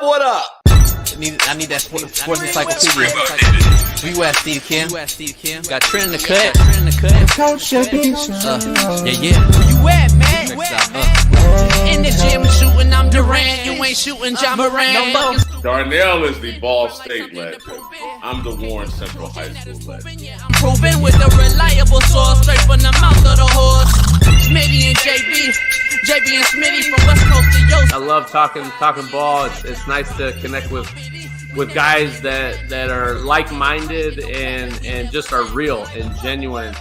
What up? I need that sports encyclopedia. U.S. Steve Kim. Got Trent in the cut. Coach JB. Yeah. Where you at, man? In the gym shooting, I'm Durant. You ain't shooting John Moran. Darnell is the Ball State legend. I'm the Warren Central High School legend. I'm proving with a reliable source, straight from the mouth of the horse. Smitty and JB and Smitty from West Coast to Yost. I love talking ball. It's nice to connect with guys that are like-minded and just are real and genuine.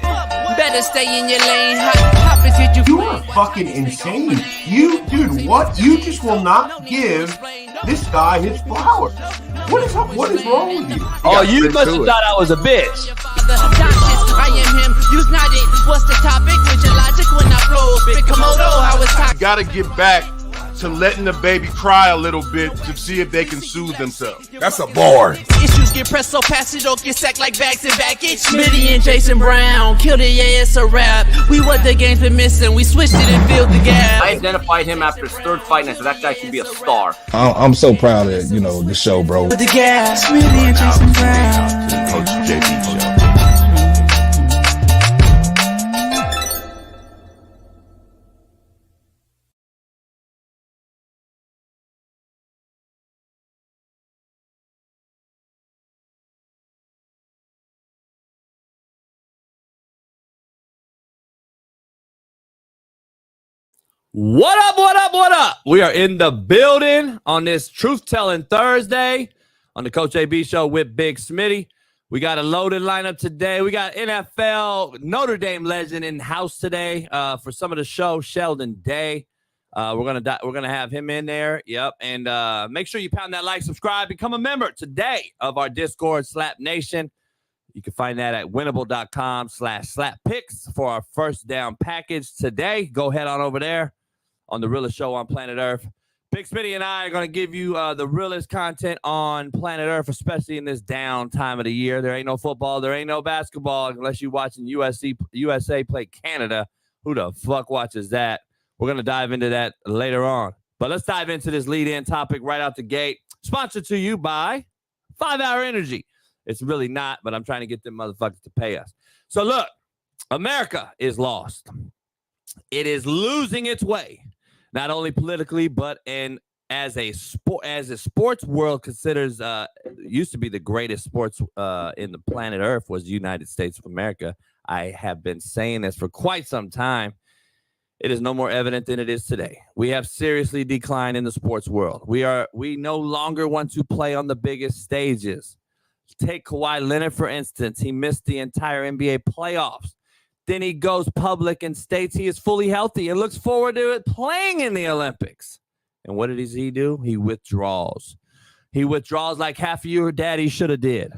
Better stay in your lane. Hop into You are fucking insane. Dude, what? You just will not give this guy his flowers. What is wrong with you? Oh, you must have thought I was a bitch. I am him. Use not it. What's the topic? With your logic when I flow. Big Komodo, how it's talking. Gotta get back to letting the baby cry a little bit to see if they can soothe themselves. That's a bar. Issues get pressed so fast it don't get sacked like bags and baggage. Smitty and Jason Brown killed it, yeah, it's a rap. We what the game's been missing, we switched it and filled the gap. I identified him after his third fight, and I said that guy should be a star. I'm so proud of the show, bro. The gap, Smitty and Jason Brown. Coach JB Show. What up? We are in the building on this Truth-Telling Thursday on the Coach AB Show with Big Smitty. We got a loaded lineup today. We got NFL Notre Dame legend in house today for some of the show, Sheldon Day. We're gonna have him in there. Yep, and make sure you pound that like, subscribe, become a member today of our Discord, Slap Nation. You can find that at winnable.com/slappicks for our first down package today. Go head on over there on the realest show on planet Earth. Big Smitty and I are going to give you the realest content on planet Earth, especially in this down time of the year. There ain't no football. There ain't no basketball unless you're watching USA play Canada. Who the fuck watches that? We're going to dive into that later on. But let's dive into this lead-in topic right out the gate. Sponsored to you by 5 Hour Energy. It's really not, but I'm trying to get them motherfuckers to pay us. So look, America is lost. It is losing its way, not only politically, but as a sports world considers used to be the greatest sports in the planet Earth was the United States of America. I have been saying this for quite some time. It is no more evident than it is today. We have seriously declined in the sports world. We no longer want to play on the biggest stages. Take Kawhi Leonard, for instance. He missed the entire NBA playoffs. Then he goes public and states he is fully healthy and looks forward to it playing in the Olympics. And what does he do? He withdraws. He withdraws like half of your daddy should have did.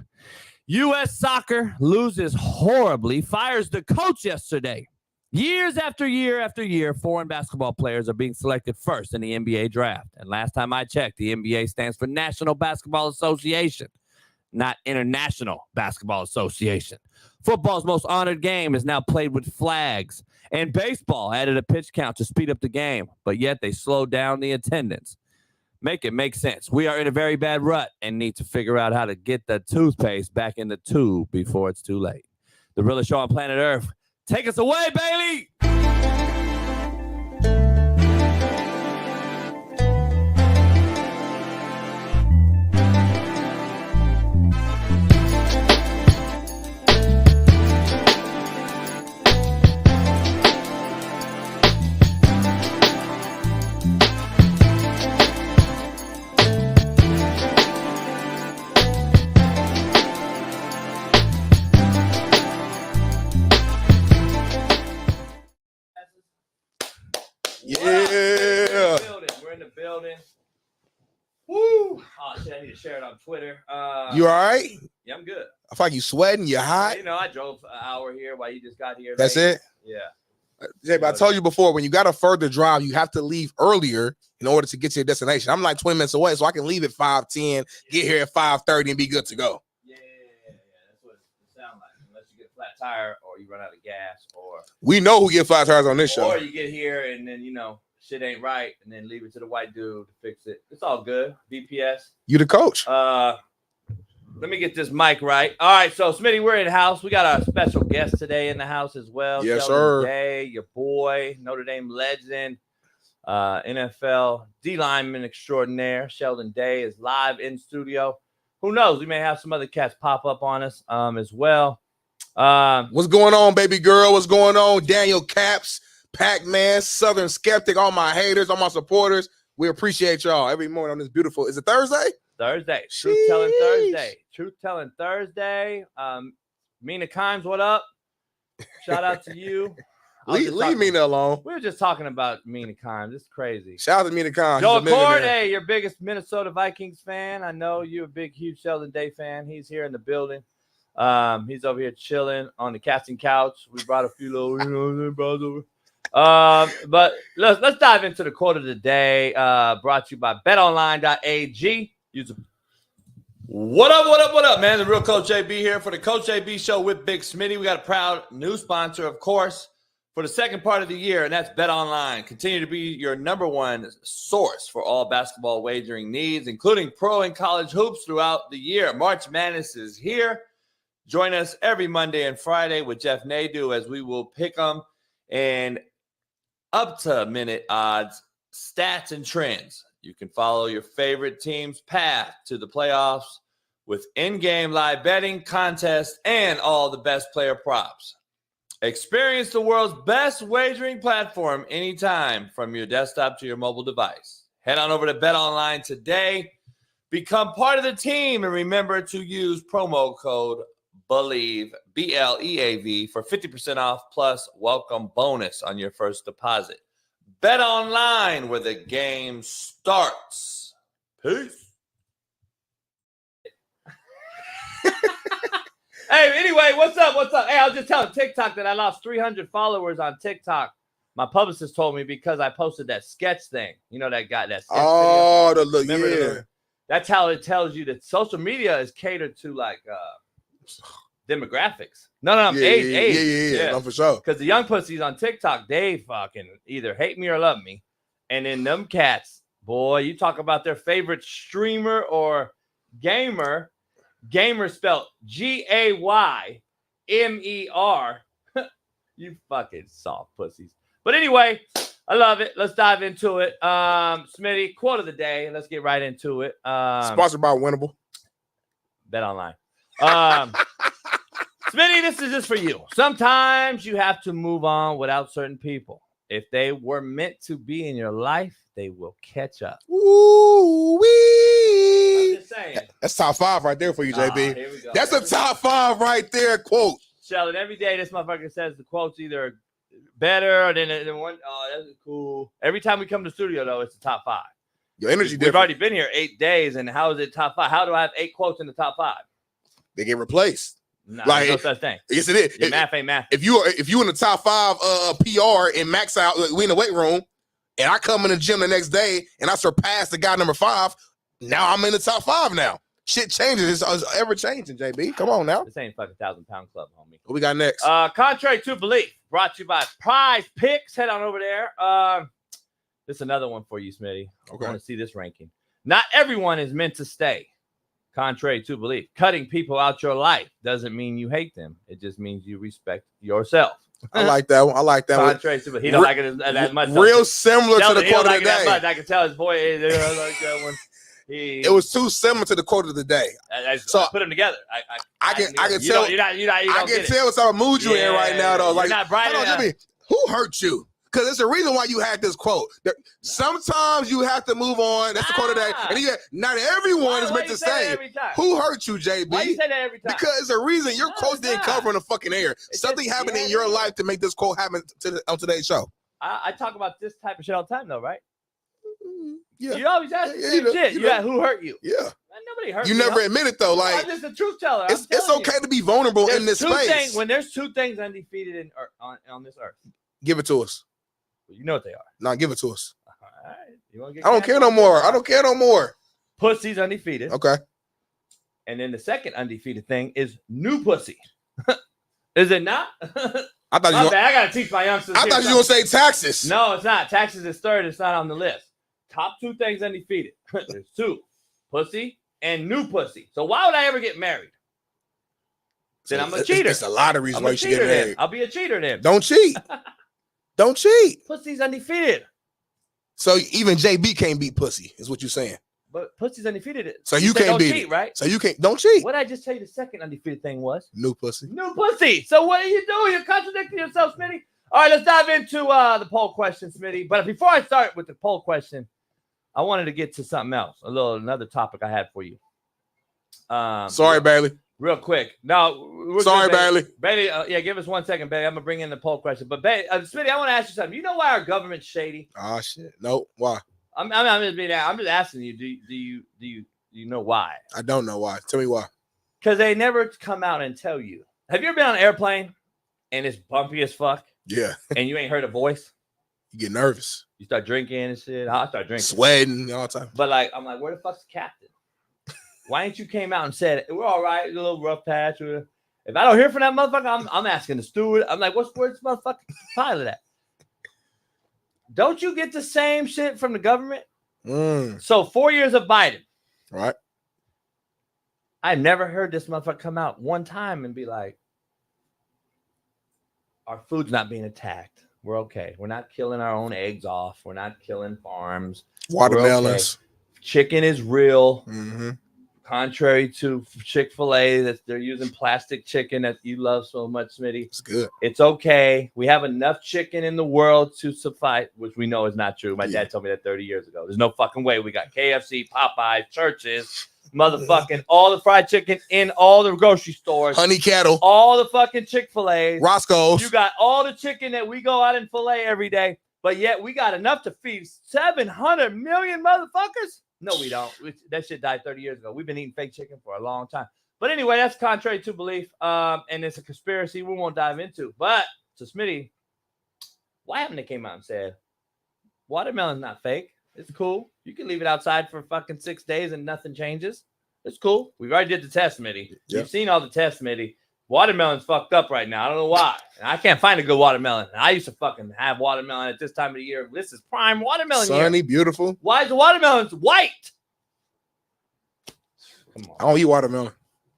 U.S. soccer loses horribly, fires the coach yesterday. Years after year after year, foreign basketball players are being selected first in the NBA draft. And last time I checked, the NBA stands for National Basketball Association, not International Basketball Association. Football's most honored game is now played with flags, and baseball added a pitch count to speed up the game, but yet they slowed down the attendance. Make it make sense. We are in a very bad rut and need to figure out how to get the toothpaste back in the tube before it's too late. The realest show on planet Earth. Take us away, Bailey! Yeah. We're in the building. Woo! Oh, shit, I need to share it on Twitter. You all right? Yeah, I'm good. I feel like you sweating. You're hot. You know, I drove an hour here while you just got here. That's late. it? Yeah. Jay, but I told you before, when you got a further drive, you have to leave earlier in order to get to your destination. I'm like 20 minutes away, so I can leave at 5:10, get here at 5:30, and be good to go. Yeah. That's what it sounds like. Unless you get a flat tire or you run out of gas or... We know who get flat tires on this show. Or you get here and then, you know, shit ain't right, and then leave it to the white dude to fix it. It's all good. BPS. You the coach. Let me get this mic right. All right, so Smitty, we're in the house. We got our special guest today in the house as well. Yes, Sheldon sir. Day, your boy, Notre Dame legend, NFL D lineman extraordinaire. Sheldon Day is live in studio. Who knows? We may have some other cats pop up on us as well. What's going on, baby girl? What's going on? Daniel Caps, Pac-Man, Southern Skeptic, all my haters, all my supporters. We appreciate y'all every morning on this beautiful. Is it Thursday? Thursday. Truth telling Thursday. Truth telling Thursday. Mina Kimes, what up? Shout out to you. Leave Mina alone. We were just talking about Mina Kimes. It's crazy. Shout out to Mina Kimes. Joe Accord, hey, your biggest Minnesota Vikings fan. I know you're a big, huge Sheldon Day fan. He's here in the building. He's over here chilling on the casting couch. We brought a few little, bros over. But let's dive into the quote of the day. Brought to you by betonline.ag. What up, man? The real Coach JB here for the Coach JB Show with Big Smitty. We got a proud new sponsor, of course, for the second part of the year, and that's BetOnline. Continue to be your number one source for all basketball wagering needs, including pro and college hoops throughout the year. March Madness is here. Join us every Monday and Friday with Jeff Nadu as we will pick them and up-to-minute odds, stats, and trends. You can follow your favorite team's path to the playoffs with in-game live betting, contests, and all the best player props. Experience the world's best wagering platform anytime from your desktop to your mobile device. Head on over to BetOnline today. Become part of the team and remember to use promo code BELIEVE, BLEAV, for 50% off plus welcome bonus on your first deposit. Bet Online, where the game starts. Peace. Hey, anyway, what's up? Hey, I was just telling TikTok that I lost 300 followers on TikTok. My publicist told me because I posted that sketch thing. You know that guy, that sketch video? That's how it tells you that social media is catered to like demographics. No, age. Yeah, no, for sure. Because the young pussies on TikTok, they fucking either hate me or love me. And then them cats, boy, you talk about their favorite streamer or gamer spelled Gaymer. You fucking soft pussies. But anyway, I love it. Let's dive into it. Smitty, quote of the day. Let's get right into it. Sponsored by Winnable. Bet Online. Smitty, this is just for you. Sometimes you have to move on without certain people. If they were meant to be in your life, they will catch up. Ooh-wee. I'm just saying. That's top 5 right there for you, JB. Here we go. That's a top 5 right there, quote. Sheldon, every day this motherfucker says the quote's either better than one. Oh, that's cool. Every time we come to the studio, though, it's the top 5. Your energy different. We've already been here 8 days, and how is it top 5? How do I have 8 quotes in the top 5? They get replaced. Nah, like, no such thing. Yes, it is. Your math ain't math. If you in the top 5 PR and max out, we in the weight room, and I come in the gym the next day and I surpass the guy number 5, now I'm in the top 5 now. Shit changes. It's ever changing, JB. Come on now. This ain't fucking 1,000-pound club, homie. What we got next? Contrary to belief, brought to you by Prize Picks. Head on over there. This is another one for you, Smitty. Okay. I want to see this ranking. Not everyone is meant to stay. Contrary to belief, cutting people out your life doesn't mean you hate them. It just means you respect yourself. I like that one. Contrary to belief. He don't like it that much. Real similar to the quote of the day. I can tell his voice. I like that one. It was too similar to the quote of the day. So I put them together. I can tell. I can tell what type of mood you're in right now, though. Like, not bright enough. Who hurt you? Because there's a reason why you had this quote. Sometimes you have to move on. That's the quote of the day. And not everyone is meant to stay. Who hurt you, JB? Why you say that every time? Because there's a reason your quote didn't come from the fucking air. Something happened in your life to make this quote happen on today's show. I talk about this type of shit all the time, though, right? Yeah. You always ask the same shit. Who hurt you? Yeah. Nobody hurt you. You never admit it, though. Like, I'm just a truth teller. It's okay to be vulnerable in this space. When there's 2 things undefeated on this earth. Give it to us. You know what they are. No, give it to us. All right. You want to get I don't care no more. I don't care no more. Pussy's undefeated. Okay. And then the second undefeated thing is new pussy. Is it not? I thought I gotta teach my youngsters. I thought you were gonna say taxes. No, it's not. Taxes is third. It's not on the list. Top 2 things undefeated. There's 2: pussy and new pussy. So why would I ever get married? Then I'm a cheater. It's a lot of reasons why you should get married. I'll be a cheater then. Don't cheat. Don't cheat. Pussy's undefeated. So even JB can't beat pussy, is what you're saying. But pussy's undefeated. So you can't beat cheat, it, right? So you can't. Don't cheat. What did I just tell you? The second undefeated thing was New pussy. new pussy. So what are you doing? You're contradicting yourself, Smitty. All right, let's dive into the poll question, Smitty. But before I start with the poll question, I wanted to get to something else. Another topic I had for you. Sorry, Bailey. Real quick. No, sorry, Bailey. Bailey, yeah, give us 1 second, Bailey. I'm gonna bring in the poll question. But Bailey, Smitty, I want to ask you something. You know why our government's shady? Oh shit. No. Why? I'm just asking you. Do you know why? I don't know why. Tell me why. Because they never come out and tell you. Have you ever been on an airplane and it's bumpy as fuck? Yeah. And you ain't heard a voice? You get nervous. You start drinking and shit. I start drinking. Sweating all the time. But I'm like, where the fuck's the captain? Why ain't you came out and said, we're all right, a little rough patch. If I don't hear from that motherfucker, I'm asking the steward. I'm like, where's this motherfucking pilot at? Don't you get the same shit from the government? So 4 years of Biden. Right. I never heard this motherfucker come out one time and be like, our food's not being attacked. We're okay. We're not killing our own eggs off. We're not killing farms. Watermelons. Okay. Chicken is real. Mm-hmm. Contrary to Chick-fil-A, that they're using plastic chicken that you love so much, Smitty. It's good. It's okay. We have enough chicken in the world to suffice, which we know is not true. My dad told me that 30 years ago. There's no fucking way. We got KFC, Popeyes, Churches, motherfucking all the fried chicken in all the grocery stores. Honey cattle. All the fucking Chick-fil-A's. Roscoe's. You got all the chicken that we go out and fillet every day, but yet we got enough to feed 700 million motherfuckers? No, we don't. That shit died 30 years ago. We've been eating fake chicken for a long time. But anyway, that's contrary to belief, and it's a conspiracy we won't dive into. But to Smitty, why haven't they came out and said, watermelon's not fake? It's cool. You can leave it outside for fucking 6 days and nothing changes. It's cool. We already did the test, Smitty. Yep. You've seen all the tests, Smitty. Watermelon's fucked up right now. I don't know why. I can't find a good watermelon. I used to fucking have watermelon at this time of the year. This is prime watermelon year. Sunny, beautiful. Why is the watermelon's white? Come on. I don't eat watermelon.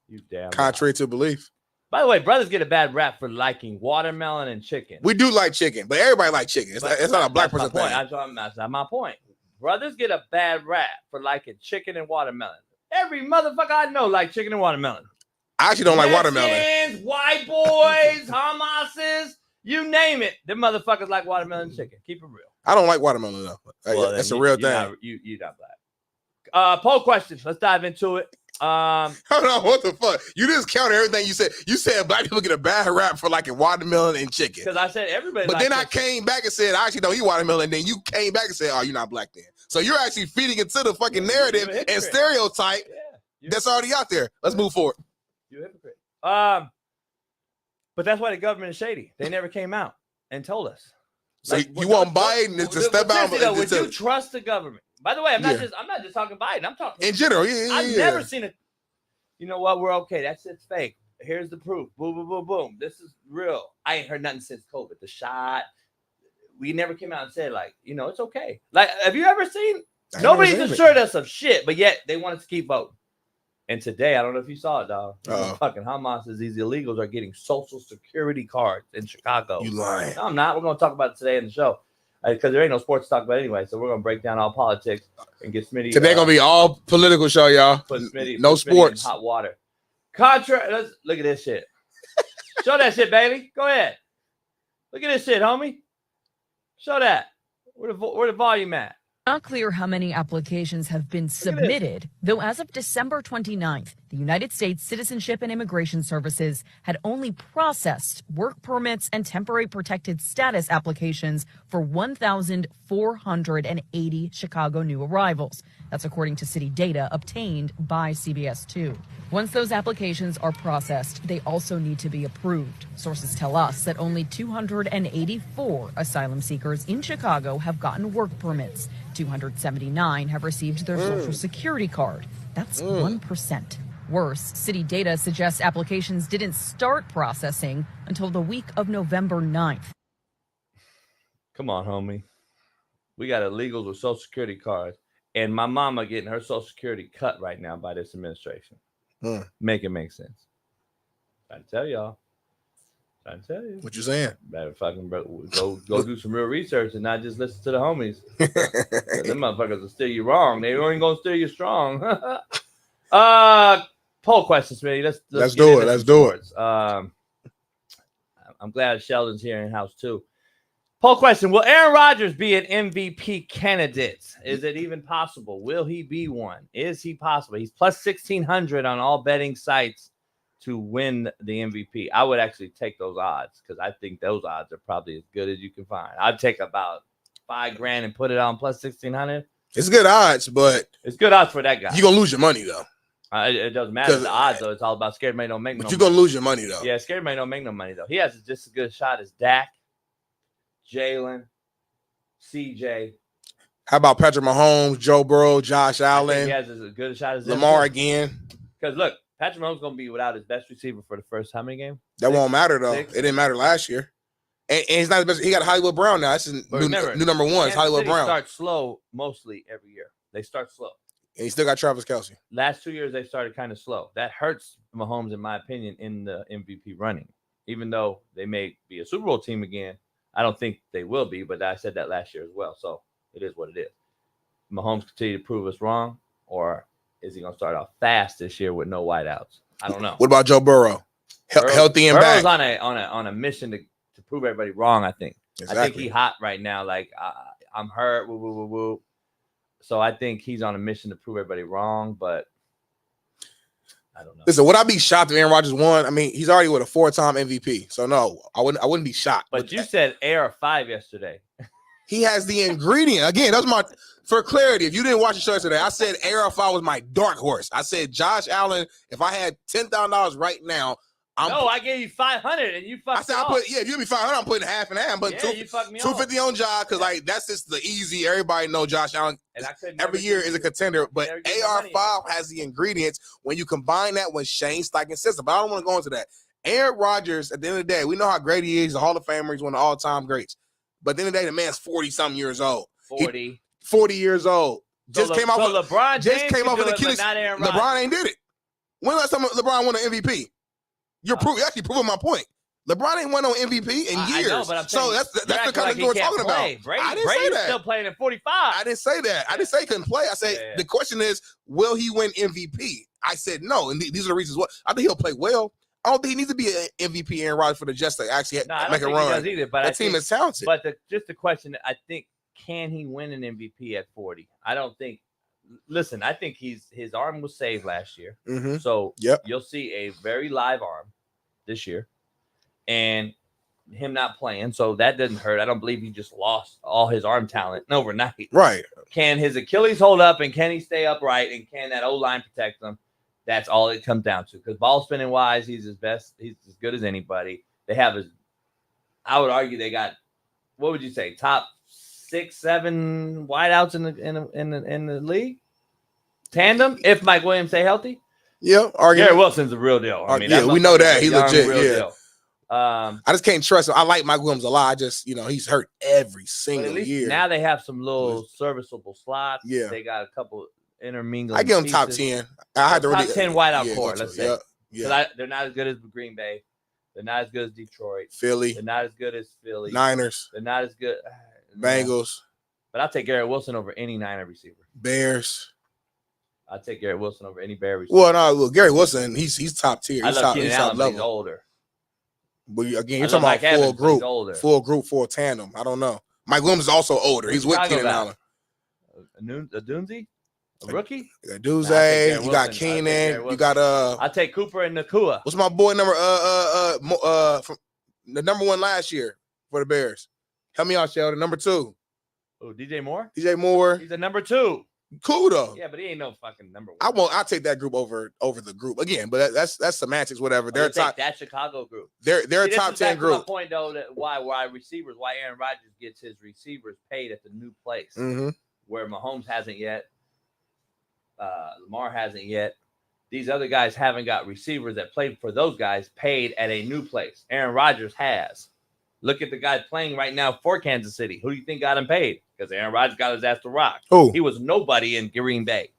You damn. Contrary to belief. By the way, brothers get a bad rap for liking watermelon and chicken. We do like chicken, but everybody like chicken. It's not a black person thing. That's not my point. Brothers get a bad rap for liking chicken and watermelon. Every motherfucker I know like chicken and watermelon. I actually don't like watermelon. Mexicans, white boys, Hamases, you name it. Them motherfuckers like watermelon and chicken. Keep it real. I don't like watermelon though. Well, that's a real thing. You're not black. Poll questions. Let's dive into it. Hold on, what the fuck? You just counted everything you said. You said black people get a bad rap for liking watermelon and chicken. Because I said everybody. But then I came back and said I actually don't eat watermelon. And then you came back and said, "Oh, you're not black then." So you're actually feeding into the fucking narrative and stereotype that's already out there. Let's move forward. You're a hypocrite. But that's why the government is shady. They never came out and told us. So you want Biden to step out? Would you trust the government? By the way, I'm not just talking Biden. I'm talking in general. I've never seen it. You know what? We're okay. That shit's fake. Here's the proof. Boom, boom, boom, boom. This is real. I ain't heard nothing since COVID. The shot. We never came out and said it's okay. Like, have you ever seen? Nobody's assured us of shit, but yet they want us to keep voting. And today, I don't know if you saw it, dog. Fucking Hamas says these illegals are getting Social Security cards in Chicago. You lying? No, I'm not. We're going to talk about it today in the show because there ain't no sports to talk about anyway. So we're going to break down all politics and get Smitty. Today going to be all political show, y'all. Put Smitty, no sports. In hot water. Let's look at this shit. Show that shit, Bailey. Go ahead. Look at this shit, homie. Show that. Where the volume at? Not clear how many applications have been submitted, though as of December 29th, the United States Citizenship and Immigration Services had only processed work permits and temporary protected status applications for 1,480 Chicago new arrivals. That's according to city data obtained by CBS 2. Once those applications are processed, they also need to be approved. Sources tell us that only 284 asylum seekers in Chicago have gotten work permits. 279 have received their Social Security card. That's 1%. Worse, city data suggests applications didn't start processing until the week of November 9th. Come on, homie. We got illegals with Social Security cards, and my mama getting her Social Security cut right now by this administration. Make it make sense. Trying to tell y'all. Trying to tell you. What you saying? Better fucking go do some real research and not just listen to the homies. Them motherfuckers will steer you wrong. They ain't gonna steer you strong. Poll question, Smitty. Let's do it. Let's do it. I'm glad Sheldon's here in house too. Poll question: will Aaron Rodgers be an MVP candidate? Is it even possible? Will he be one? Is he possible? He's plus 1,600 on all betting sites to win the MVP. I would actually take those odds because I think those odds are probably as good as you can find. I'd take about $5,000 and put it on plus 1,600. It's good odds, but it's good odds for that guy. You're gonna lose your money though. It doesn't matter the odds though. It's all about scared money don't make no money. But you're gonna lose your money though. Yeah, scared money don't make no money though. He has just as good a shot as Dak, Jalen, CJ. How about Patrick Mahomes, Joe Burrow, Josh Allen? He has as good a shot as Lamar again. Because look, Patrick Mahomes going to be without his best receiver for the first how many games? That won't matter though. It didn't matter last year. And he's not the best. He got Hollywood Brown now. That's his new number one. It's Hollywood Brown. They start slow mostly every year. They start slow. And he still got Travis Kelce. Last 2 years they started kind of slow. That hurts Mahomes, in my opinion, in the MVP running. Even though they may be a Super Bowl team again, I don't think they will be. But I said that last year as well. So it is what it is. Mahomes continue to prove us wrong, or is he going to start off fast this year with no wideouts? I don't know. What about Joe Burrow? Healthy and Burrow's back. on a mission to prove everybody wrong. I think. Exactly. I think he's hot right now. Like I'm hurt. Woo, woo, woo, woo. So I think he's on a mission to prove everybody wrong. But I don't know. Listen, would I be shocked if Aaron Rodgers won? I mean, he's already with a 4-time MVP. So no, I wouldn't be shocked. But you said AR5 yesterday. He has the ingredient. Again, that's my for clarity. If you didn't watch the show today, I said AR5 was my dark horse. I said Josh Allen. If I had $10,000 right now, I gave you 500 and you fucked. I said if you give me 500, I'm putting half and half. But you fucked me 250 on Josh because like that's just the easy. Everybody know Josh Allen every year is a contender. But AR5 has the ingredients when you combine that with Shane Steichen's system. But I don't want to go into that. Aaron Rodgers, at the end of the day, we know how great he is. He's a Hall of Famer. He's one of the all-time greats. But at the end of the day, the man's 40-something years old. 40 years old. LeBron just came off an Achilles. LeBron ain't did it. When last time LeBron won an MVP? You're actually proving my point. LeBron ain't won no MVP in years. I know, but I'm so that's the kind of thing we're talking about. I didn't say that. Still playing at 45. I didn't say that. I didn't say he couldn't play. I said the question is, will he win MVP? I said no, and these are the reasons why. I think he'll play well. I don't think he needs to be an MVP Aaron Rodgers for the Jets to actually make a run. He does either, but that team is talented. But just the question, I think, can he win an MVP at 40? I don't think. Listen, I think his arm was saved last year. Mm-hmm. So you'll see a very live arm this year, and him not playing. So that doesn't hurt. I don't believe he just lost all his arm talent overnight. Right. Can his Achilles hold up, and can he stay upright, and can that O-line protect him? That's all it comes down to. Because ball spinning wise, he's his best. He's as good as anybody. They have I would argue they got, what would you say, top 6-7 wideouts in the league? Tandem, if Mike Williams stay healthy. Yeah, Gary Wilson's the real deal. I mean, we know that he's legit. Deal. I just can't trust him. I like Mike Williams a lot. I just, he's hurt every single year. Now they have some little serviceable slots. Yeah, they got a couple intermingling. I give them top 10. I had to top 10 wideout core. Let's say. Yeah. They're not as good as Green Bay. They're not as good as Detroit. Philly. They're not as good as Philly. Niners. They're not as good. Bengals. But I'll take Garrett Wilson over any Niner receiver. Bears. I'll take Garrett Wilson over any Bear receiver. Well, no, Gary Wilson, he's top tier. He's top level. He's older. But again, you're talking about full group, full tandem. I don't know. Mike Williams is also older. He's with Keenan Allen. A Dunze? A rookie? You got Duze, you got Keynan, you got I take Cooper and Nakua. What's my boy number from the number one last year for the Bears? Help me out, Sheldon. Number 2. Oh, DJ Moore? DJ Moore. He's a number 2. Cool though. Yeah, but he ain't no fucking number 1. I'll take that group over the group again, but that's semantics, whatever. They're top. That Chicago group. They're a top 10 group. My point though, that why Aaron Rodgers gets his receivers paid at the new place, where Mahomes hasn't yet, Lamar hasn't yet, these other guys haven't got receivers that played for those guys paid at a new place. Aaron Rodgers has. Look at the guy playing right now for Kansas City. Who do you think got him paid? Because Aaron Rodgers got his ass to rock. Who? He was nobody in Green Bay.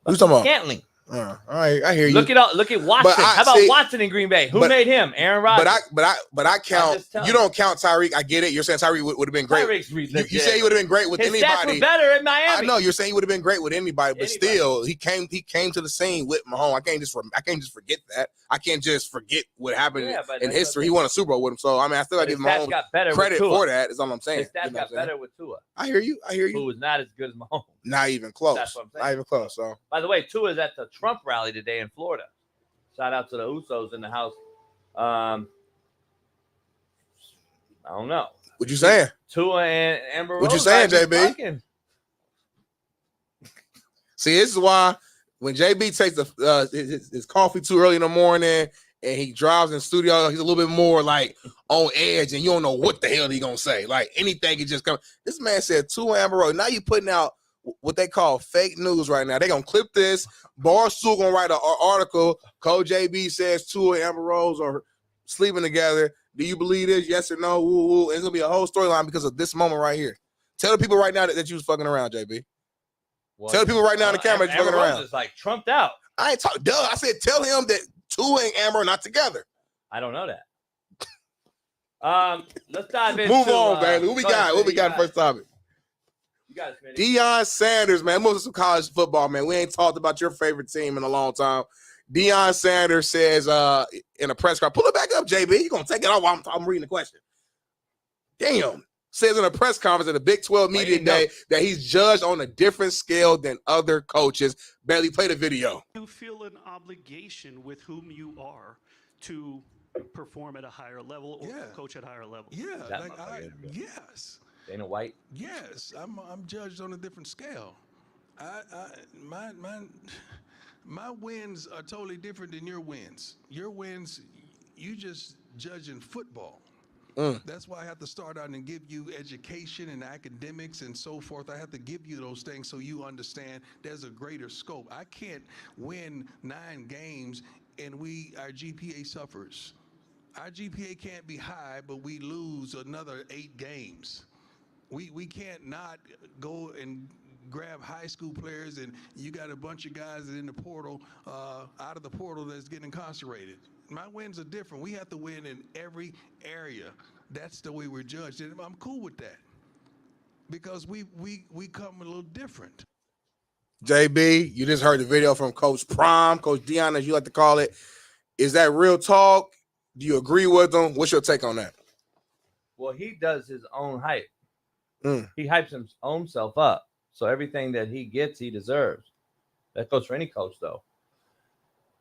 Who's talking about? Scantling. All right, I hear you. Look at Watson. How about Watson in Green Bay? Who made him? Aaron Rodgers. But I count. You don't count Tyreek. I get it. You're saying Tyreek would have been great. You say he would have been great with anybody. His stats were better in Miami. I know you're saying he would have been great with anybody, but still, he came to the scene with Mahomes. I can't just forget that. I can't just forget what happened in history. He won a Super Bowl with him, so I mean, I still got to give Mahomes credit for that. Is all I'm saying. His stats got better with Tua. I hear you. Who was not as good as Mahomes. Not even close. That's what I'm saying. Not even close. So, by the way, Tua's at the Trump rally today in Florida. Shout out to the Usos in the house. I don't know. What you saying? Tua and Amber Rose. What you saying, JB? See, this is why when JB takes his coffee too early in the morning and he drives in the studio, he's a little bit more like on edge, and you don't know what the hell he gonna say. Like anything can just come. This man said Tua and Amber Rose. Now you putting out what they call fake news right now. They're going to clip this. Barstool going to write an article. Coach JB says Tua and Amber Rose are sleeping together. Do you believe this? Yes or no? Woo. It's going to be a whole storyline because of this moment right here. Tell the people right now that you was fucking around, JB. Well, tell the people right now on the camera that you're fucking around. It's like trumped out. I ain't talking. I said tell him that Tua and Amber are not together. I don't know that. Let's dive into. Move on, baby. What we got first topic? Dion Sanders, man. Most of some college football, man. We ain't talked about your favorite team in a long time. Dion Sanders says in a press conference, pull it back up, JB. You're going to take it off while I'm reading the question. Damn. Says in a press conference at the Big 12 Media Day that he's judged on a different scale than other coaches. Barely played a video. You feel an obligation with whom you are to perform at a higher level or coach at a higher level. Yeah. Yes. Dana White. Yes, I'm judged on a different scale. My wins are totally different than your wins. Your wins, you just judge in football. That's why I have to start out and give you education and academics and so forth. I have to give you those things so you understand there's a greater scope. I can't win 9 games and our GPA suffers. Our GPA can't be high, but we lose another 8 games. We can't not go and grab high school players and you got a bunch of guys in the portal, out of the portal that's getting incarcerated. My wins are different. We have to win in every area. That's the way we're judged. And I'm cool with that because we come a little different. JB, you just heard the video from Coach Prime, Coach Dion, as you like to call it. Is that real talk? Do you agree with him? What's your take on that? Well, he does his own hype. He hypes his own self up. So everything that he gets, he deserves. That goes for any coach, though.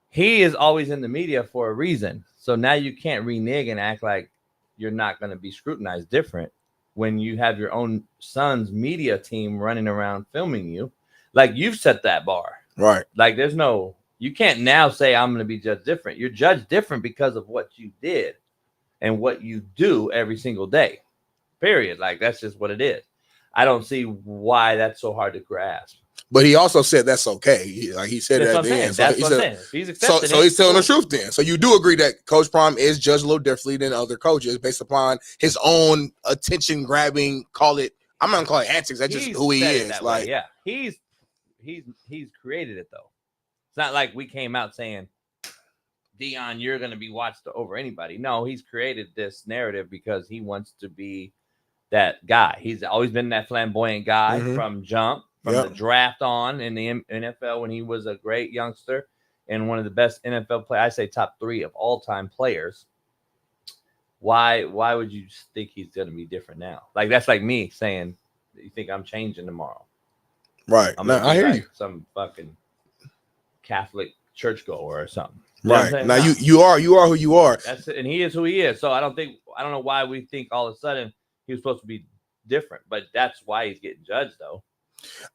He is always in the media for a reason. So now you can't renege and act like you're not going to be scrutinized different when you have your own son's media team running around filming you. Like, you've set that bar. Right. Like, you can't now say I'm going to be judged different. You're judged different because of what you did and what you do every single day. Period. Like, that's just what it is. I don't see why that's so hard to grasp. But he also said that's okay. He said that at the end. That's what I'm saying. He's accepted so he's telling the truth then. So you do agree that Coach Prime is judged a little differently than other coaches based upon his own attention grabbing, call it, I'm not gonna call it antics. That's just who he is. Like, yeah, he's created it though. It's not like we came out saying, Dion, you're going to be watched over anybody. No, he's created this narrative because he wants to be that guy. He's always been that flamboyant guy from the draft on in the NFL when he was a great youngster and one of the best NFL players. I say top 3 of all-time players. Why would you think he's going to be different now? Like, that's like me saying, you think I'm changing tomorrow? Right. I hear you. Some fucking Catholic churchgoer or something. Right. Now you are who you are. That's it. And he is who he is. So I don't know why we think all of a sudden he was supposed to be different, but that's why he's getting judged though.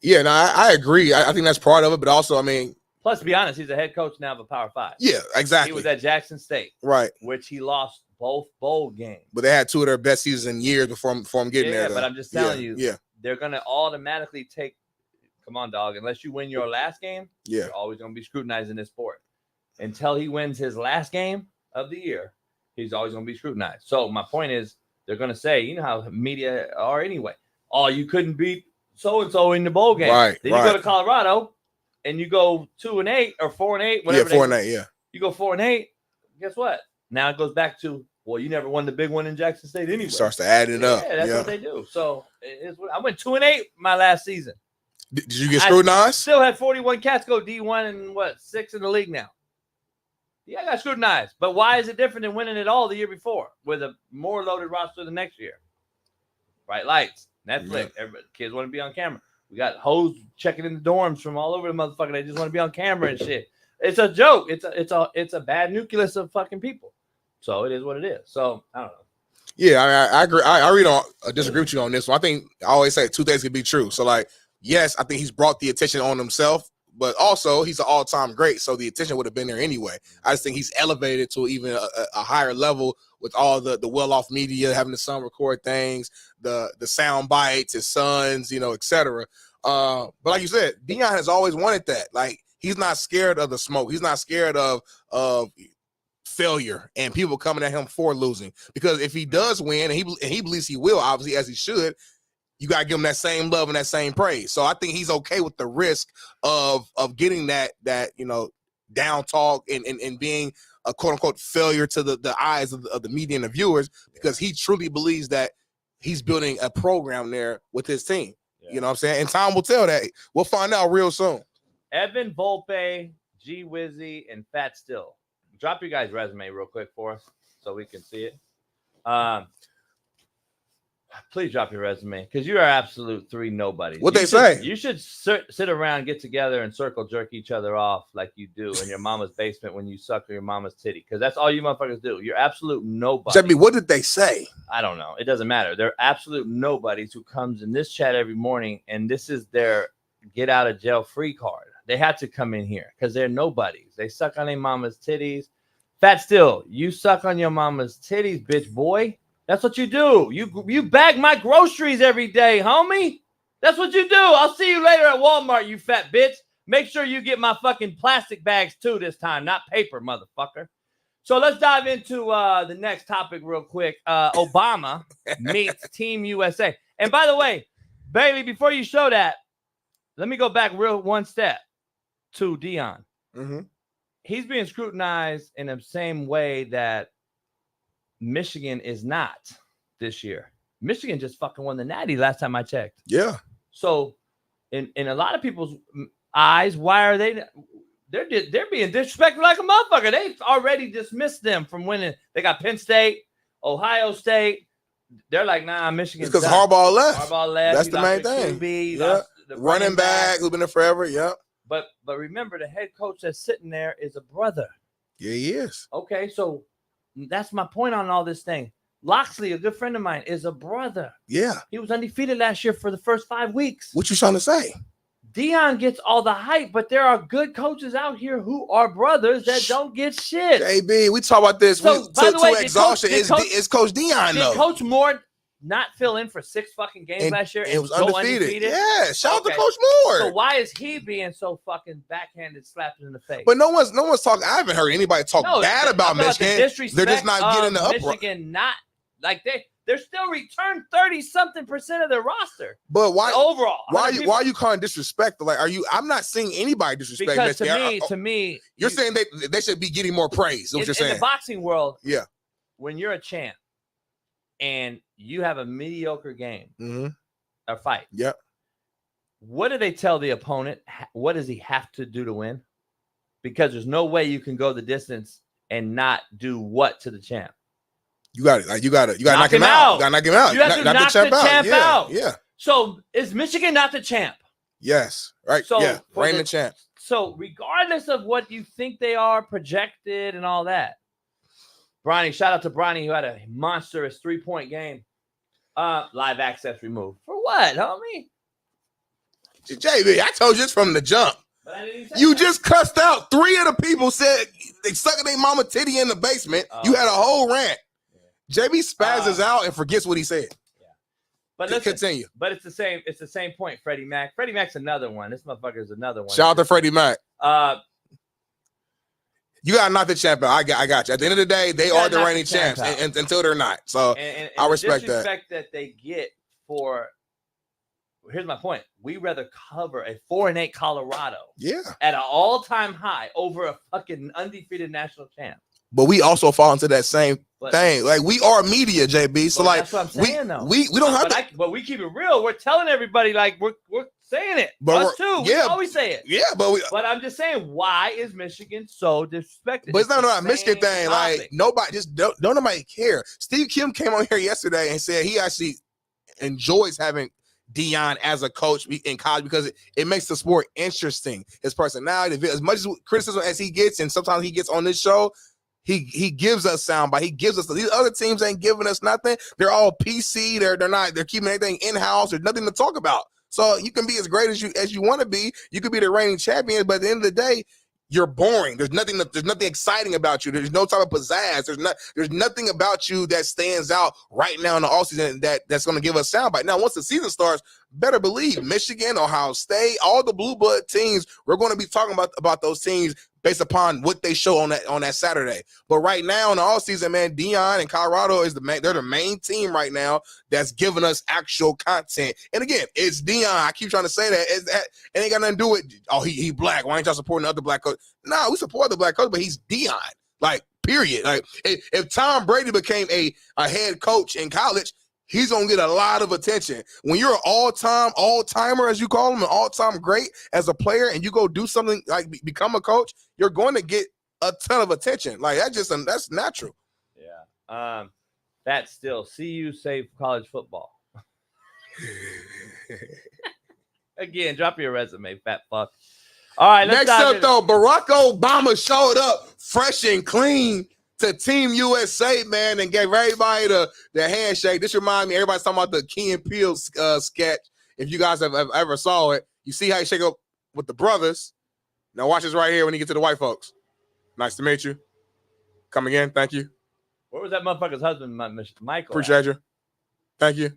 Yeah, no, I agree. I think that's part of it, but also, I mean, plus, to be honest, he's a head coach now of a Power 5. Yeah, exactly. He was at Jackson State, right, which he lost both bowl games. But they had 2 of their best seasons in years before him getting there. Yeah, but I'm just telling you, they're gonna automatically take. Come on, dog. Unless you win your last game, you're always gonna be scrutinized in this sport. until he wins his last game of the year, he's always going to be scrutinized. So my point is, they're going to say, you know how media are anyway. Oh, you couldn't beat so-and-so in the bowl game. Right, Then you go to Colorado and you go 2-8 or 4-8, whatever. Yeah, 4-8, yeah. You go 4-8, guess what? Now it goes back to, well, you never won the big one in Jackson State anyway. Starts to add it up. Yeah, that's what they do. So I went 2-8 my last season. Did you get scrutinized? I still had 41 cats go D1 and 6 in the league now. Yeah, I got scrutinized. But why is it different than winning it all the year before with a more loaded roster the next year? Bright lights, Netflix, everybody, kids want to be on camera. We got hoes checking in the dorms from all over the motherfucker. They just want to be on camera and shit. It's a joke. It's a bad nucleus of fucking people. So it is what it is. So I don't know. Yeah, I agree. I really don't disagree with you on this one. I think I always say two things can be true. So like, yes, I think he's brought the attention on himself, but also he's an all-time great. So the attention would have been there anyway. I just think he's elevated to even a higher level with all the well-off media, having the son record things, the sound bites, his sons, etc. But like you said, Dion has always wanted that. Like, he's not scared of the smoke. He's not scared of failure and people coming at him for losing. Because if he does win, and he believes he will, obviously, as he should, you got to give him that same love and that same praise. So I think he's okay with the risk of getting that down talk and being a quote unquote failure to the eyes of the media and the viewers, because he truly believes that he's building a program there with his team. You know what I'm saying? And time will tell that. We'll find out real soon. Evan Volpe, G Wizzy, and Fat Still. Drop your guys' resume real quick for us so we can see it. Please drop your resume, because you are absolute three nobodies. What they say? You should sit around, get together, and circle jerk each other off like you do in your mama's basement when you suck your mama's titty, because that's all you motherfuckers do. You're absolute nobodies. Jimmy, what did they say? I don't know. It doesn't matter. They're absolute nobodies who comes in this chat every morning, and this is their get out of jail free card. They had to come in here because they're nobodies. They suck on their mama's titties. Fat Still, you suck on your mama's titties, bitch boy. That's what you do. You bag my groceries every day, homie. That's what you do. I'll see you later at Walmart, you fat bitch. Make sure you get my fucking plastic bags too this time, not paper, motherfucker. So let's dive into the next topic real quick. Obama meets Team USA. And by the way, Bailey, before you show that, let me go back one step to Dion. Mm-hmm. He's being scrutinized in the same way that Michigan is not this year. Michigan just fucking won the Natty last time I checked. Yeah. So in a lot of people's eyes, why are they? They're being disrespected like a motherfucker. They've already dismissed them from winning. They got Penn State, Ohio State. They're like, nah, Michigan. Because Harbaugh left. Harbaugh left. That's the main thing. QB, yeah. Running back who's been there forever. Yep. But remember, the head coach that's sitting there is a brother. Yeah, he is. Okay, so that's my point on all this thing. Loxley, a good friend of mine, is a brother. Yeah. He was undefeated last year for the first 5 weeks. What you trying to say? Dion gets all the hype, but there are good coaches out here who are brothers that don't get shit. JB, we talk about this so, by the way, exhaustion. It's Coach Dion, though. Did Coach Moore not fill in for 6 fucking games last year? And it was undefeated. Yeah, shout out to Coach Moore. So why is he being so fucking backhanded, slapped in the face? But no one's talking. I haven't heard anybody talk bad about Michigan. They're just not getting the uproar. Michigan not like they're still returned 30-something% of their roster. But why overall? Why are you calling disrespect? Like, I'm not seeing anybody disrespect Michigan. Because to me, you're saying they should be getting more praise. What you're saying in the boxing world? Yeah. When you're a champ and you have a mediocre game or fight, yep. What do they tell the opponent? What does he have to do to win? Because there's no way you can go the distance and not do what to the champ. You got it. You got to knock him out. You got to knock him out. You have to knock the champ out. Yeah. So is Michigan not the champ? Yes. Right. So yeah. Reign the champ. So regardless of what you think they are projected and all that, Bronny, shout out to Bronny, who had a monstrous 3-point game. Live access removed. For what, homie? JB, I told you this from the jump. You just cussed out 3 of the people said they sucking their mama titty in the basement. You had a whole rant. JB spazzes out and forgets what he said. Yeah. But let's continue. But it's the same point, Freddie Mac. Freddie Mac's another one. This motherfucker is another one. Shout out to Freddie Mac. You got to knock the champ out. I got you. At the end of the day, they are the reigning champs until they're not. So I respect that. The disrespect that they get for. Here's my point. We rather cover a 4-8 Colorado at an all-time high over a fucking undefeated national champ. But we also fall into that same thing. Like, we are media, JB. So like that's what I'm saying, though. We don't have to. But we keep it real. We're telling everybody like we're saying it. But us too. We always say it. Yeah, but I'm just saying, why is Michigan so disrespected? But it's not about Michigan thing. Topic. Like, nobody just don't nobody care. Steve Kim came on here yesterday and said he actually enjoys having Dion as a coach in college because it makes the sport interesting. His personality, as much as criticism as he gets, and sometimes he gets on this show, he gives us soundbite. He gives us these other teams ain't giving us nothing. They're all PC. They're keeping everything in house. There's nothing to talk about. So you can be as great as you want to be. You could be the reigning champion, but at the end of the day, you're boring. There's nothing exciting about you. There's no type of pizzazz. There's nothing about you that stands out right now in the offseason that's going to give us soundbite. Now, once the season starts, better believe Michigan, Ohio State, all the blue blood teams, we're going to be talking about those teams based upon what they show on that Saturday. But right now in the offseason, man, Dion and Colorado they're the main team right now that's giving us actual content. And again, it's Dion. I keep trying to say that. It ain't got nothing to do with, he black. Why ain't y'all supporting the other black coach? No, we support the black coach, but he's Dion. Like, period. Like, if Tom Brady became a head coach in college, he's going to get a lot of attention. When you're an all-timer, as you call him, an all-time great as a player, and you go do something like become a coach, you're going to get a ton of attention. Like, that's natural. Yeah. That's still CU save college football. Again, drop your resume, fat fuck. All right, next up, though, Barack Obama showed up fresh and clean to Team USA, man, and gave everybody the handshake. This reminds me, everybody's talking about the Key and Peele sketch. If you guys have ever saw it, you see how he shake up with the brothers. Now watch this right here when he gets to the white folks. Nice to meet you. Come again. Thank you. Where was that motherfucker's husband, Michael? Appreciate you. Thank you.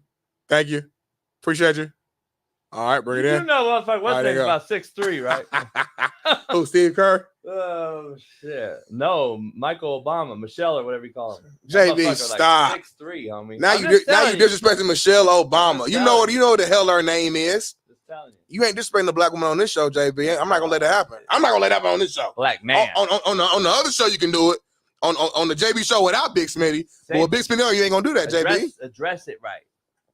Thank you. Appreciate you. All right, bring it in. You know, motherfucker, what's name about 6'3", right? Who, Steve Kerr? Oh, shit. No, Michael Obama, Michelle, or whatever you call him. JB, stop. Like 6'3", homie. Now you disrespecting Michelle Obama. You know what the hell her name is. Just telling you. You ain't disrespecting the black woman on this show, JB. I'm not gonna let that happen. I'm not gonna let that happen on this show. Black man. On the other show, you can do it. On the JB show without Big Smitty. But with Big Smitty, you ain't gonna do that, JB. Address it right.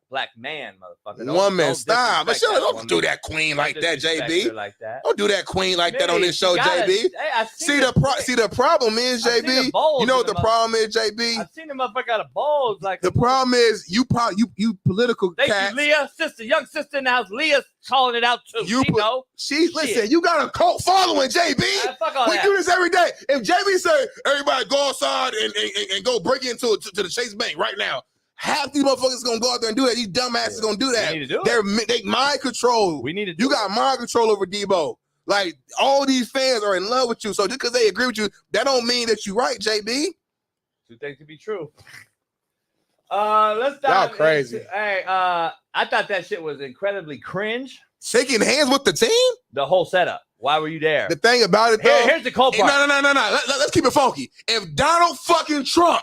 Black man, motherfucker. Woman, stop. Michelle, don't do that queen like that, JB. Like that. Don't do that queen like that on this show, JB. See, the problem is, JB. You know what the problem is, JB? I've seen the motherfucker got a bulge. Like the problem is, you political cats. Thank you, Leah, sister, young sister in the house. Leah's calling it out too. Listen, you got a cult following, JB. We do this every day. If JB say everybody go outside and go break into the Chase Bank right now. Half these motherfuckers gonna go out there and do that. These dumbasses gonna do that. They mind control. We need to. You got mind control over Debo. Like, all these fans are in love with you. So just because they agree with you, that don't mean that you right, JB. Too things to be true. Let's dive. Y'all crazy. Hey, I thought that shit was incredibly cringe. Shaking hands with the team? The whole setup. Why were you there? The thing about it, though. Here's the cold part. No. Let's keep it funky. If Donald fucking Trump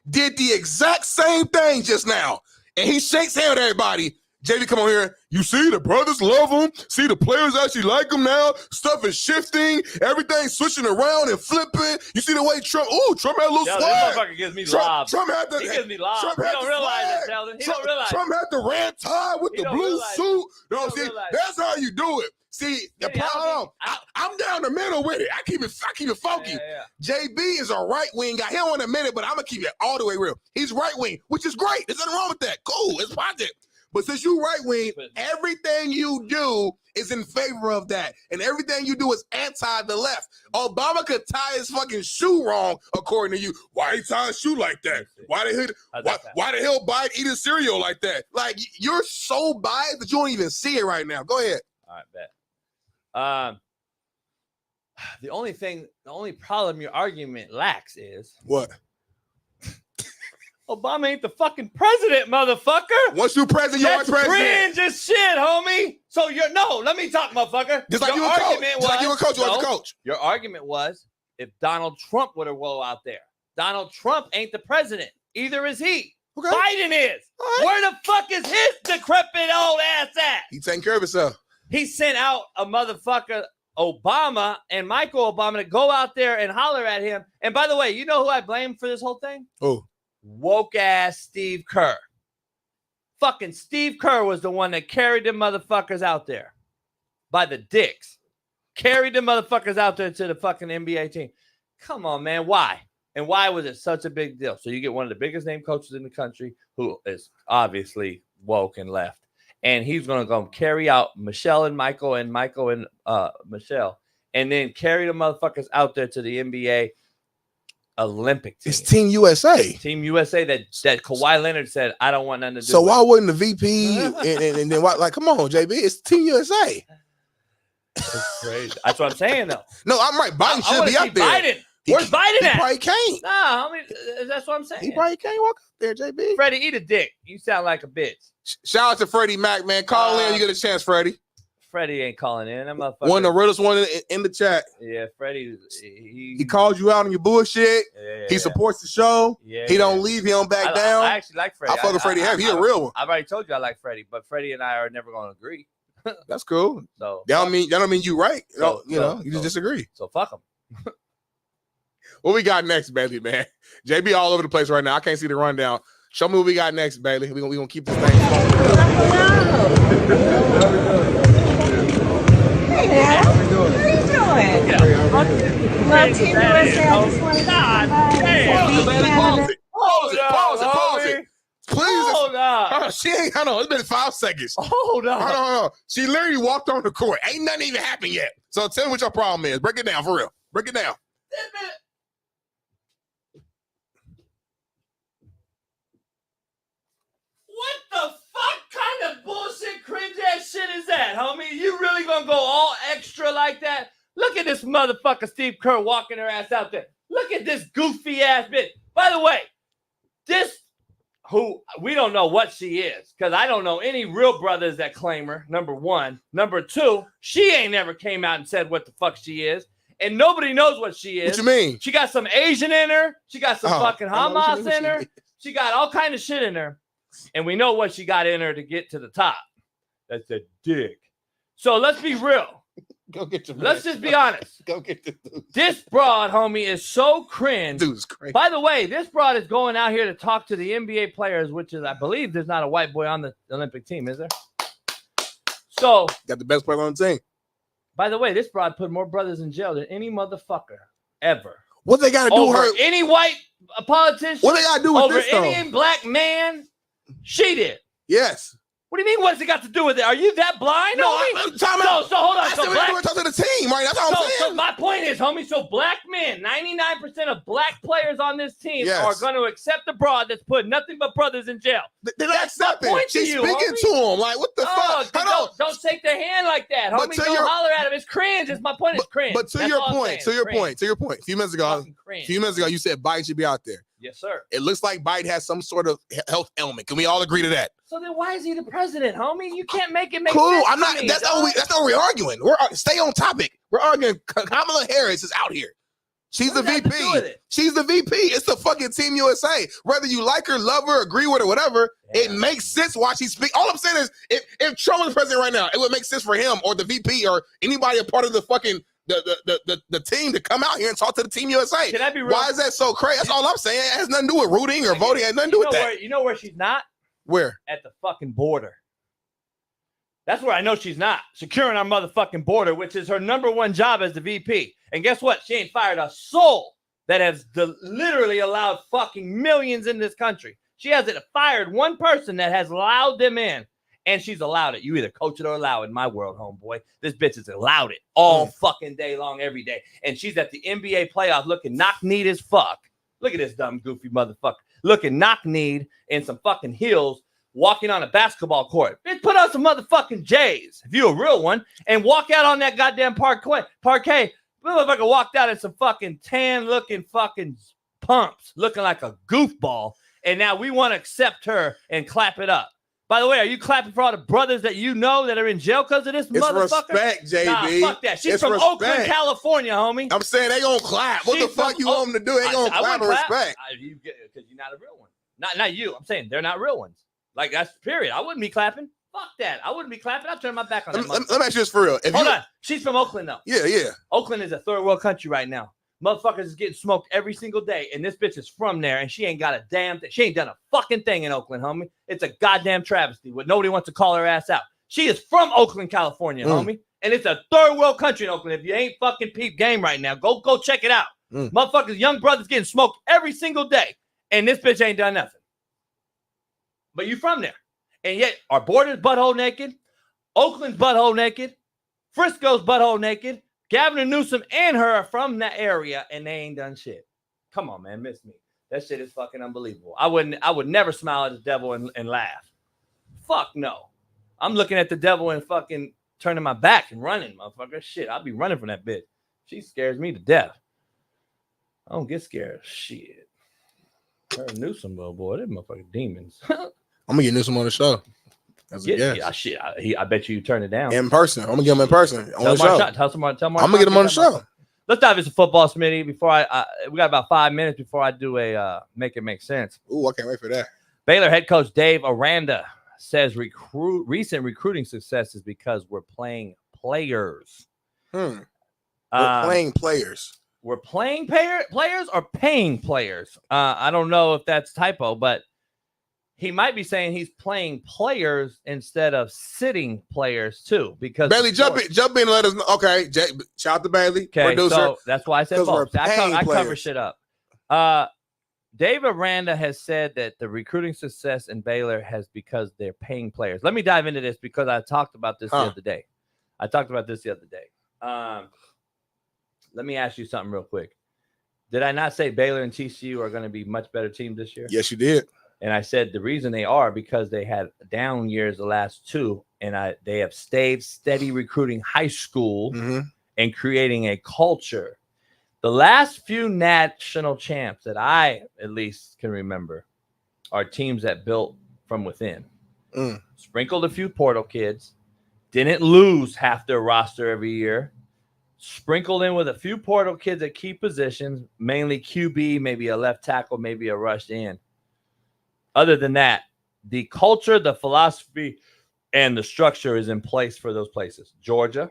did the exact same thing just now, and he shakes hands with everybody, JB, come on here. You see, the brothers love him. See, the players actually like him now. Stuff is shifting. Everything's switching around and flipping. You see the way Trump had a little swag. This motherfucker gives me lob. He gives me lob. He don't realize it, Sheldon. He don't realize it. Trump had the red tie with the blue suit. No, see, that's how you do it. See, the problem, I'm down the middle with it. I keep it funky. Yeah. JB is a right-wing guy. He don't want to admit it, but I'm going to keep it all the way real. He's right-wing, which is great. There's nothing wrong with that. Cool. It's positive. But since you right-wing, everything you do is in favor of that. And everything you do is anti the left. Obama could tie his fucking shoe wrong, according to you. Why he tie his shoe like that? Why the hell Biden eating cereal like that? Like, you're so biased that you don't even see it right now. Go ahead. All right, bet. The only problem your argument lacks is what? Obama ain't the fucking president, motherfucker. Once you president, you're president. Cringe as shit, homie. So let me talk, motherfucker. Just like you a coach. Your argument was if Donald Trump would have rolled out there. Donald Trump ain't the president. Either is he. Okay. Biden is. Right. Where the fuck is his decrepit old ass at? He taking care of himself. He sent out a motherfucker, Obama and Michael Obama, to go out there and holler at him. And by the way, you know who I blame for this whole thing? Oh. Woke ass Steve Kerr. Fucking Steve Kerr was the one that carried them motherfuckers out there by the dicks. Carried them motherfuckers out there to the fucking NBA team. Come on, man. Why? And why was it such a big deal? So you get one of the biggest name coaches in the country who is obviously woke and left. And he's going to go carry out Michelle and Michael and Michelle. And then carry the motherfuckers out there to the NBA Olympic team. It's Team USA. Team USA that Kawhi Leonard said, I don't want nothing to do So with. why wouldn't the VP and then why? Like, come on, JB. It's Team USA. That's crazy. That's what I'm saying, though. No, I'm right. Biden should be out there. Biden. Where's Biden He at? probably can't. Nah, that's what I'm saying. He probably can't walk up there, JB. Freddie, eat a dick. You sound like a bitch. Shout out to Freddie Mac, man. Call in. You get a chance, Freddie. Freddie ain't calling in. That motherfucker. One of the realest one in the chat. Yeah, Freddie. He called you out on your bullshit. Yeah, he supports the show. Yeah, he don't leave. He don't back down. I actually like Freddie. I fuck with Freddie heavy. He a real one. I've already told you I like Freddie, but Freddie and I are never going to agree. That's cool. So that don't mean you right. You just disagree. So fuck him. What we got next, Bailey, man? JB all over the place right now. I can't see the rundown. Show me what we got next, Bailey. We gonna keep this thing going. Hey now. How you doing? Love Team USA. I just wanted to Pause it. Please. Hold on. Hold on. She ain't. Hold on. It's been 5 seconds. Hold on. Hold on. She literally walked on the court. Ain't nothing even happened yet. So tell me what your problem is. Break it down for real. Break it down. What the fuck kind of bullshit cringe ass shit is that, homie? You really gonna go all extra like that? Look at this motherfucker Steve Kerr walking her ass out there. Look at this goofy ass bitch. By the way, this who we don't know what she is, because I don't know any real brothers that claim her, number one. Number two, she ain't never came out and said what the fuck she is. And nobody knows what she is. What you mean? She got some Asian in her. She got some fucking Hamas in her. She got all kind of shit in her. And we know what she got in her to get to the top. That's a dick. So let's be real. Go get your Let's just be honest. Go get the dude. This broad, homie, is so cringe. Dude's crazy. By the way, this broad is going out here to talk to the NBA players, which is, I believe, there's not a white boy on the Olympic team, is there? So, got the best player on the team. By the way, this broad put more brothers in jail than any motherfucker ever. What they got to do? Over any white politician? What they got to do with over this? Over any though? black man? She did. Yes. What do you mean? What's it got to do with it? Are you that blind? No, homie? time out. So hold on. I So said we were talking to the team, right? That's all I'm saying. So my point is, homie. So black men, 99% of black players on this team are going to accept the broad that's put nothing but brothers in jail. They're not accepting. She's speaking to them. Like, what the fuck? Don't shake their hand like that, homie. Don't holler at him. It's cringe. It's my point. It's cringe. But to your point, a few minutes ago, you said Biden should be out there. Yes, sir. It looks like Biden has some sort of health ailment. Can we all agree to that? So then why is he the president, homie? You can't make it make cool. sense. I'm not. That's not we're arguing. Stay on topic. We're arguing. Kamala Harris is out here. She's the VP. She's the VP. It's the fucking Team USA. Whether you like her, love her, agree with her, whatever, it makes sense why she speaks. All I'm saying is, if Trump was president right now, it would make sense for him or the VP or anybody a part of the fucking the team to come out here and talk to the Team USA. Can I be real? Why is that so crazy? That's all I'm saying. It has nothing to do with rooting or voting. It has nothing to do with that. You know where she's not? Where? At the fucking border. That's where I know she's not. Securing our motherfucking border, which is her number one job as the VP. And guess what? She ain't fired a soul that has literally allowed fucking millions in this country. She hasn't fired one person that has allowed them in. And she's allowed it. You either coach it or allow it. In my world, homeboy, this bitch has allowed it all fucking day long, every day. And she's at the NBA playoff looking knock-kneed as fuck. Look at this dumb, goofy motherfucker. Looking knock-kneed in some fucking heels, walking on a basketball court. Bitch, put on some motherfucking J's, if you're a real one, and walk out on that goddamn parquet. Motherfucker walked out in some fucking tan-looking fucking pumps, looking like a goofball. And now we want to accept her and clap it up. By the way, are you clapping for all the brothers that you know that are in jail because of this motherfucker? Respect, JB. Nah, fuck that. She's It's from respect. Oakland, California, homie. I'm saying they gonna clap. What the fuck you want them to do? They gonna clap and respect. Because you're not a real one. Not you. I'm saying they're not real ones. Like, that's period. I wouldn't be clapping. Fuck that. I wouldn't be clapping. I'll turn my back on that. Let me ask you this for real. Hold on. She's from Oakland, though. Yeah. Oakland is a third world country right now. Motherfuckers is getting smoked every single day, and this bitch is from there, and she ain't got a damn thing. She ain't done a fucking thing in Oakland, homie. It's a goddamn travesty. What nobody wants to call her ass out. She is from Oakland, California, homie, and it's a third world country in Oakland. If you ain't fucking peep game right now, go check it out. Motherfuckers, young brothers getting smoked every single day, and this bitch ain't done nothing. But you from there, and yet our border's butthole naked, Oakland's butthole naked, Frisco's butthole naked. Gavin Newsom and her are from that area, and they ain't done shit. Come on, man, miss me. That shit is fucking unbelievable. I would never smile at the devil and laugh. Fuck no. I'm looking at the devil and fucking turning my back and running, motherfucker. Shit, I'll be running from that bitch. She scares me to death. I don't get scared. Shit. Her and Newsom, boy, they motherfucking demons. I'm gonna get Newsom on the show. Shit. I bet you turn it down in person. I'm gonna get him in person on the show. Tell Mark. I'm gonna get him on the show. Let's dive into football, Smitty. Before we got about 5 minutes before I do a make it make sense. Ooh, I can't wait for that. Baylor head coach Dave Aranda says recent recruiting success is because we're playing players. We're playing players. We're playing players or paying players. I don't know if that's typo, but he might be saying he's playing players instead of sitting players too. Because Bailey, jump in and let us know. Okay, shout out to Bailey, producer. So that's why I said both. I cover shit up. Dave Aranda has said that the recruiting success in Baylor has because they're paying players. Let me dive into this because I talked about this the other day. Let me ask you something real quick. Did I not say Baylor and TCU are going to be much better teams this year? Yes, you did. And I said the reason they are because they had down years the last two, and they have stayed steady recruiting high school and creating a culture. The last few national champs that I at least can remember are teams that built from within. Sprinkled a few portal kids, didn't lose half their roster every year, sprinkled in with a few portal kids at key positions, mainly QB, maybe a left tackle, maybe a rushed in. Other than that, the culture, the philosophy, and the structure is in place for those places. Georgia,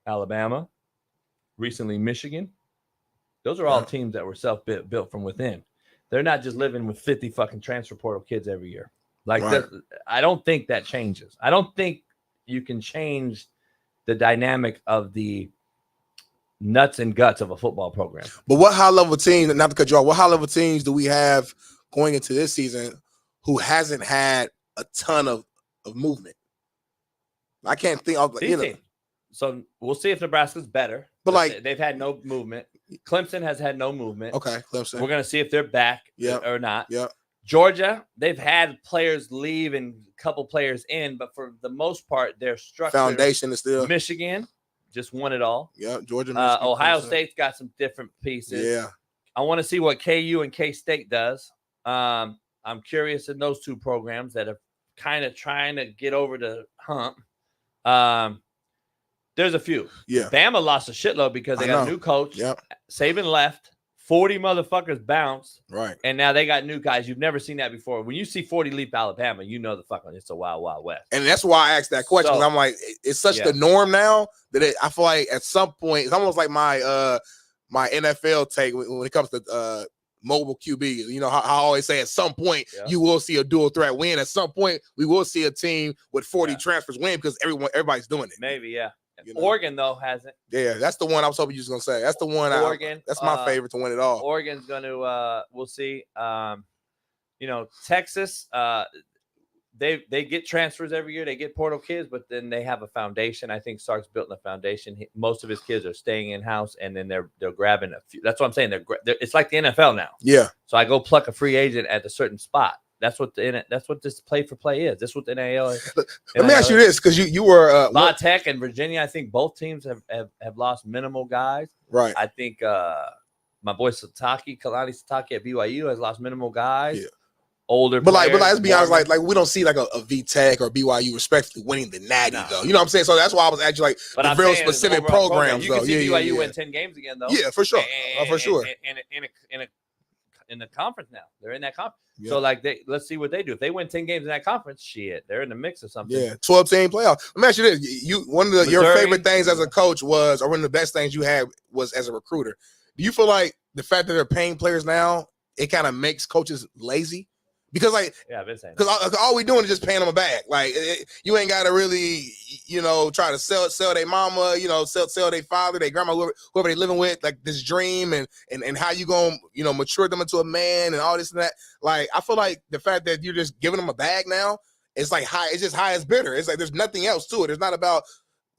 Alabama, recently Michigan. Those are all teams that were self-built from within. They're not just living with 50 fucking transfer portal kids every year. I don't think that changes. I don't think you can change the dynamic of the nuts and guts of a football program. But what high-level teams, not to cut you off, what high-level teams do we have going into this season who hasn't had a ton of movement? I can't think of So we'll see if Nebraska's better. But they've had no movement. Clemson has had no movement. Okay, Clemson. We're gonna see if they're back or not. Yeah. Georgia, they've had players leave and a couple players in, but for the most part, their structure foundation is still. Michigan just won it all. Yeah, Georgia. Michigan, Ohio State's got some different pieces. Yeah. I want to see what KU and K-State does. I'm curious in those two programs that are kind of trying to get over the hump. There's a few. Yeah. Bama lost a shitload because they got a new coach. Yep. Saban left. 40 motherfuckers bounced. Right. And now they got new guys. You've never seen that before. When you see 40 leave Alabama, you know it's a wild, wild west. And that's why I asked that question. So, I'm like, it's such the norm now that I feel like at some point, it's almost like my my NFL take when it comes to mobile QB. You know how I always say at some point you will see a dual threat win. At some point, we will see a team with 40 transfers win because everybody's doing it. Maybe, yeah. You know? Oregon, though, hasn't. Yeah, that's the one I was hoping you was going to say. That's the one. Oregon. That's my favorite to win it all. Oregon's going to, we'll see. Texas, they get transfers every year. They get portal kids, but then they have a foundation. I think Sark's built a foundation. Most of his kids are staying in-house, and then they're grabbing a few. That's what I'm saying. It's like the NFL now. Yeah. So I go pluck a free agent at a certain spot. That's what this play for play is. That's what the NAL is. Let me ask you this, because you were La Tech and Virginia. I think both teams have lost minimal guys. Right. I think my boy Kalani Sataki at BYU has lost minimal guys. Yeah. older. But players, let's be honest, more- like we don't see like a VTech or BYU respectfully winning the Natty though. You know what I'm saying? So that's why I was actually like But the I'm real saying it's specific overall programs program. though. You can see BYU yeah. win 10 games again though. Yeah, for sure. For sure. In the conference now, they're in that conference. Yeah. So like let's see what they do. If they win 10 games in that conference, shit, they're in the mix or something. Yeah, 12-team playoff. Let me ask you this: one of your Missouri. favorite things as a coach was, or one of the best things you had was as a recruiter. Do you feel like the fact that they're paying players now, it kind of makes coaches lazy? Because I've been saying because all we doing is just paying them a bag. Like you ain't got to really, try to sell their mama, sell their father, their grandma, whoever they living with, like this dream and how you gonna mature them into a man and all this and that. Like I feel like the fact that you're just giving them a bag now, it's like high. It's just high as bitter. It's like there's nothing else to it. It's not about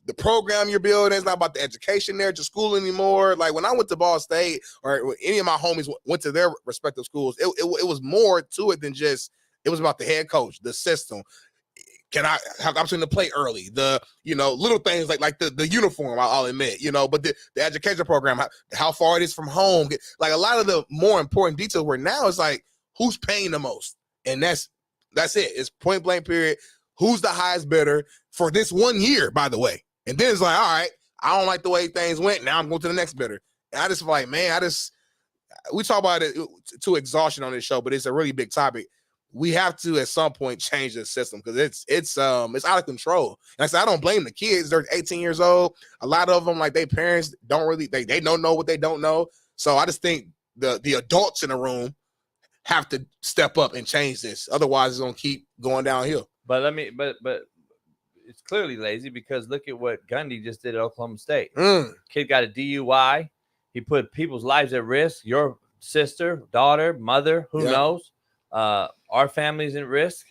the program you're building. It's not about the education there to school anymore. Like when I went to Ball State or any of my homies went to their respective schools, it was more to it than just, it was about the head coach, the system. Can I have the opportunity to play early? The, little things like the uniform, I'll admit, but the education program, how far it is from home. Like a lot of the more important details where now it's like, who's paying the most? And that's it. It's point blank period. Who's the highest bidder for this 1 year, by the way? And then it's like, all right, I don't like the way things went. Now I'm going to the next bidder. And I just feel like, man, we talk about it to exhaustion on this show, but it's a really big topic. We have to at some point change the system because it's out of control. And I said, I don't blame the kids. They're 18 years old. A lot of them, like their parents, don't really they don't know what they don't know. So I just think the adults in the room have to step up and change this. Otherwise, it's gonna keep going downhill. But it's clearly lazy because look at what Gundy just did at Oklahoma State. Kid got a DUI. He put people's lives at risk. Your sister, daughter, mother, who knows? Our family's at risk.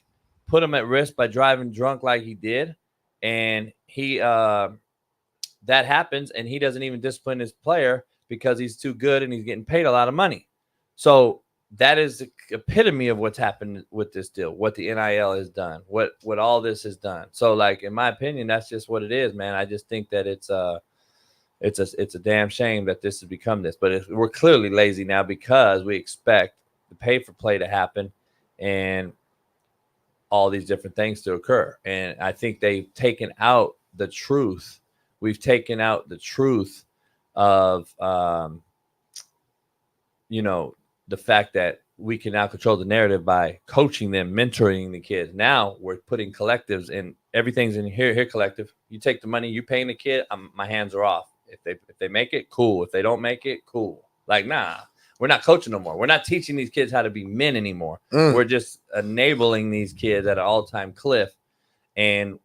Put him at risk by driving drunk like he did. And he that happens, and he doesn't even discipline his player because he's too good and he's getting paid a lot of money. So that is the epitome of what's happened with this deal, what the NIL has done, what all this has done. So, like, in my opinion, that's just what it is, man. I just think that it's a damn shame that this has become this. But we're clearly lazy now because we expect the pay for play to happen and all these different things to occur. And I think they've taken out the truth. We've taken out the truth of, the fact that we can now control the narrative by coaching them, mentoring the kids. Now we're putting collectives and everything's in here collective. You take the money, you paying the kid, my hands are off. If they make it, cool. If they don't make it, cool. Like, nah, we're not coaching no more. We're not teaching these kids how to be men anymore. We're just enabling these kids at an all-time cliff. And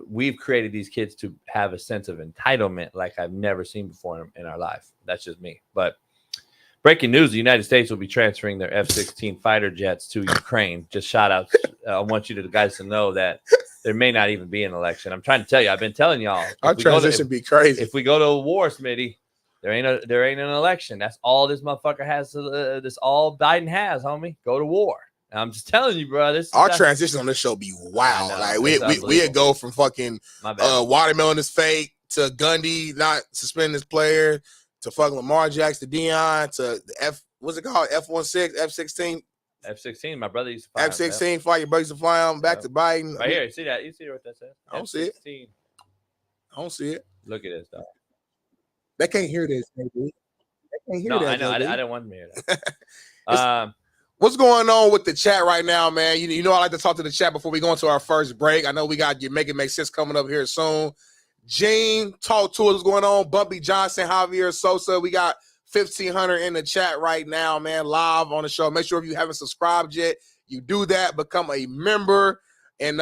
we've created these kids to have a sense of entitlement like I've never seen before in our life. That's just me. But breaking news, the United States will be transferring their F-16 fighter jets to Ukraine. Just shout out. I want you guys to know that there may not even be an election. I'm trying to tell you. I've been telling y'all. Our transition be crazy. If we go to a war, Smitty, there ain't an election. That's all this motherfucker has. This all Biden has, homie. Go to war. And I'm just telling you, bro. Our transition on this show be wild. Like we'd go from fucking watermelon is fake to Gundy not suspending his player to fucking Lamar Jackson to Dion to the what's it called? F-16, F-16. F-16. My brother used to fly F-16. Fly your buddies to fly them back to Biden. Right here. See that? You see what that says? I don't see it. I don't see it. Look at this, dog. They can't hear this, baby. They can't hear that. I know. I didn't want them to hear that. What's going on with the chat right now, man? You know I like to talk to the chat before we go into our first break. I know we got your Make It Make Sense coming up here soon. Gene, talk to us. What's going on? Bumpy Johnson, Javier Sosa. We got 1,500 in the chat right now, man, live on the show. Make sure if you haven't subscribed yet, you do that. Become a member. And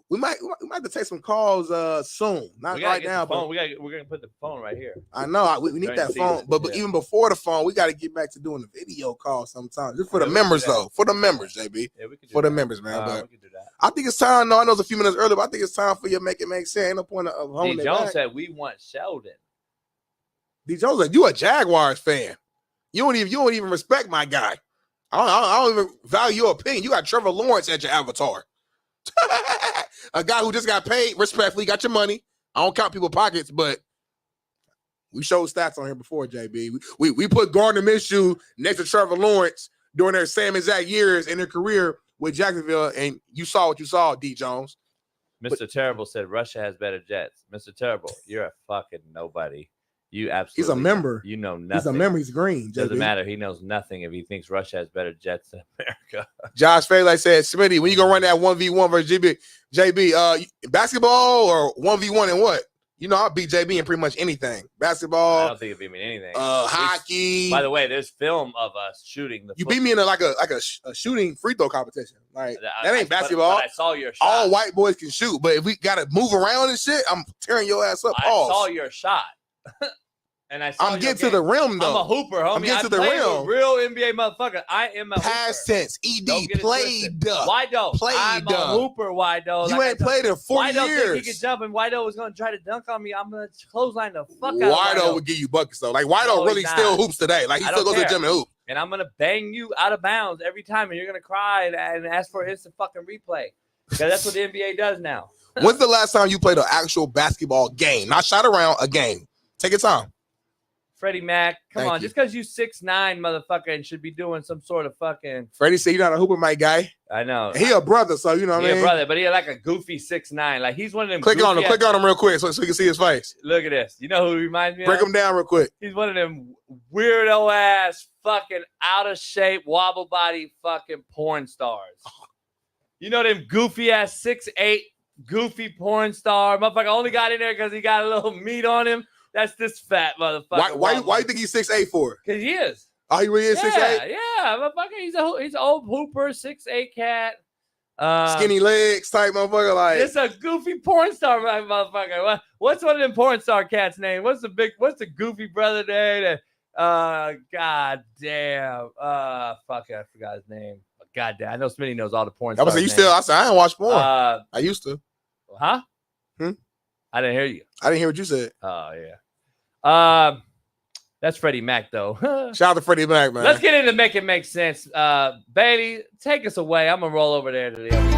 we might have to take some calls soon. Not right now, but we're gonna put the phone right here. I know we need that phone, but even before the phone, we got to get back to doing the video call sometimes. Just for the members, though. For the members, JB. Yeah, we could do for that. the members, man. But we could do that. I think it's time. No, I know it's a few minutes early, but I think it's time for you to Make It Make Sense. Ain't no point of holding it Jones back. said we want Sheldon. D. Jones, like, you a Jaguars fan. You don't even respect my guy. I don't even value your opinion. You got Trevor Lawrence as your avatar. A guy who just got paid respectfully, got your money. I don't count people's pockets, but we showed stats on here before, JB. We put Gardner Minshew next to Trevor Lawrence during their same exact years in their career with Jacksonville, and you saw what you saw, D. Jones. Mr. Terrible said Russia has better jets. Mr. Terrible, you're a fucking nobody. You absolutely. He's a member. You know nothing. He's a member. He's green. Doesn't JB. matter. He knows nothing if he thinks Russia has better jets than America. Josh Fairlight said, Smitty, when you gonna run that 1v1 versus JB, basketball or 1v1 and what? You know, I'll beat JB in pretty much anything. Basketball. I don't think it'd beat me in anything. Hockey. By the way, there's film of us shooting the. You beat me in a shooting free throw competition. Like that ain't basketball. But I saw your shot. All white boys can shoot, but if we gotta move around and shit, I'm tearing your ass up. I saw your shot. And I'm getting to the rim though. I'm a hooper, homie. I'm getting to the rim. Real NBA motherfucker. I am a past tense. ED played. Wido. I'm a hooper. Wido. You ain't played in 40 Wido years. Think he could jump, and Wido was gonna try to dunk on me. I'm gonna clothesline the fuck out of Wido would give you buckets though. Like Wido really still hoops today. Like he still goes to the gym and hoop. And I'm gonna bang you out of bounds every time, and you're gonna cry and ask for an instant fucking replay. Because that's what the NBA does now. When's the last time you played an actual basketball game? Not shot around, a game. Take your time. Freddie Mac, come Thank on. you. Just because you 6'9", motherfucker, and should be doing some sort of fucking. Freddie said you're not a hooper, my guy. I know. He a brother, so you know what I mean? He a brother, but he like a goofy 6'9". Like he's one of them. Click on him real quick so we can see his face. Look at this. You know who he reminds me of? Break him down real quick. He's one of them weirdo ass, fucking out of shape, wobble body fucking porn stars. You know them goofy ass 6'8", goofy porn star. Motherfucker only got in there because he got a little meat on him. That's this fat motherfucker. Why you think he's 6'8" for? Because he is. Oh, he really is 6'8"? Yeah, motherfucker. He's an old hooper, 6'8" cat. Skinny legs type motherfucker. Like it's a goofy porn star, motherfucker. What's one of them porn star cats' name? What's the goofy brother name? God damn. Fuck, I forgot his name. God damn. I know Smitty knows all the porn stars. I said I ain't watch porn. I used to. Huh? I didn't hear you. I didn't hear what you said. Oh yeah. That's Freddie Mac though. Shout out to Freddie Mac, man. Let's get into Make It Make Sense. Bailey, take us away. I'm gonna roll over there to the other.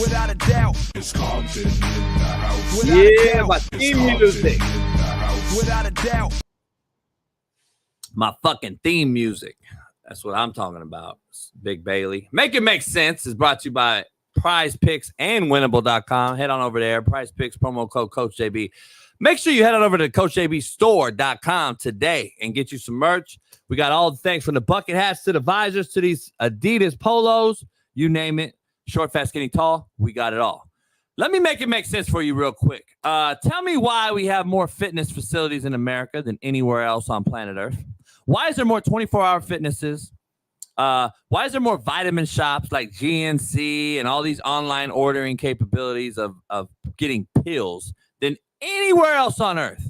Without a doubt. Yeah, my theme music. Without a doubt. My fucking theme music. That's what I'm talking about. Big Bailey. Make It Make Sense is brought to you by Prize Picks and Winnable.com. Head on over there. Prize Picks, promo code Coach JB. Make sure you head on over to CoachJBStore.com today and get you some merch. We got all the things from the bucket hats to the visors to these Adidas polos. You name it. Short, fat, skinny, tall. We got it all. Let me make it make sense for you real quick. Tell me why we have more fitness facilities in America than anywhere else on planet Earth. Why is there more 24-hour fitnesses? Why is there more vitamin shops like GNC and all these online ordering capabilities of getting pills than anywhere else on Earth?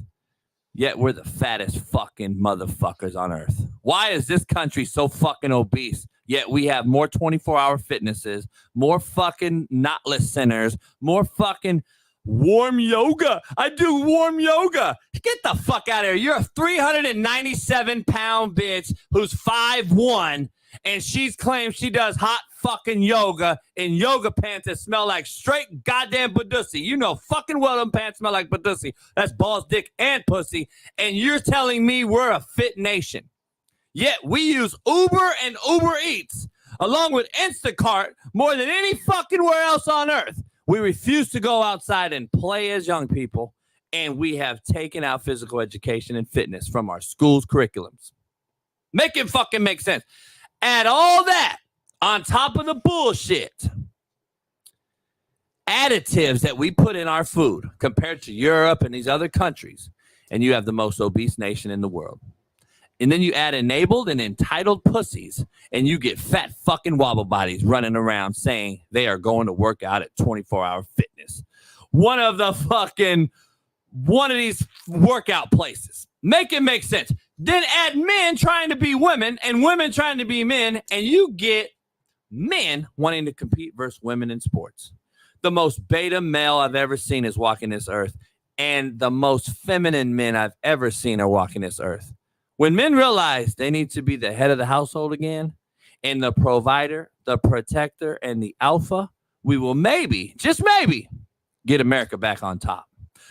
Yet we're the fattest fucking motherfuckers on Earth. Why is this country so fucking obese? Yet we have more 24-hour fitnesses, more fucking knotless centers, more fucking warm yoga. I do warm yoga. Get the fuck out of here. You're a 397-pound bitch who's 5'1", and she's claimed she does hot fucking yoga in yoga pants that smell like straight goddamn badussy. You know fucking well them pants smell like badussy. That's balls, dick, and pussy. And you're telling me we're a fit nation. Yet we use Uber and Uber Eats along with Instacart more than any fucking where else on earth. We refuse to go outside and play as young people, and we have taken out physical education and fitness from our schools' curriculums. Make it fucking make sense. Add all that on top of the bullshit additives that we put in our food compared to Europe and these other countries, and you have the most obese nation in the world. And then you add enabled and entitled pussies, and you get fat fucking wobble bodies running around saying they are going to work out at 24-hour fitness. One of these workout places. Make it make sense. Then add men trying to be women and women trying to be men, and you get men wanting to compete versus women in sports. The most beta male I've ever seen is walking this earth, and the most feminine men I've ever seen are walking this earth. When men realize they need to be the head of the household again, and the provider, the protector, and the alpha, we will maybe, just maybe, get America back on top.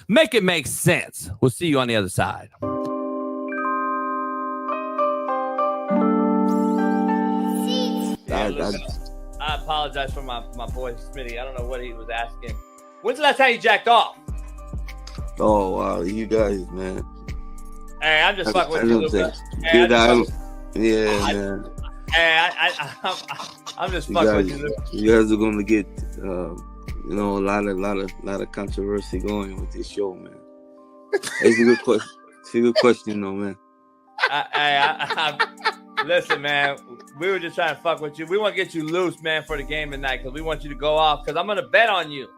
Make it make sense. We'll see you on the other side. I apologize for my boy Smitty. I don't know what he was asking. When's the last time you jacked off? Oh, wow. You guys, man. Hey, I'm just fucking with you, Lucas. Man. Hey, I'm just fucking with you, Lucas. You guys are going to get, a lot of controversy going with this show, man. It's a good question. It's a good question, though, man. Listen, man, we were just trying to fuck with you. We want to get you loose, man, for the game tonight because we want you to go off because I'm going to bet on you.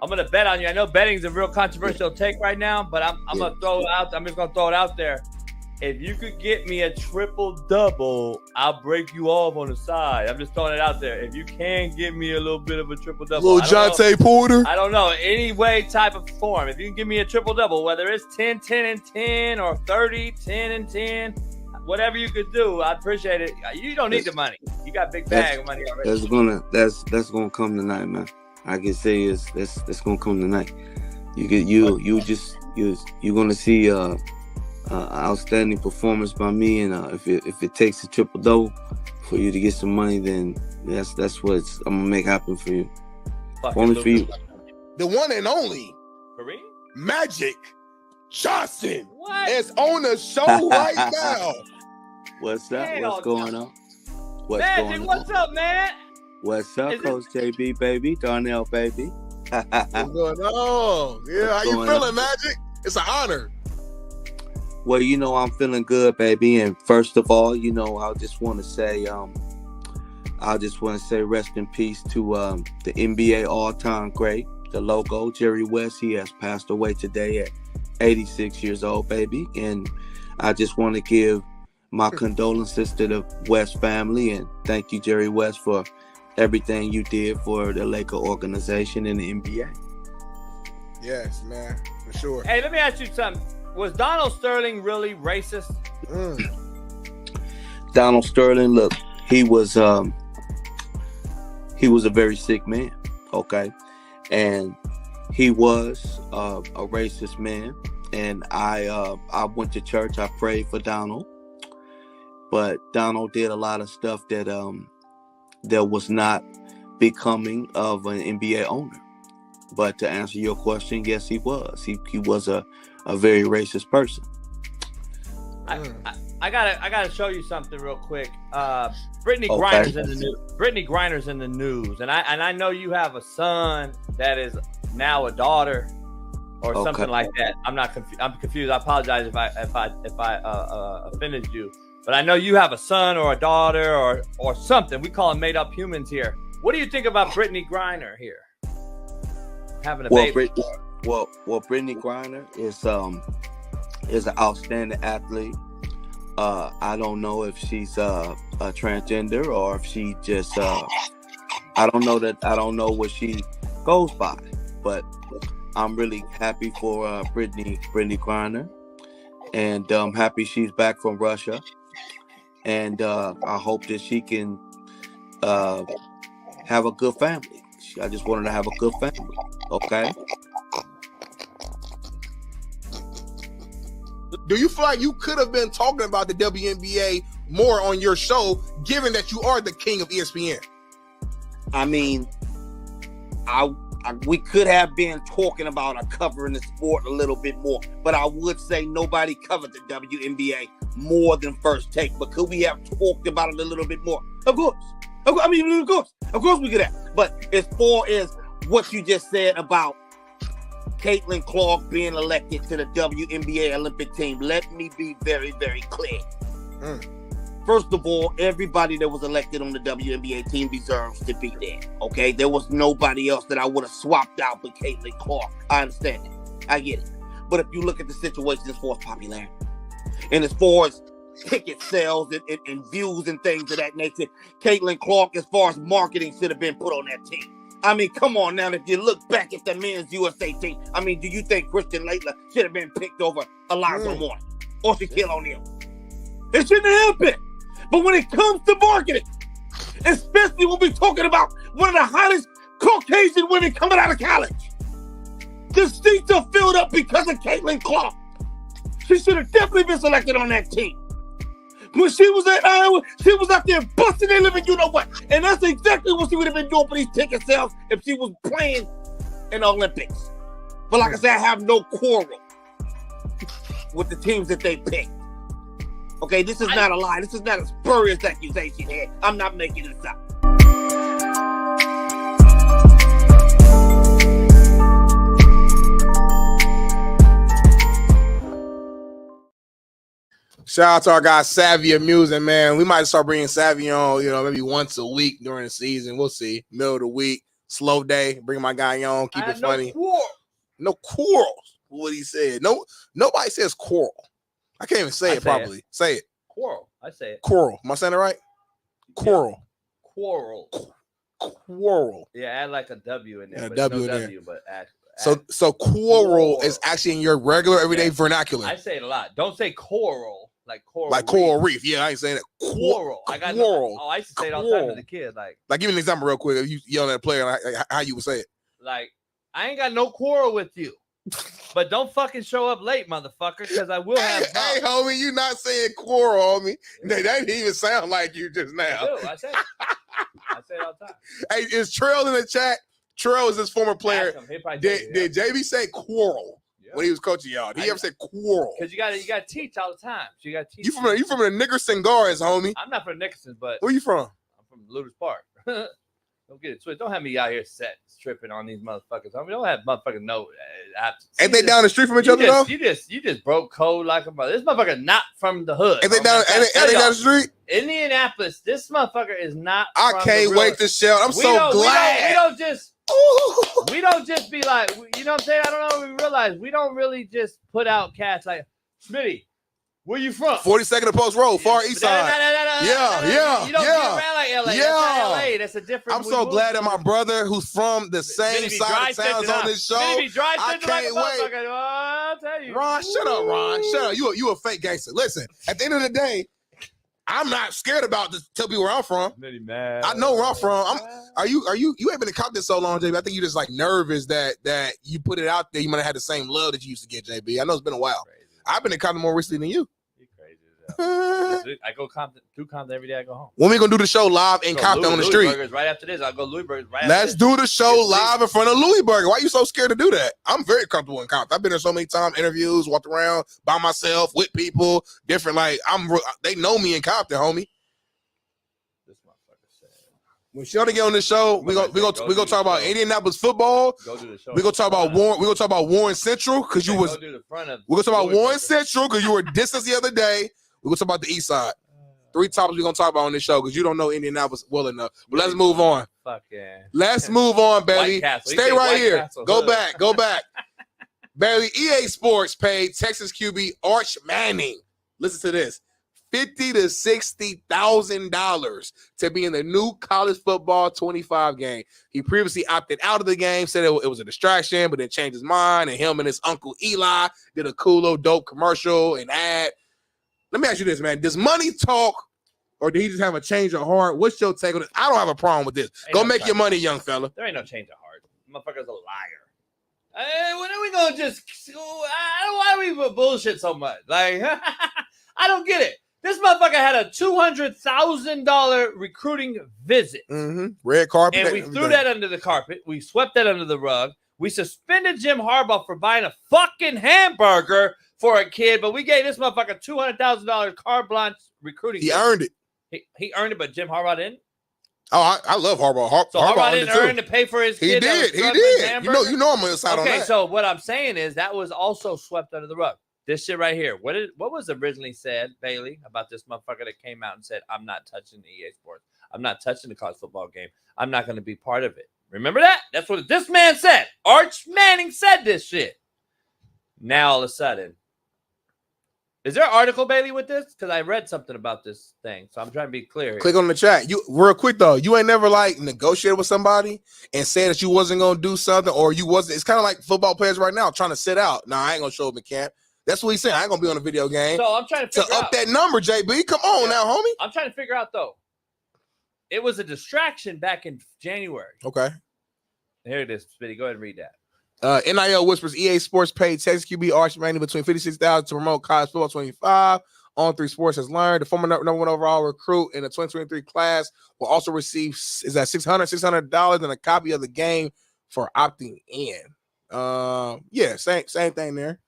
I know betting's a real controversial take right now, but I'm going to throw it out. I'm just going to throw it out there. If you could get me a triple-double, I'll break you off on the side. I'm just throwing it out there. If you can get me a little bit of a triple-double. Little Jonte Porter? I don't know. Any way, type of form. If you can give me a triple-double, whether it's 10, 10, and 10 or 30, 10, and 10, whatever you could do, I appreciate it. You don't need the money. You got big bag of money already. That's gonna come tonight, man. I can say that's gonna come tonight. You're gonna see outstanding performance by me, and if it takes a triple double for you to get some money, then that's what I'm gonna make happen for you. Only for you. The one and only Kareem? Magic Johnson is on the show right now. What's up? What's going on? Magic, what's up, man? What's up, Coach JB, baby? Darnell, baby. What's going on? Yeah, how you feeling, Magic? It's an honor. Well, I'm feeling good, baby. And first of all, I just want to say, rest in peace to the NBA all-time great, the logo, Jerry West. He has passed away today at 86 years old, baby. And I just want to give my condolences to the West family and thank you, Jerry West, for everything you did for the Laker organization and the NBA. Yes, man, for sure. Hey, let me ask you something. Was Donald Sterling really racist? Donald Sterling, look, he was a very sick man, okay? And he was a racist man. And I went to church. I prayed for Donald. But Donald did a lot of stuff that was not becoming of an NBA owner. But to answer your question, yes, he was. He was a very racist person. I gotta show you something real quick. Brittany Griner's in the news. Brittany Griner's in the news, and I know you have a son that is now a daughter, or something like that. I'm confused. I apologize if I offended you, but I know you have a son or a daughter or something. We call them made up humans here. What do you think about Brittany Griner here having a baby? Brittany Griner is an outstanding athlete. I don't know if she's a transgender or if she just I don't know what she goes by, but I'm really happy for Brittany Griner, and I'm happy she's back from Russia, and I hope that she can have a good family. I just want her to have a good family, okay? Do you feel like you could have been talking about the WNBA more on your show, given that you are the king of ESPN? I mean, we could have been talking about or covering the sport a little bit more, but I would say nobody covered the WNBA more than First Take. But could we have talked about it a little bit more? Of course we could have. But as far as what you just said about Caitlin Clark being elected to the WNBA Olympic team, let me be very, very clear. First of all, everybody that was elected on the WNBA team deserves to be there, okay? There was nobody else that I would have swapped out but Caitlin Clark. I understand it. I get it. But if you look at the situation as far as popularity, And as far as ticket sales and views and things of that nature, Caitlin Clark, as far as marketing, should have been put on that team. I mean, come on now. If you look back at the men's USA team, I mean, do you think Christian Laettner should have been picked over Eliza Warren or Shaquille O'Neal? It shouldn't have been. But when it comes to marketing, especially when we're talking about one of the hottest Caucasian women coming out of college, the seats are filled up because of Caitlin Clark. She should have definitely been selected on that team. When she was at Iowa, she was out there busting their living, you know what? And that's exactly what she would have been doing for these ticket sales if she was playing in the Olympics. But like I said, I have no quarrel with the teams that they picked. Okay, this is not a lie. This is not a spurious accusation here. I'm not making this up. Shout out to our guy Savvy Amusing, man. We might start bringing Savvy on, maybe once a week during the season. We'll see. Middle of the week, slow day. Bring my guy on, keep it funny. No quarrels. What he said. Nobody says quarrel. I can't even say it properly. Say it. Quarrel. I say it. Quarrel. Am I saying it right? Quarrel. Quarrel. Quarrel. Yeah, add like a W in there. Yeah, but W no in there. W, but add So quarrel is actually in your regular everyday vernacular. I say it a lot. Don't say coral like coral. Like coral reef. Yeah, I ain't saying that. Quarrel. I got quarrel. I used to say it all the time as a kid. Like give me an example real quick. If you yelling at a player, how you would say it? Like, I ain't got no quarrel with you. But don't fucking show up late, motherfucker, because I will have. Hey, homie, you not saying quarrel, homie. That didn't even sound like you just now. I do. I say it. I say it all the time. Hey, is Trail in the chat? Trail is his former player. Did JB say quarrel when he was coaching y'all? Did he ever say quarrel? Because you gotta teach all the time. So you gotta teach. You from the Nickerson Guards, homie? I'm not from Nickerson, but where you from? I'm from Luders Park. Don't get it twisted. Don't have me out here tripping on these motherfuckers. I mean, don't have motherfuckers know. Ain't they down the street from each other though? You just broke code like a mother. This motherfucker not from the hood. Ain't they down the street? Indianapolis. This motherfucker is not. I can't wait to show. I'm so glad. We don't just be like, you know what I'm saying? I don't know if we realize we don't really just put out cats like Smitty. Where you from? 42nd of Post Road, Far East Side. Yeah. You don't get around like LA. Yeah. That's not LA. That's a different. I'm so glad that my brother, who's from the same side of town's on this show. I can't wait. I'll tell you. Ron, shut up, Ron. Shut up. You a fake gangster. Listen, at the end of the day, I'm not scared about to tell people where I'm from. I know where I'm from. You ain't been in Compton so long, JB. I think you just like nervous that you put it out there. You might have had the same love that you used to get, JB. I know it's been a while. I've been in Compton more recently than you. I go through Compton every day. I go home. When we gonna do the show live in Compton on the street? Burgers right after this. I'll go Louis Burgers right Let's do the show live in front of Louis Burger. Why are you so scared to do that? I'm very comfortable in Compton. I've been there so many times, interviews, walked around by myself with people, different. They know me in Compton, homie. This motherfucker said. When Sheldon get on the show, we gonna talk about Indianapolis football. Go do the show. We gonna talk about Warren. We gonna talk about Warren Central because you was. Go do the front of. We gonna talk about Warren Central because you were distance the other day. We're going to talk about the East Side. 3 topics we're going to talk about on this show because you don't know Indianapolis well enough. But let's move on. Fuck yeah. Let's move on, baby. Stay right here. Go back. Baby, EA Sports paid Texas QB Arch Manning. Listen to this. $50,000 to $60,000 to be in the new college football 25 game. He previously opted out of the game, said it was a distraction, but then changed his mind. And him and his uncle Eli did a cool little dope commercial and ad. Let me ask you this, man. Does money talk, or did he just have a change of heart? What's your take on this? I don't have a problem with this. Go make your money, young fella. There ain't no change of heart. Motherfucker's a liar. When are we going to just... Why do we bullshit so much? Like, I don't get it. This motherfucker had a $200,000 recruiting visit. Mm-hmm. Red carpet. And we threw that under the carpet. We swept that under the rug. We suspended Jim Harbaugh for buying a fucking hamburger for a kid, but we gave this motherfucker $200,000 carte blanche recruiting. He earned it. He earned it, but Jim Harbaugh didn't. Oh, I love Harbaugh. Harbaugh didn't earn to pay for his kid. He did. You know I'm on the side on that. Okay, so what I'm saying is that was also swept under the rug. This shit right here. What was originally said, Bailey, about this motherfucker that came out and said, I'm not touching the EA Sports. I'm not touching the college football game. I'm not going to be part of it. Remember that? That's what this man said. Arch Manning said this shit. Now all of a sudden, Is there an article, Bailey, with this? Because I read something about this thing, so I'm trying to be clear here. Click on the chat. You real quick though. You ain't never like negotiated with somebody and said that you wasn't gonna do something, or you wasn't. It's kind of like football players right now trying to sit out. Nah, I ain't gonna show up in camp. That's what he's saying. I ain't gonna be on a video game. So I'm trying to figure up out that number, JB. Come on now, homie. I'm trying to figure out though. It was a distraction back in January. Okay. Here it is, Smitty. Go ahead and read that. NIL whispers EA Sports paid Texas QB Arch Manning between $56,000 to promote college football 25. On 3 Sports has learned the former number 1 overall recruit in the 2023 class will also receive $600 and a copy of the game for opting in. Yeah, same thing there.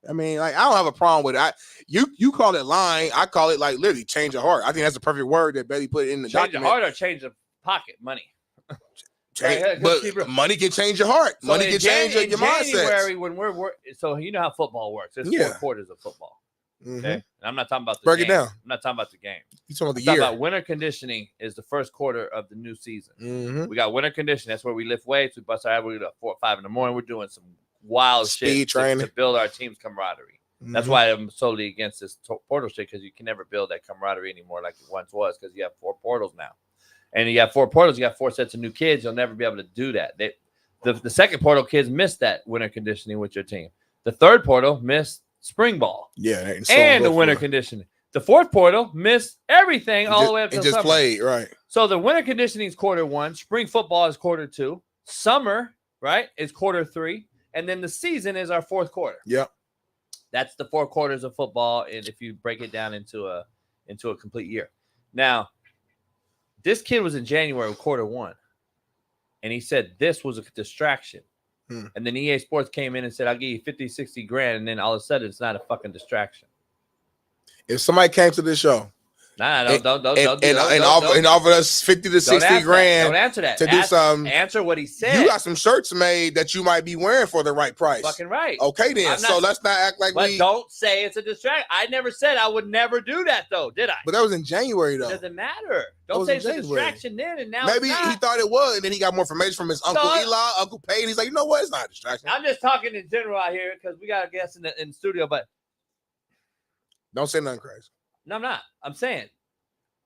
I mean, like I don't have a problem with it. You call it lying, I call it like literally change of heart. I think that's the perfect word that Betty put in the change document. Change of heart or change of pocket money. But money can change your heart. So money can change your mindset. January, when we're so you know how football works. There's 4 quarters of football. Okay, and I'm not talking about the break game. it down. I'm not talking about the game. You talking about the year? year? About winter conditioning is the first quarter of the new season. We got winter conditioning. That's where we lift weights. We bust our ass. We do 4 or 5 in the morning. We're doing some wild speed shit training to build our team's camaraderie. That's why I'm solely against this portal shit, because you can never build that camaraderie anymore like it once was, because you have 4 portals now. And you have 4 portals, you got 4 sets of new kids. You'll never be able to do that. The second portal kids missed that winter conditioning with your team. The third portal missed spring ball. Yeah, and the winter conditioning. The fourth portal missed everything all the way up to just summer. Played, right. So the winter conditioning is quarter 1. Spring football is quarter 2. Summer, right, is quarter 3. And then the season is our 4th quarter. Yep. That's the 4 quarters of football, and if you break it down into a complete year. Now, this kid was in January, quarter 1, and he said this was a distraction. And then EA Sports came in and said, I'll give you 50, 60 grand, and then all of a sudden it's not a fucking distraction. If somebody came to this show don't offered us 50 to 60 grand don't answer that. to do something, answer what he said. You got some shirts made that you might be wearing for the right price. Fucking right. Okay, then. So let's not act like but don't say it's a distraction. I never said I would never do that, though, did I? But that was in January, though. It doesn't matter. Don't say it's a distraction then, and now maybe it's not. he thought it was, and then he got more information from his Uncle Eli, Uncle Payne. He's like, you know what? It's not a distraction. I'm just talking in general out here because we got a guest in the studio, but don't say nothing crazy. No, I'm not. I'm saying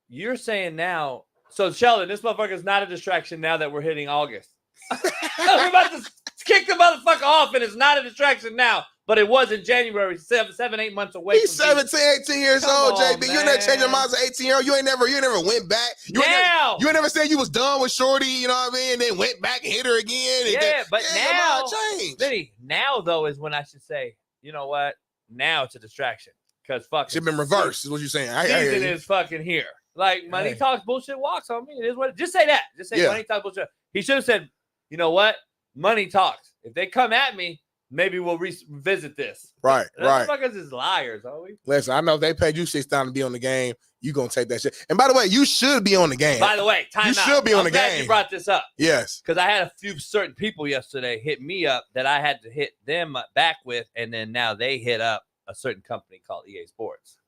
you're saying now. So Sheldon, this motherfucker is not a distraction now that we're hitting August. We're about to kick the motherfucker off, and it's not a distraction now. But it was in January, 7, 8 months away. He's 17, 18 years old, JB. Man. You ain't never changed your mind as an 18-year-old. You ain't never went back. You ain't never said you was done with Shorty, you know what I mean? And then went back and hit her again. But now, change. Now, though, is when I should say, you know what? Now it's a distraction. Because fucking should been reversed, is what you're saying. Season is fucking here. Like, money talks, bullshit walks on me. It is what. Just say that. Just say money talks, bullshit. He should have said, you know what? Money talks. If they come at me, maybe we'll revisit this. Right. Motherfuckers is liars, are we? Listen, I know if they paid you $6 to be on the game, you gonna take that shit. And by the way, you should be on the game. By the way, time out. You should be on the game. You brought this up. Yes. Because I had a few certain people yesterday hit me up that I had to hit them back with, and then now they hit up a certain company called EA Sports.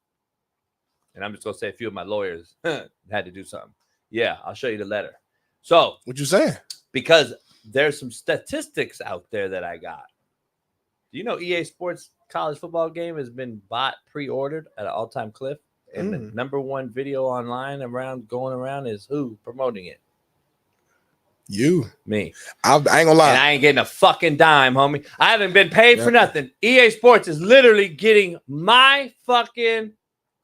And I'm just gonna say a few of my lawyers had to do something. Yeah, I'll show you the letter. So what you saying? Because there's some statistics out there that I got. Do you know EA Sports college football game has been pre-ordered at an all-time clip? And the number 1 video online going around is who promoting it? You. Me. I ain't gonna lie. And I ain't getting a fucking dime, homie. I haven't been paid for nothing. EA Sports is literally getting my fucking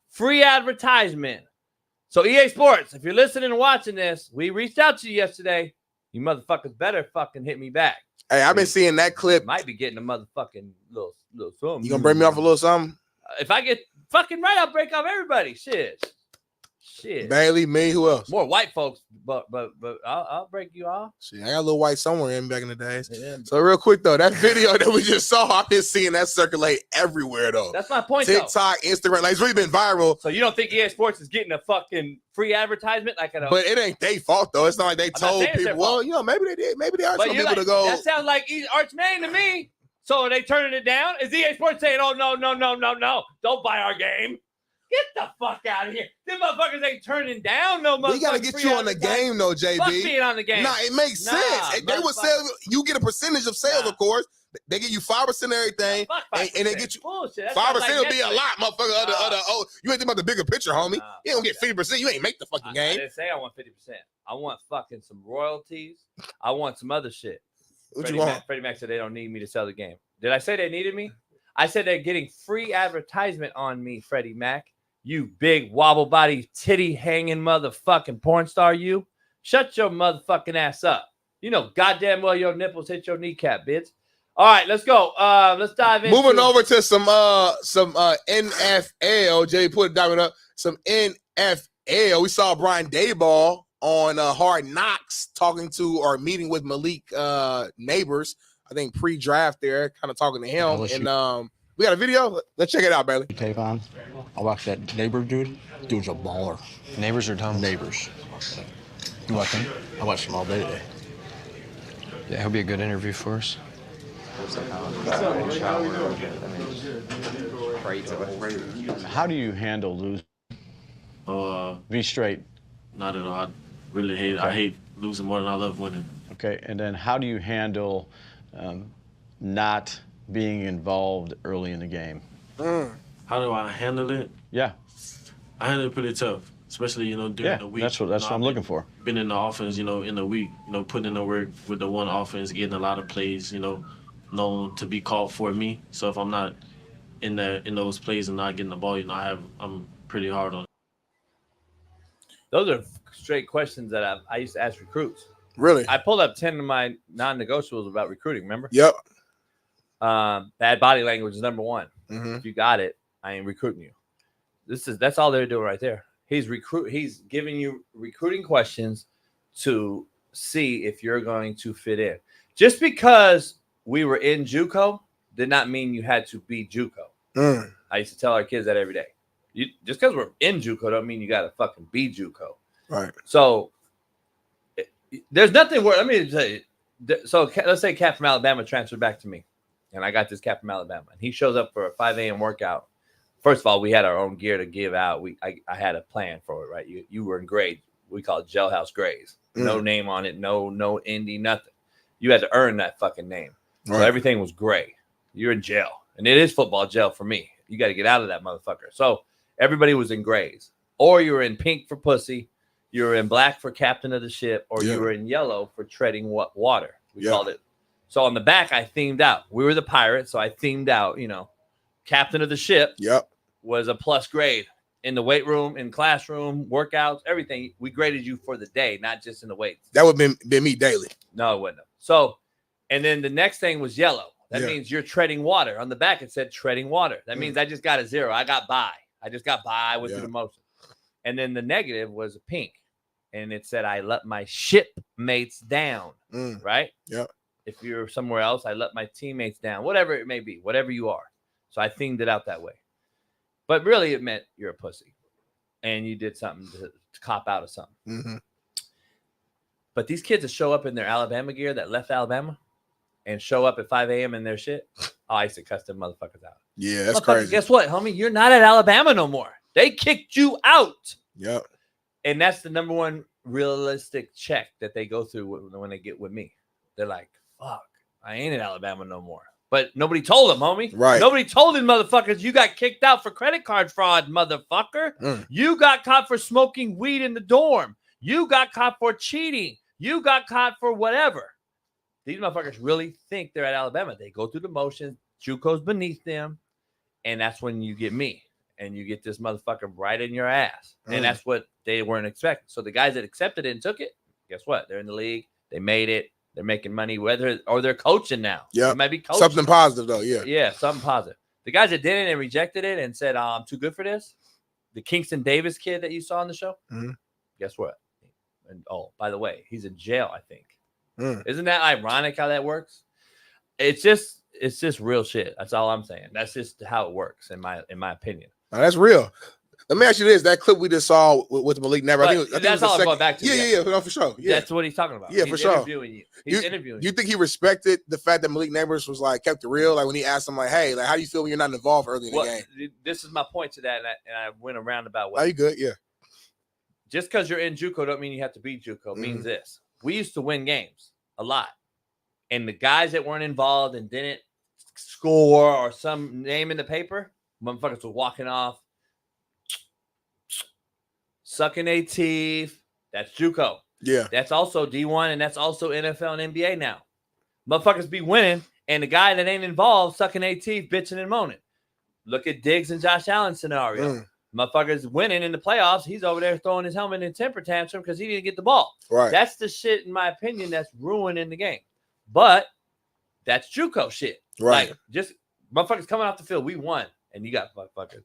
free advertisement. So EA Sports, if you're listening and watching this, we reached out to you yesterday. You motherfuckers better fucking hit me back. Hey, I've been seeing that clip. Might be getting a motherfucking little something. You gonna bring me off a little something? If I get fucking right, I'll break off everybody. Shit. Bailey, me, who else? More white folks, but I'll break you off. Shit, I got a little white somewhere in back in the days. Yeah. So real quick though, that video that we just saw, I've been seeing that circulate everywhere though. That's my point. TikTok, Instagram, like it's really been viral. So you don't think EA Sports is getting a fucking free advertisement like at a? But it ain't their fault though. It's not like they told people. Well, you know, maybe they did. Maybe they are telling people to go. That sounds like Arch Manning to me. So are they turning it down? Is EA Sports saying, "Oh no, don't buy our game"? Get the fuck out of here. Them motherfuckers ain't turning down no motherfuckers. We got to get you on the game, though, JB. Fuck being on the game. Nah, it makes sense. They would sell, you get a percentage of sales, of course, They give you 5% of everything, and they get you 5%. Will be a lot, motherfucker. You ain't think about the bigger picture, homie. You don't get 50%. You ain't make the fucking game. I didn't say I want 50%. I want fucking some royalties. I want some other shit. What you want? Freddie Mac said they don't need me to sell the game. Did I say they needed me? I said they're getting free advertisement on me, Freddie Mac. You big wobble body titty hanging motherfucking porn star, you. Shut your motherfucking ass up. You know goddamn well your nipples hit your kneecap, bitch. All right, let's go. Let's dive in. Moving over to some NFL. Jay put it down up. Some NFL. We saw Brian Daboll on Hard Knocks talking to or meeting with Malik Neighbors. I think pre-draft there, kind of talking to him. And we got a video. Let's check it out, Bailey. Tavon, I watched that Neighbor dude. Dude's a baller. Neighbors are dumb. Neighbors. You watch him? I watched him all day today. Yeah, he'll be a good interview for us. How do you handle losing? Be straight. Not at all. I really hate. Okay. I hate losing more than I love winning. Okay, and then how do you handle not being involved early in the game? How do I handle it? Yeah, I handle it pretty tough, especially during the week. That's what I'm looking for. Been in the offense, in the week, putting in the work with the one offense, getting a lot of plays, known to be called for me. So if I'm not in those plays and not getting the ball, I'm pretty hard on it. Those are straight questions that I used to ask recruits. Really? I pulled up 10 of my non-negotiables about recruiting, remember? Yep. Bad body language is number one. Mm-hmm. If you got it, I ain't recruiting you. That's all they're doing right there. He's giving you recruiting questions to see if you're going to fit in. Just because we were in JUCO did not mean you had to be JUCO. I used to tell our kids that every day. Just because we're in JUCO don't mean you got to fucking be JUCO. Right. So there's nothing worse. Let me tell you. So let's say Cat from Alabama transferred back to me, and I got this Cat from Alabama, and he shows up for a 5 a.m. workout. First of all, we had our own gear to give out. I had a plan for it, right? You were in grade. We call it Jailhouse Grays. No name on it. No Indy, nothing. You had to earn that fucking name. So everything was gray. You're in jail. And it is football jail for me. You got to get out of that motherfucker. So everybody was in grays. Or you were in pink for pussy. You were in black for captain of the ship. Or you were in yellow for treading water. We called it. So on the back, I themed out. We were the pirates. So I themed out, captain of the ship. Yep. Was a plus grade in the weight room, in classroom, workouts, everything. We graded you for the day, not just in the weights. That would have been me daily. No, it wouldn't have. So, and then the next thing was yellow. That means you're treading water. On the back, it said treading water. That means I just got a 0. I got by. I just got by with the motion. And then the negative was a pink. And it said, I let my shipmates down. Right? Yep. If you're somewhere else, I let my teammates down. Whatever it may be. Whatever you are. So I themed it out that way. But really, it meant you're a pussy, and you did something to cop out of something. Mm-hmm. But these kids that show up in their Alabama gear that left Alabama and show up at 5 a.m. in their shit, I used to cuss them motherfuckers out. Yeah, that's crazy. Guess what, homie? You're not at Alabama no more. They kicked you out. Yep. And that's the number one realistic check that they go through when they get with me. They're like, fuck, I ain't in Alabama no more. But nobody told them, homie. Right. Nobody told them, motherfuckers, you got kicked out for credit card fraud, motherfucker. You got caught for smoking weed in the dorm. You got caught for cheating. You got caught for whatever. These motherfuckers really think they're at Alabama. They go through the motions. JUCO's beneath them. And that's when you get me. And you get this motherfucker right in your ass. And that's what they weren't expecting. So the guys that accepted it and took it, guess what? They're in the league. They made it. They're making money, or they're coaching now. Yeah, they might be coaching. Something positive though. Yeah, something positive. The guys that didn't and rejected it and said, "I'm too good for this," the Kingston Davis kid that you saw on the show. Guess what? And by the way, he's in jail. I think. Isn't that ironic how that works? It's just real shit. That's all I'm saying. That's just how it works in my opinion. Now, that's real. Let me ask you this: that clip we just saw with Malik Neighbors, I think that's all I'm going back to. Yeah, no, for sure. Yeah, that's what he's talking about. Yeah, he's for sure. Interviewing you. He's interviewing you. You think he respected the fact that Malik Neighbors was like kept it real? Like when he asked him, like, "Hey, like, how do you feel when you're not involved early in the game?" This is my point to that, and I went around about Are you good? Yeah. Just because you're in JUCO don't mean you have to be JUCO. It means this: we used to win games a lot, and the guys that weren't involved and didn't score or some name in the paper, motherfuckers were walking off, sucking their teeth. That's JUCO. Yeah. That's also D1, and that's also NFL and NBA now. Motherfuckers be winning, and the guy that ain't involved sucking their teeth, bitching and moaning. Look at Diggs and Josh Allen scenario. Motherfuckers winning in the playoffs. He's over there throwing his helmet in a temper tantrum because he didn't get the ball. Right. That's the shit, in my opinion, that's ruining the game. But that's JUCO shit. Right. Like, just motherfuckers coming off the field. We won, and you got motherfuckers.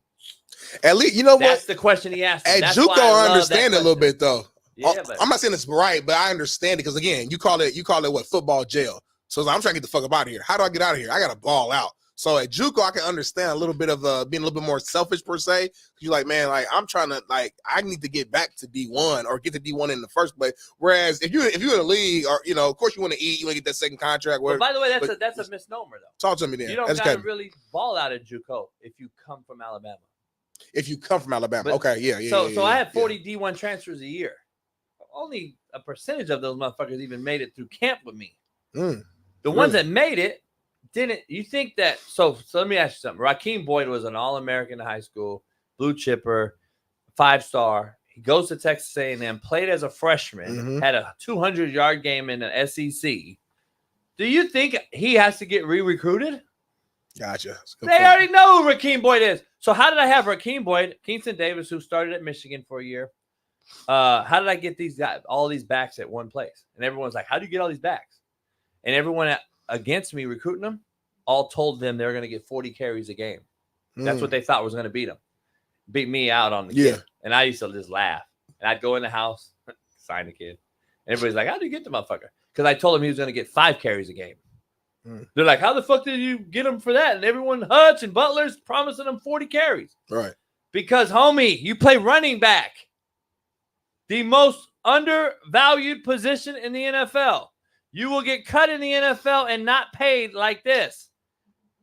At least, you know what? That's the question he asked. At That's JUCO, I understand it a little bit though. Yeah, but I'm not saying it's right, but I understand it because again, you call it what, football jail. So I'm trying to get the fuck up out of here. How do I get out of here? I got to ball out. So at JUCO, I can understand a little bit of being a little bit more selfish per se. You're like, man, like I'm trying to I need to get back to D1 or get to D1 in the first place. Whereas if you're in a league or of course you want to eat, you want to get that second contract. But by the way, that's a misnomer though. Talk to me then. You don't got to really ball out at JUCO if you come from Alabama. If you come from Alabama, But, okay, yeah. So I have 40 D1 transfers a year. Only a percentage of those motherfuckers even made it through camp with me. The ones that made it didn't. You think that? So let me ask you something. Raheem Boyd was an All-American in high school, blue chipper, 5-star. He goes to Texas A&M, played as a freshman, had a 200-yard game in the SEC. Do you think he has to get re-recruited? Gotcha. They already know who Raheem Boyd is. So how did I have Raheem Boyd, Kingston Davis, who started at Michigan for a year? How did I get these guys, all these backs at one place? And everyone's like, how do you get all these backs? And everyone against me recruiting them all told them they were going to get 40 carries a game. That's what they thought was going to beat me out on the kid. And I used to just laugh. And I'd go in the house, sign the kid. And everybody's like, how do you get the motherfucker? Because I told him he was going to get 5 carries a game. They're like, how the fuck did you get him for that? And everyone, Hutch and Butler's promising him 40 carries. Right. Because, homie, you play running back. The most undervalued position in the NFL. You will get cut in the NFL and not paid like this.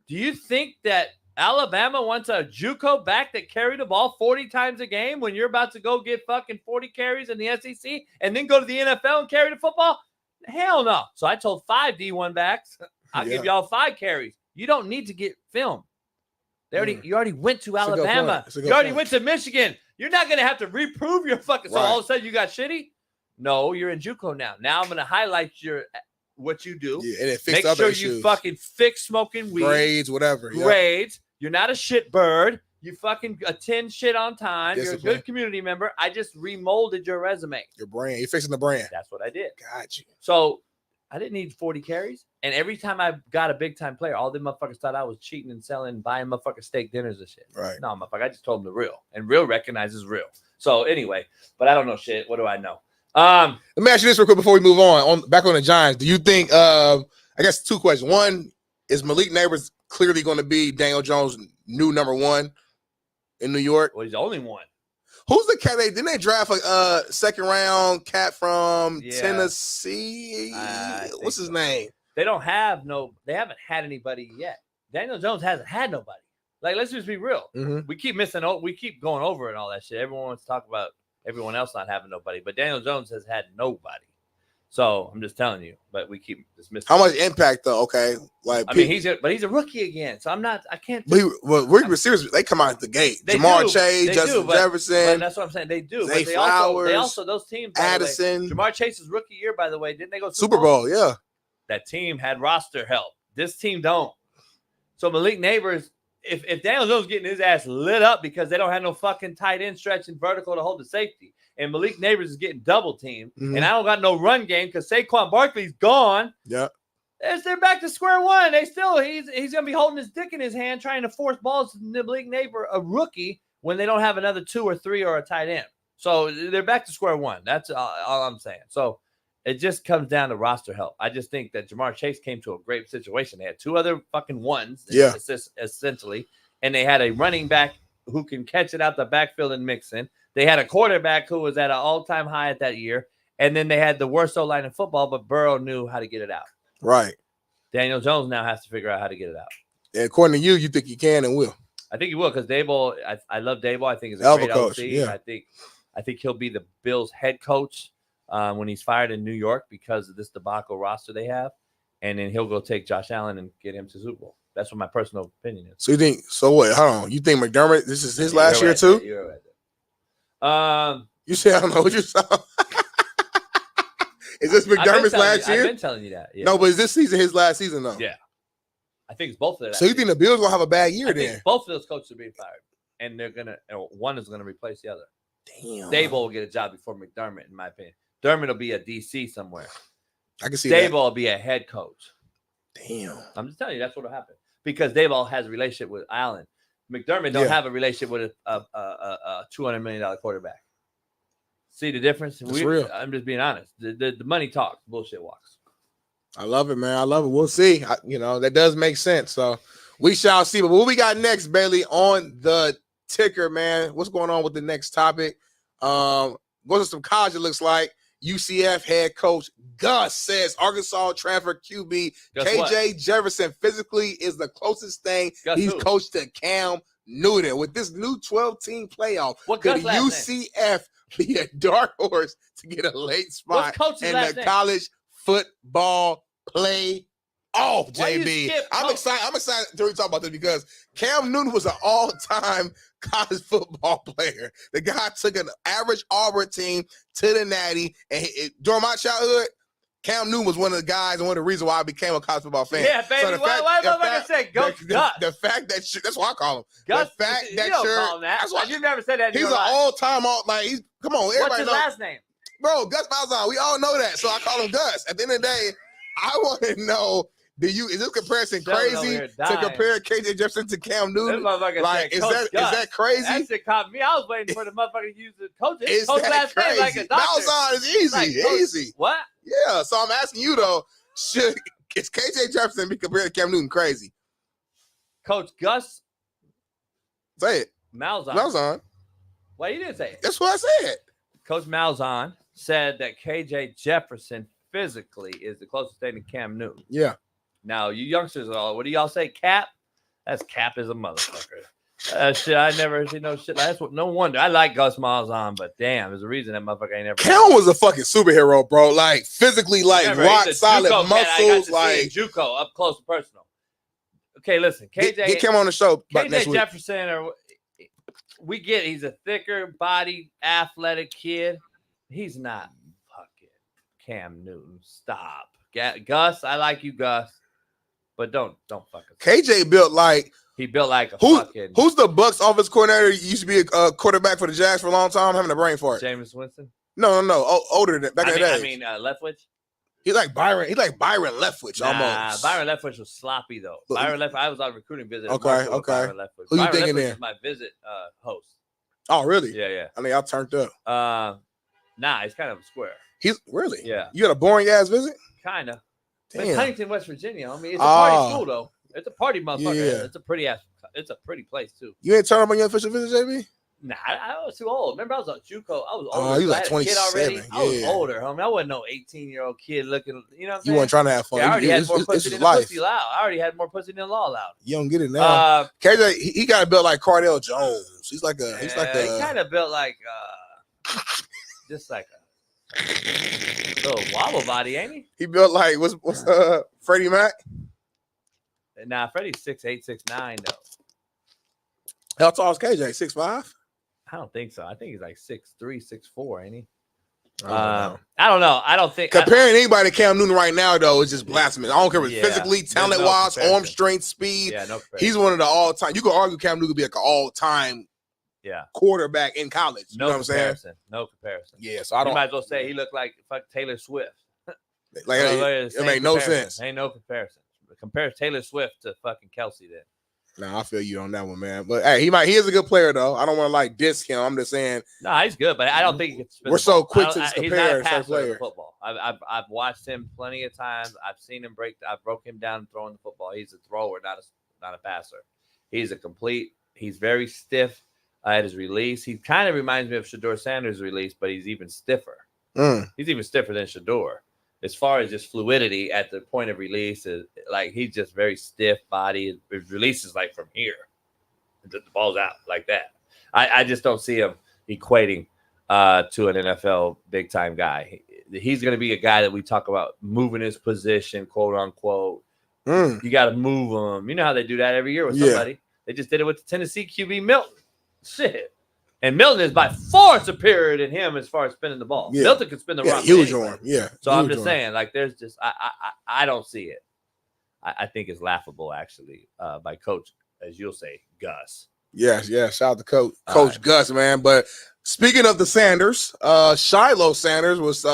Do you think that Alabama wants a JUCO back that carry the ball 40 times a game when you're about to go get fucking 40 carries in the SEC and then go to the NFL and carry the football? Hell no. So I told 5 D1 backs, I'll give y'all 5 carries. You don't need to get film. You already went to Alabama. You already went to Michigan. You're not going to have to reprove your fucking. So all of a sudden you got shitty? No, you're in JUCO now. Now I'm going to highlight what you do. Yeah, and it fix Make sure issues. you fucking fix smoking weed. Grades, whatever. Grades. You're not a shit bird. You fucking attend shit on time. Discipline. You're a good community member. I just remolded your resume. Your brand. You're fixing the brand. That's what I did. Got you. So I didn't need 40 carries. And every time I got a big time player, all the motherfuckers thought I was cheating and selling, buying motherfucker steak dinners and shit. Right. No, motherfucker, I just told them the real. And real recognizes real. So anyway, but I don't know shit. What do I know? Let me ask you this real quick before we move on. Back on the Giants. Do you think I guess 2 questions. One, is Malik Neighbors clearly going to be Daniel Jones' new number 1 in New York? Well, he's the only one. Who's the cat? Didn't they draft a second round cat from Tennessee? What's his name? They haven't had anybody yet. Daniel Jones hasn't had nobody. Like, let's just be real. We keep we keep going over and all that shit. Everyone wants to talk about everyone else not having nobody, but Daniel Jones has had nobody. So I'm just telling you, but we keep dismissing. How much impact though? Okay, like I mean, he's a rookie again, so I can't. We're serious. They come out the gate. Jamar Chase, Justin Jefferson. But that's what I'm saying. They do. Zay But they Flowers, also those teams. Addison. Jamar Chase's rookie year, by the way, didn't they go Super Bowl? Yeah. That team had roster help. This team don't. So Malik Neighbors, if Daniel Jones getting his ass lit up because they don't have no fucking tight end stretching vertical to hold the safety, and Malik Neighbors is getting double teamed, and I don't got no run game because Saquon Barkley's gone. Yeah. They're back to square one. He's gonna be holding his dick in his hand trying to force balls to Malik Neighbor, a rookie, when they don't have another 2 or 3 or a tight end. So they're back to square one. That's all I'm saying. So it just comes down to roster help. I just think that Jamar Chase came to a great situation. They had 2 other fucking ones, essentially, and they had a running back who can catch it out the backfield and mix in. They had a quarterback who was at an all-time high at that year, and then they had the worst O-line in football, but Burrow knew how to get it out. Right. Daniel Jones now has to figure out how to get it out. And according to you think he can and will? I think he will because Dable. I love Dable. I think he's a great coach. OC. Yeah. I think he'll be the Bills' head coach when he's fired in New York because of this debacle roster they have. and then he'll go take Josh Allen and get him to Super Bowl. That's what my personal opinion is. So you think? So what? Hold on. You think McDermott? This is his last year too? You're right. You say I don't know what you saw. Is this McDermott's last year? I've been telling you that. Yeah. No, but is this season his last season though? Yeah. I think it's both of them. So you think the Bills gonna have a bad year I then? think both of those coaches are being fired, and they're gonna. One is gonna replace the other. Damn. Dable will get a job before McDermott, in my opinion. Dermott will be a DC somewhere. I can see Dable that. will be a head coach. Damn. I'm just telling you, that's what will happen because Dable has a relationship with Allen. McDermott don't have a relationship with a $200 million quarterback. See the difference? That's real. I'm just being honest. The money talks, bullshit walks. I love it, man. I love it. We'll see. That does make sense. So we shall see. But what we got next, Bailey, on the ticker, man? What's going on with the next topic? Going to some college, it looks like. UCF head coach Gus says Arkansas transfer QB KJ Jefferson physically is the closest thing he's coached to Cam Newton. With this new 12-team playoff, could UCF be a dark horse to get a late spot in the college football playoff? JB, I'm excited to talk about this because Cam Newton was an all-time college football player. The guy took an average Auburn team to the Natty, and during my childhood, Cam Newton was one of the guys and one of the reasons why I became a college football fan. Yeah, baby. So why am I gonna say Gus? The fact that that's what I call him. Gus, the fact you that don't call him that. That's why you never said that. He's an all-time he's come on. Everybody What's his last name? Bro, Gus Malzahn. We all know that, so I call him Gus. At the end of the day, I want to know. Is this comparison crazy to compare KJ Jefferson to Cam Newton? Like, is that crazy? That shit caught me. I was waiting for the motherfucker to use the coach. Is coach that last crazy? name like a doctor. Malzahn is easy, easy. What? Yeah. So I'm asking you though, is KJ Jefferson be compared to Cam Newton crazy? Coach Gus. Say it. Malzahn. Well, you didn't say it. That's what I said. Coach Malzahn said that KJ Jefferson physically is the closest thing to Cam Newton. Yeah. Now, you youngsters all, what do y'all say? Cap? That's cap is a motherfucker. Shit, I never seen no shit. That's what. No wonder. I like Gus Malzahn, but damn, there's a reason that motherfucker ain't ever. Cam was a fucking superhero, bro. Like physically, like rock solid JUCO muscles, like JUCO up close and personal. Okay, listen, KJ. He came on the show. KJ Jefferson, we get. He's a thicker bodied, athletic kid. He's not fucking Cam Newton. Stop, Gus. I like you, Gus. But don't fucking. KJ built like he built like a fucking. Who's the Bucks offense coordinator? He used to be a quarterback for the Jags for a long time. Having a brain fart. Jameis Winston. No. Older than back in the day. I mean, Leftwich. He's like Byron. He's like Byron Leftwich almost. Byron Leftwich was sloppy though. Byron Leftwich. I was on a recruiting visit. Okay. Who you thinking there? My visit host. Oh really? Yeah. I mean, y'all turned up. Nah, he's kind of a square. He's really. Yeah. You got a boring ass visit. Kinda. It's Huntington, West Virginia. I mean, it's a party school though. It's a party motherfucker. Yeah. It's a pretty place too. You ain't turned up on your official visit, JB? Nah, I was too old. Remember, I was on JUCO. I was older. Oh, you like 27. I was older, homie. I wasn't no 18-year-old kid looking. You know what I'm saying? You weren't trying to have fun. Yeah, I already had more pussy than pussy loud. I already had more pussy than law loud. You don't get it now. KJ, he got built like Cardell Jones. He's like a. He kind of built like just like a little wobble body, ain't he? He built like what's Freddie Mac? Nah, Freddie's 6'8", 6'9", though. How tall is KJ? 6'5"? I don't think so. I think he's like 6'3", 6'4", ain't he? I don't know. I don't think comparing anybody to Cam Newton right now though is just blasphemous. I don't care if it's physically, talent wise, arm strength, speed. Yeah, no. He's one of the all time. You could argue Cam Newton could be like an all time. Quarterback in college. You know what I'm saying? No comparison. Yeah, so I don't. You might as well say he looked like fuck Taylor Swift. Like it made no sense. Ain't no comparison. Compare Taylor Swift to fucking Kelsey then. Nah, I feel you on that one, man. But hey, he is a good player though. I don't want to like diss him. I'm just saying. No, he's good, but I don't think we're so quick to compare. He's not a passer of football. I've watched him plenty of times. I've seen him I broke him down throwing the football. He's a thrower, not a passer. He's very stiff at his release. He kind of reminds me of Shedeur Sanders' release, but he's even stiffer. He's even stiffer than Shedeur. As far as just fluidity at the point of release, like he's just very stiff body. His release is like from here. The ball's out like that. I just don't see him equating to an NFL big time guy. he's going to be a guy that we talk about moving his position, quote unquote. You got to move him. You know how they do that every year with somebody. They just did it with the Tennessee QB Milton. Shit. And Milton is by far superior than him as far as spinning the ball. Milton can spin the rock. Huge arm. Yeah. So I'm just saying, like, there's just I don't see it. I think it's laughable actually by Coach, as you'll say, Gus. Yes. Shout out to Coach Gus, man. But speaking of the Sanders, Shiloh Sanders was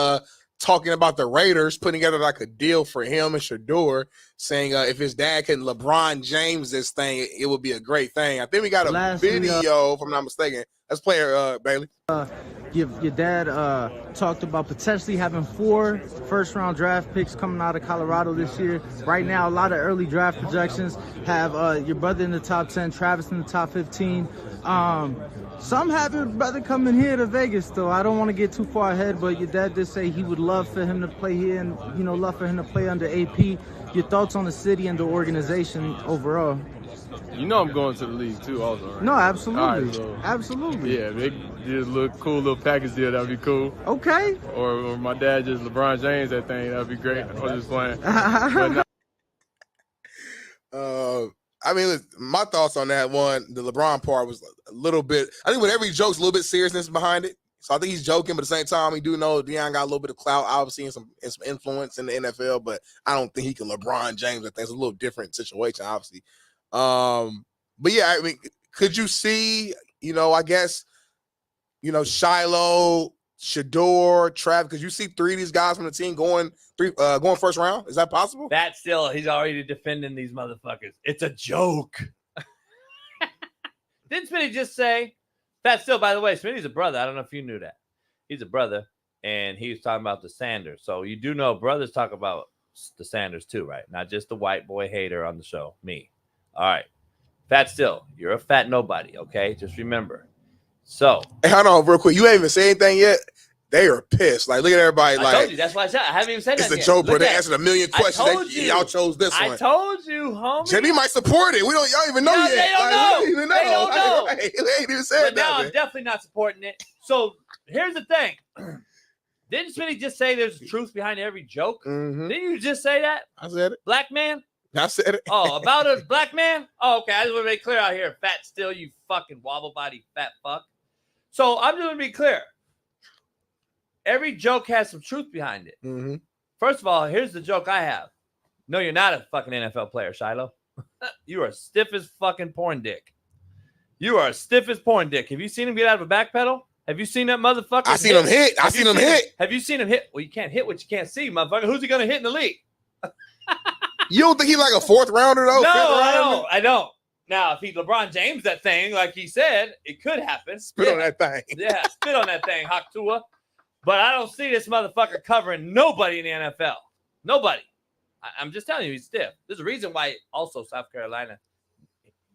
talking about the Raiders putting together like a deal for him and Shador, saying if his dad can LeBron James this thing, it would be a great thing. I think we got a video, if I'm not mistaken. Let's play it, Bailey. Your dad talked about potentially having 4 first-round draft picks coming out of Colorado this year. Right now, a lot of early draft projections have your brother in the top 10, Travis in the top 15. Some have your brother coming here to Vegas, though. I don't want to get too far ahead, but your dad did say he would love for him to play here and, love for him to play under AP. Your thoughts on the city and the organization overall? You know I'm going to the league, too, also, right? No, absolutely. Right, so, absolutely. Yeah, they did a cool little package deal. That would be cool. Okay. Or my dad just LeBron James that thing. That would be great. I was just playing. But I mean, my thoughts on that one, the LeBron part was a little bit, I think with every joke's a little bit seriousness behind it. So I think he's joking, but at the same time, we do know Dion got a little bit of clout, obviously, and some influence in the NFL, but I don't think he can LeBron James. I think it's a little different situation, obviously. But yeah, I mean, could you see, I guess, Shiloh, Shador, Trav, because you see 3 of these guys from the team going first round? Is that possible? That still, he's already defending these motherfuckers. It's a joke. Didn't Smitty just say, Fat Still, by the way, Smitty's a brother. I don't know if you knew that. He's a brother, and he was talking about the Sanders. So you do know brothers talk about the Sanders too, right? Not just the white boy hater on the show, me. All right. Fat Still, you're a fat nobody, okay? Just remember. So. Hey, hold on real quick. You ain't even say anything yet. They are pissed. Like, look at everybody. I told you. That's why I said I haven't even said that yet. It's a joke, bro. They answered a million questions. Y'all chose this one. I told you, homie. JB might support it. Y'all even know yet. They don't know. We don't even know. They don't know. They ain't even said but now nothing. I'm definitely not supporting it. So here's the thing. Didn't Smitty just say there's truth behind every joke? Mm-hmm. Didn't you just say that? I said it. Black man? I said it. Oh, about a black man? Oh, okay. I just want to make clear out here. Fat Still, you fucking wobble body fat fuck. So I'm just going to be clear. Every joke has some truth behind it. Mm-hmm. First of all, here's the joke I have. No, you're not a fucking NFL player, Shiloh. You are stiff as fucking porn dick. You are stiff as porn dick. Have you seen him get out of a back pedal? Have you seen that motherfucker? I seen him hit. I seen him hit. Have you seen him hit? Well, you can't hit what you can't see, motherfucker. Who's he going to hit in the league? You don't think he's like a 4th rounder, though? No, I don't. Now, if he's LeBron James, that thing, like he said, it could happen. Spit on that thing. Yeah, spit on that thing, Haktua. But I don't see this motherfucker covering nobody in the NFL. Nobody. I'm just telling you, he's stiff. There's a reason why also South Carolina,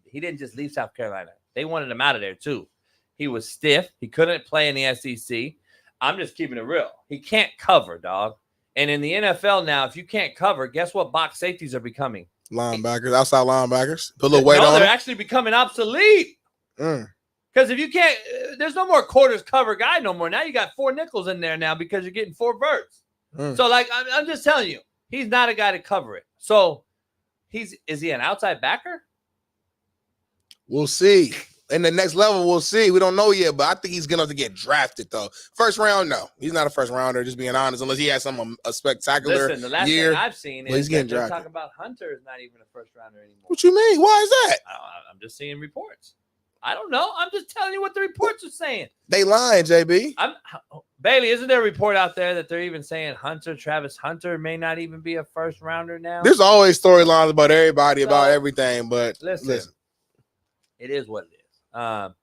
he didn't just leave South Carolina. They wanted him out of there, too. He was stiff. He couldn't play in the SEC. I'm just keeping it real. He can't cover, dog. And in the NFL now, if you can't cover, guess what box safeties are becoming? Linebackers, outside linebackers. Put a little weight on they're them. actually becoming obsolete. Because if you can't, there's no more quarters cover guy no more. Now you got 4 nickels in there now because you're getting 4 verts. So, like, I'm just telling you, he's not a guy to cover it. So, is he an outside backer? We'll see. In the next level, we'll see. We don't know yet, but I think he's going to have to get drafted, though. First round, no. He's not a first rounder, just being honest, unless he has a spectacular Listen, the last year. thing I've seen is that they're talking about Hunter is not even a first rounder anymore. What you mean? Why is that? I'm just seeing reports. I don't know. I'm just telling you what the reports are saying. They lying, JB. Bailey, isn't there a report out there that they're even saying Travis Hunter may not even be a first rounder now? There's always storylines about everybody, about everything, but listen. It is what it is. I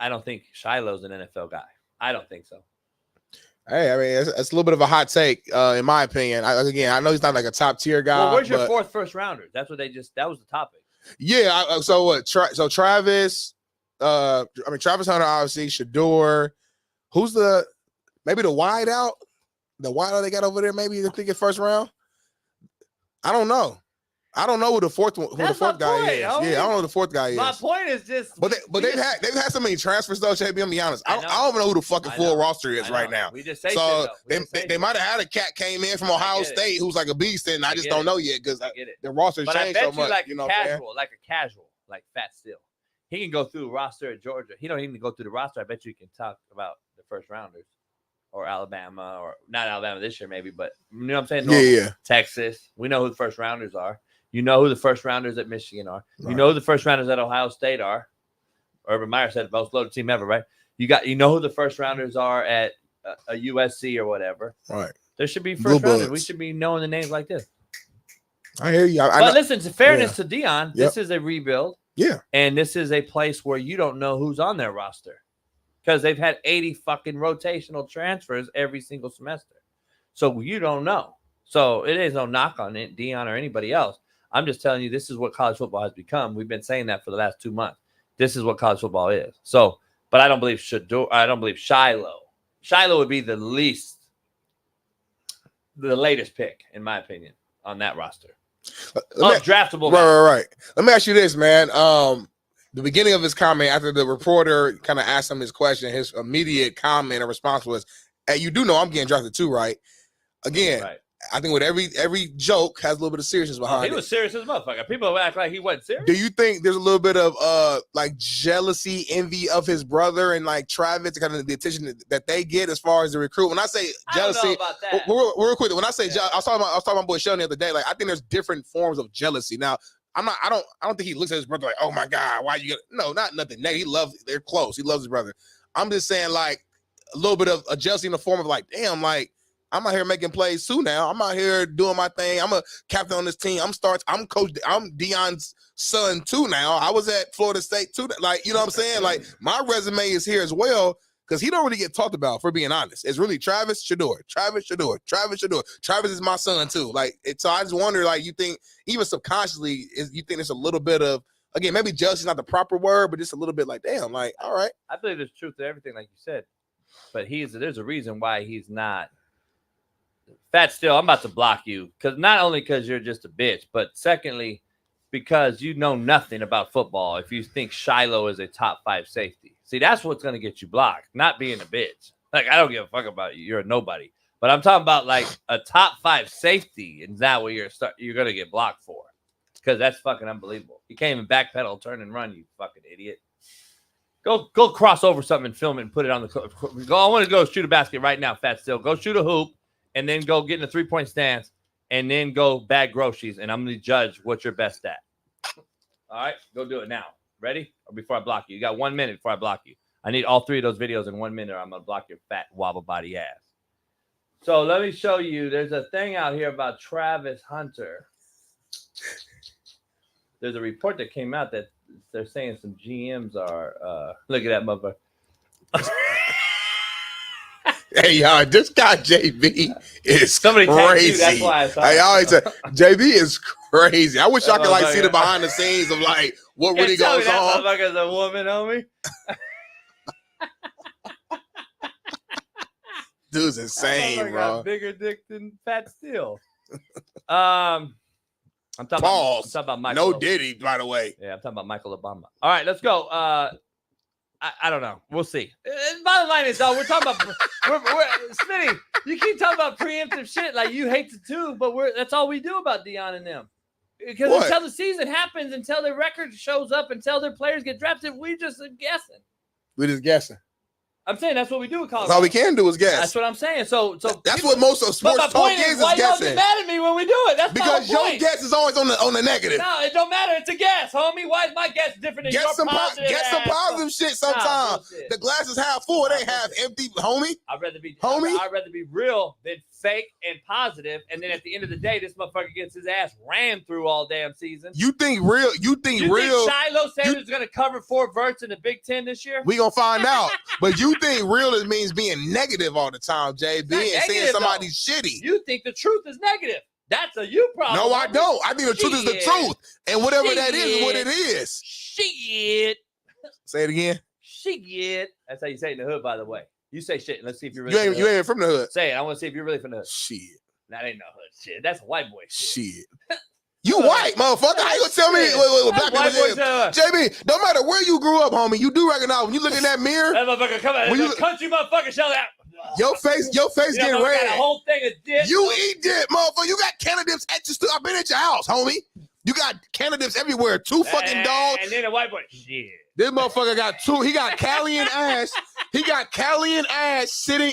don't think Shiloh's an NFL guy. I don't think so. Hey, I mean, it's a little bit of a hot take, in my opinion. I know he's not like a top tier guy. Well, where's your 4th first rounder? That's what that was the topic. Yeah. So what? So Travis, Travis Hunter, obviously, Shador. Who's maybe the wide out? The wide out they got over there, maybe they're thinking first round. I don't know. I don't know who the fourth guy is. Homie. Yeah, I don't know who the fourth guy is. My point is just, but they've had so many transfers though. JB, I'm be honest. I don't even know who the fucking full roster is right now. We just say so shit, they might have had a cat came in from Ohio State who's like a beast, and I just don't know yet because the roster changed so much. Like you know, like a casual, like Fat Steel. He can go through the roster at Georgia. He don't even go through the roster. I bet you can talk about the first rounders or Alabama, or not Alabama this year maybe, but you know what I'm saying? Normal. Yeah. Texas. We know who the first rounders are. You know who the first rounders at Michigan are. Right. You know who the first rounders at Ohio State are. Urban Meyer said the most loaded team ever, right? You know who the first rounders are at a USC or whatever. Right. There should be first rounders. We should be knowing the names like this. I hear you. But listen, to fairness to Dion, this is a rebuild. Yeah. And this is a place where you don't know who's on their roster because they've had 80 fucking rotational transfers every single semester. So you don't know. So it is no knock on it, Dion or anybody else. I'm just telling you, this is what college football has become. We've been saying that for the last 2 months. This is what college football is. So, but I don't believe Shiloh. Shiloh would be the latest pick, in my opinion, on that roster. Draftable. Right. Let me ask you this, man. The beginning of his comment after the reporter kind of asked him his question, his immediate comment or response was, "Hey, you do know I'm getting drafted too, right?" Again. Right. I think with every joke has a little bit of seriousness behind it. He was serious as a motherfucker. People act like he wasn't serious. Do you think there's a little bit of like jealousy, envy of his brother and like Travis, kind of the attention that they get as far as the recruit? When I say jealousy, I don't know about that. Real quick. When I say I was talking about my boy Sheldon the other day. Like I think there's different forms of jealousy. Now I don't think he looks at his brother like, oh my God, why you? No, not nothing. He loves. They're close. He loves his brother. I'm just saying like a little bit of a jealousy in the form of like, damn, like. I'm out here making plays too now. I'm out here doing my thing. I'm a captain on this team. I'm coach. I'm Dion's son too now. I was at Florida State too. Like, you know what I'm saying? Like my resume is here as well because he don't really get talked about, for being honest. It's really Travis Shador. Travis is my son too. Like, so I just wonder, like, you think even subconsciously, you think there's a little bit of, again, maybe jealousy is not the proper word, but just a little bit like, damn, like, all right. I believe there's truth to everything, like you said, but there's a reason why he's not. Fat Still, I'm about to block you because not only because you're just a bitch, but secondly, because you know nothing about football. If you think Shiloh is a top 5 safety, see, that's what's going to get you blocked, not being a bitch. Like, I don't give a fuck about you. You're a nobody. But I'm talking about like a top 5 safety, and that what you're going to get blocked for because that's fucking unbelievable. You can't even backpedal, turn and run, you fucking idiot. Go cross over something and film it and put it on the go. I want to go shoot a basket right now, Fat Still. Go shoot a hoop. And then go get in a 3-point stance, and then go bag groceries, and I'm going to judge what you're best at. All right? Go do it now. Ready? Or before I block you? You got 1 minute before I block you. I need all 3 of those videos in 1 minute, or I'm going to block your fat wobble body ass. So let me show you. There's a thing out here about Travis Hunter. There's a report that came out that they're saying some GMs are look at that motherfucker. Hey, y'all, this guy JB is Somebody crazy. You, that's why I always say JB is crazy. I wish y'all could like see the behind the scenes of like what really goes on. Motherfucker's a woman, homie. Dude's insane, bro. Got bigger dick than Fat Steel. I'm talking about Michael. No Diddy, by the way. Yeah, I'm talking about Michael Obama. All right, let's go. I don't know. We'll see. Bottom line is, though, we're talking about Smitty. You keep talking about preemptive shit like you hate to too, but that's all we do about Dion and them. Because until the season happens, until their record shows up, until their players get drafted, we just guessing. We're just guessing. I'm saying that's what we do with college. That's all we can do is guess. That's what I'm saying. So that's what most of sports talk is why guessing. Y'all get mad at me when we do it? That's because your guess is always on the negative. No, it don't matter. It's a guess, homie. Why is my guess different than your positive? Get some positive shit sometimes. The glass is half full. It ain't half empty, homie. I'd rather be real than fake and positive. And then at the end of the day, this motherfucker gets his ass ran through all damn season. You think Shiloh Sanders is going to cover 4 verts in the Big Ten this year? We gonna find out. But you think realist means being negative all the time, JB, and saying somebody's shitty. You think the truth is negative. That's a you problem. No, I don't. I think the truth is the truth. And whatever that is what it is. Shit. Say it again. Shit. That's how you say it in the hood, by the way. You say shit and let's see if you're really you ain't from the hood. Say it. I want to see if you're really from the hood. Shit. That ain't no hood shit. That's a white boy shit. You white, motherfucker. How you gonna tell me what black people is? JB, no matter where you grew up, homie, you do recognize when you look in that mirror. That motherfucker, come on. You country motherfucker, Sheldon. Your face getting red. Got a whole thing of dip. You eat dip, motherfucker. You got Canada dips at your store. I've been at your house, homie. You got Canada dips everywhere. 2 fucking dogs. And then a white boy. Shit. This motherfucker got 2. He got Callie and Ash. He got Callie and Ash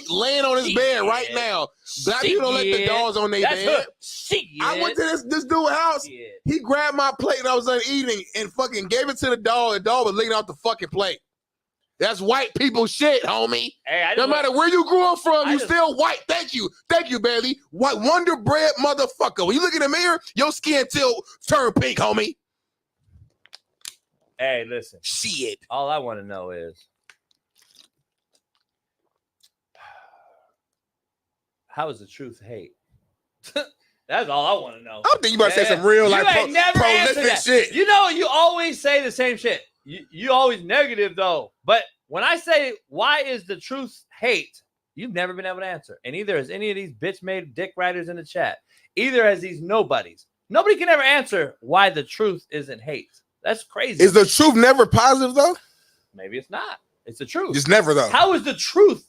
laying on his bed right now. Black people don't let the dogs on their bed. I went to this dude's house. He grabbed my plate and I was done eating and fucking gave it to the dog. The dog was licking out the fucking plate. That's white people shit, homie. Hey, no matter where you grew up from, you still white. Thank you, Bailey. White Wonder Bread motherfucker. When you look in the mirror, your skin turn pink, homie. Hey, listen. Shit. All I want to know is, how is the truth hate? That's all I want to know. I think you about to say some real like prolific shit. You know, you always say the same shit. You always negative though. But when I say why is the truth hate, you've never been able to answer. And either has any of these bitch-made dick writers in the chat, either has these nobodies. Nobody can ever answer why the truth isn't hate. That's crazy. Is the truth never positive though? Maybe it's not. It's the truth. It's never though. How is the truth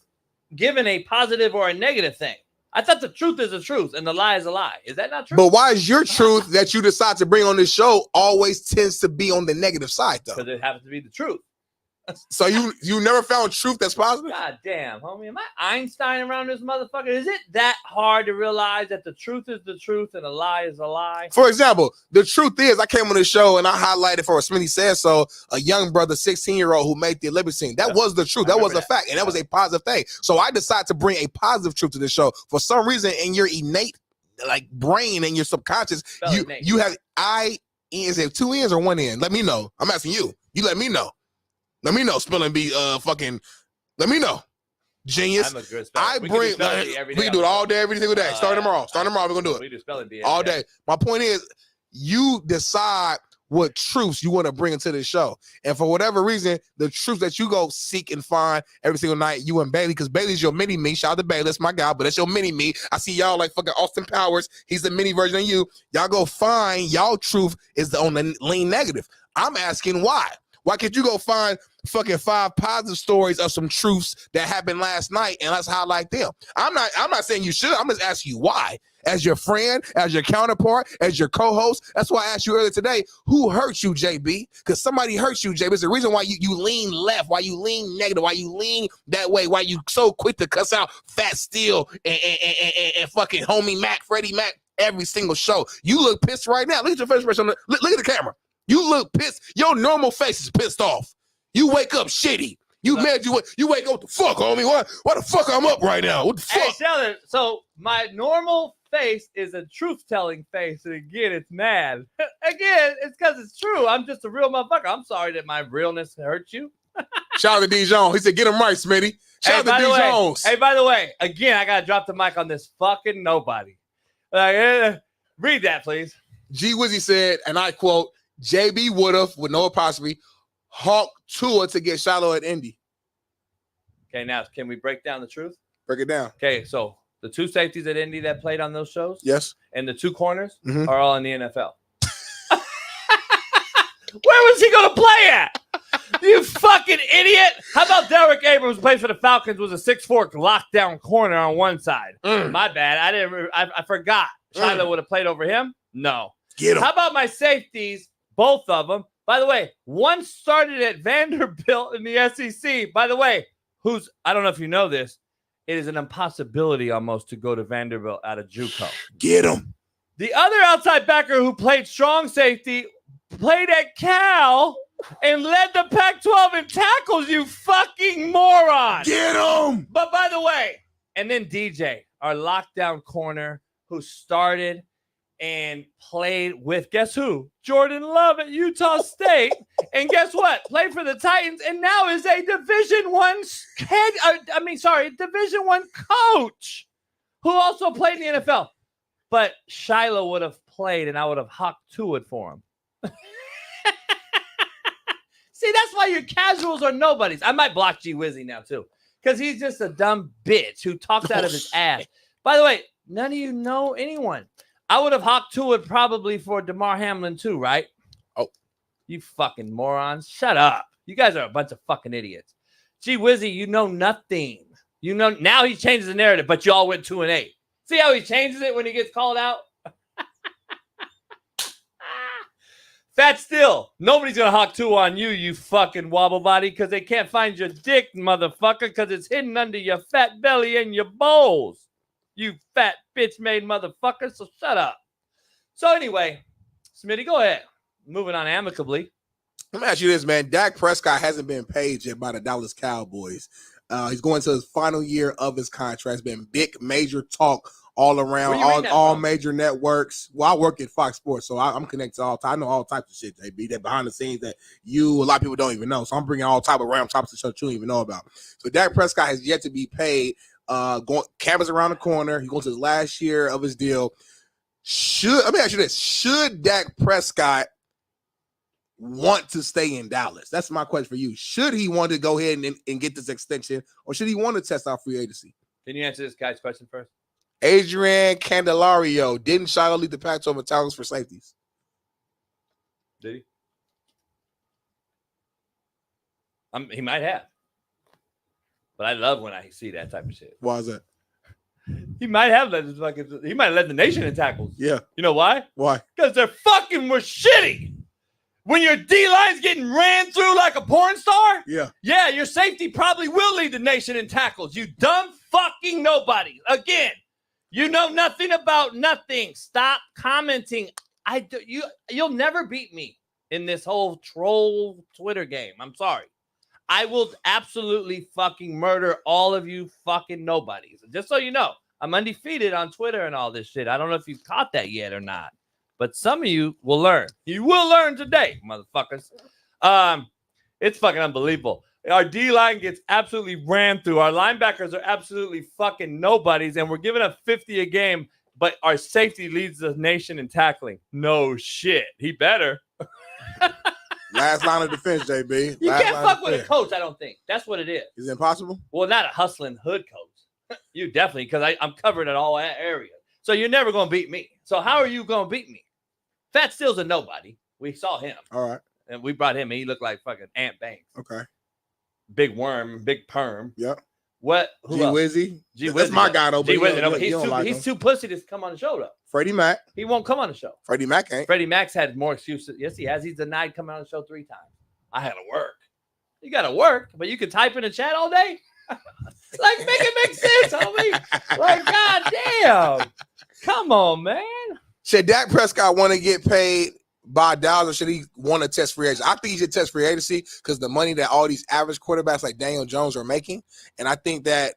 given a positive or a negative thing? I thought the truth is the truth and the lie is a lie. Is that not true? But why is your truth that you decide to bring on this show always tends to be on the negative side though? Because it happens to be the truth. So you never found truth that's positive? God damn, homie. Am I Einstein around this motherfucker? Is it that hard to realize that the truth is the truth and a lie is a lie? For example, the truth is I came on the show and I highlighted for a Smitty Says So, a young brother, 16-year-old who made the Olympic team. That was the truth. That was a fact. And that was a positive thing. So I decided to bring a positive truth to the show. For some reason, in your innate like brain and your subconscious, you have is it 2 N's or 1 N? Let me know. I'm asking you. You let me know. Let me know. Spelling bee fucking let me know. Genius. I'm a good speller. We can do it all day, every single day. Starting tomorrow. We're gonna do it. We do spelling bee all day. My point is you decide what truths you want to bring into the show. And for whatever reason, the truth that you go seek and find every single night, you and Bailey, because Bailey's your mini me. Shout out to Bailey, that's my guy, but that's your mini me. I see y'all like fucking Austin Powers. He's the mini version of you. Y'all go find y'all truth is on the lean negative. I'm asking why. Why can't you go find fucking 5 positive stories of some truths that happened last night and let's highlight them? I'm not saying you should. I'm just asking you why. As your friend, as your counterpart, as your co-host. That's why I asked you earlier today, who hurt you, JB? Because somebody hurt you, JB. It's the reason why you lean left, why you lean negative, why you lean that way, why you so quick to cuss out Fat Steel and fucking homie Mac, Freddie Mac, every single show. You look pissed right now. Look at your face expression. Look at the camera. You look pissed. Your normal face is pissed off. You wake up shitty. You mad? You wake up. What the fuck, homie? Why the fuck I'm up right now? What the fuck? Hey, Sheldon, so my normal face is a truth-telling face, and again, it's mad. Again, it's because it's true. I'm just a real motherfucker. I'm sorry that my realness hurt you. Shout out to D. Jones. He said, get him right, Smitty. Shout out to D. Jones. Hey, by the way, again, I got to drop the mic on this fucking nobody. Read that, please. G. Wizzy said, and I quote, JB would have, with no apostrophe, hawk Tua to get Shiloh at Indy. Okay, now, can we break down the truth? Break it down. Okay, so the 2 safeties at Indy that played on those shows? Yes. And the 2 corners are all in the NFL. Where was he going to play at? You fucking idiot. How about Derrick Abrams, who played for the Falcons, was a 6'4" lockdown corner on one side? My bad. I forgot. Shiloh would have played over him? No. Get him. How about my safeties? Both of them. By the way, one started at Vanderbilt in the SEC. By the way, I don't know if you know this, it is an impossibility almost to go to Vanderbilt out of JUCO. Get him. The other outside backer who played strong safety played at Cal and led the Pac-12 in tackles, you fucking moron. Get him. But by the way, and then DJ, our lockdown corner who started and played with, guess who? Jordan Love at Utah State. And guess what? Played for the Titans and now is a Division I coach who also played in the NFL. But Shiloh would have played and I would have hawked to it for him. See, that's why your casuals are nobodies. I might block G Wizzy now too, because he's just a dumb bitch who talks out of his ass. By the way, none of you know anyone. I would have hawked to it probably for DeMar Hamlin too, right? Oh, you fucking morons! Shut up! You guys are a bunch of fucking idiots. Gee Wizzy, you know nothing. You know now he changes the narrative, but you all went 2-8. See how he changes it when he gets called out? Fat still, nobody's gonna hawk 2 on you, you fucking wobble body, because they can't find your dick, motherfucker, because it's hidden under your fat belly and your bowls. You fat bitch made motherfucker, so shut up. So anyway, Smitty, go ahead. Moving on amicably. Let me ask you this, man. Dak Prescott hasn't been paid yet by the Dallas Cowboys. He's going to his final year of his contract. It's been big, major talk all around, all major networks. Well, I work at Fox Sports, so I'm connected to all types. I know all types of shit, JB, that behind the scenes that a lot of people don't even know. So I'm bringing all type of random topics of shit you don't even know about. So Dak Prescott has yet to be paid. Cameras around the corner. He goes to his last year of his deal. Let me ask you this: should Dak Prescott want to stay in Dallas? That's my question for you. Should he want to go ahead and get this extension, or should he want to test out free agency? Can you answer this guy's question first? Adrian Candelario, didn't Shiloh lead the Pac-12 over tackles for safeties? Did he? He might have. But I love when I see that type of shit. Why is that? He might have led the nation in tackles. Yeah. You know why? Why? Because they're fucking were shitty. When your D-line's getting ran through like a porn star, yeah, your safety probably will lead the nation in tackles. You dumb fucking nobody. Again, you know nothing about nothing. Stop commenting. You'll never beat me in this whole troll Twitter game. I'm sorry. I will absolutely fucking murder all of you fucking nobodies. Just so you know, I'm undefeated on Twitter and all this shit. I don't know if you've caught that yet or not. But some of you will learn. You will learn today, motherfuckers. It's fucking unbelievable. Our D-line gets absolutely ran through. Our linebackers are absolutely fucking nobodies, and we're giving up 50 a game, but our safety leads the nation in tackling. No shit. He better. Last line of defense, JB. You can't fuck with a coach, I don't think. That's what it is. Is it impossible? Well, not a hustling hood coach. You definitely, because I'm covered in all areas. So you're never going to beat me. So how are you going to beat me? Fat Still's a nobody. We saw him. All right. And we brought him in. He looked like fucking Ant Banks. Okay. Big worm, big perm. Yep. What? G Wizzy. That's my guy, though. G Wizzy. He's too pussy to come on the show, though. Freddie Mac. He won't come on the show. Freddie Mac ain't. Freddie Mac's had more excuses. Yes, he has. He's denied coming on the show 3 times. I had to work. You got to work, but you can type in the chat all day? Like, make it make sense, homie. Like, goddamn. Come on, man. Should Dak Prescott want to get paid by Dallas, or should he want to test free agency? I think he should test free agency because the money that all these average quarterbacks like Daniel Jones are making. And I think that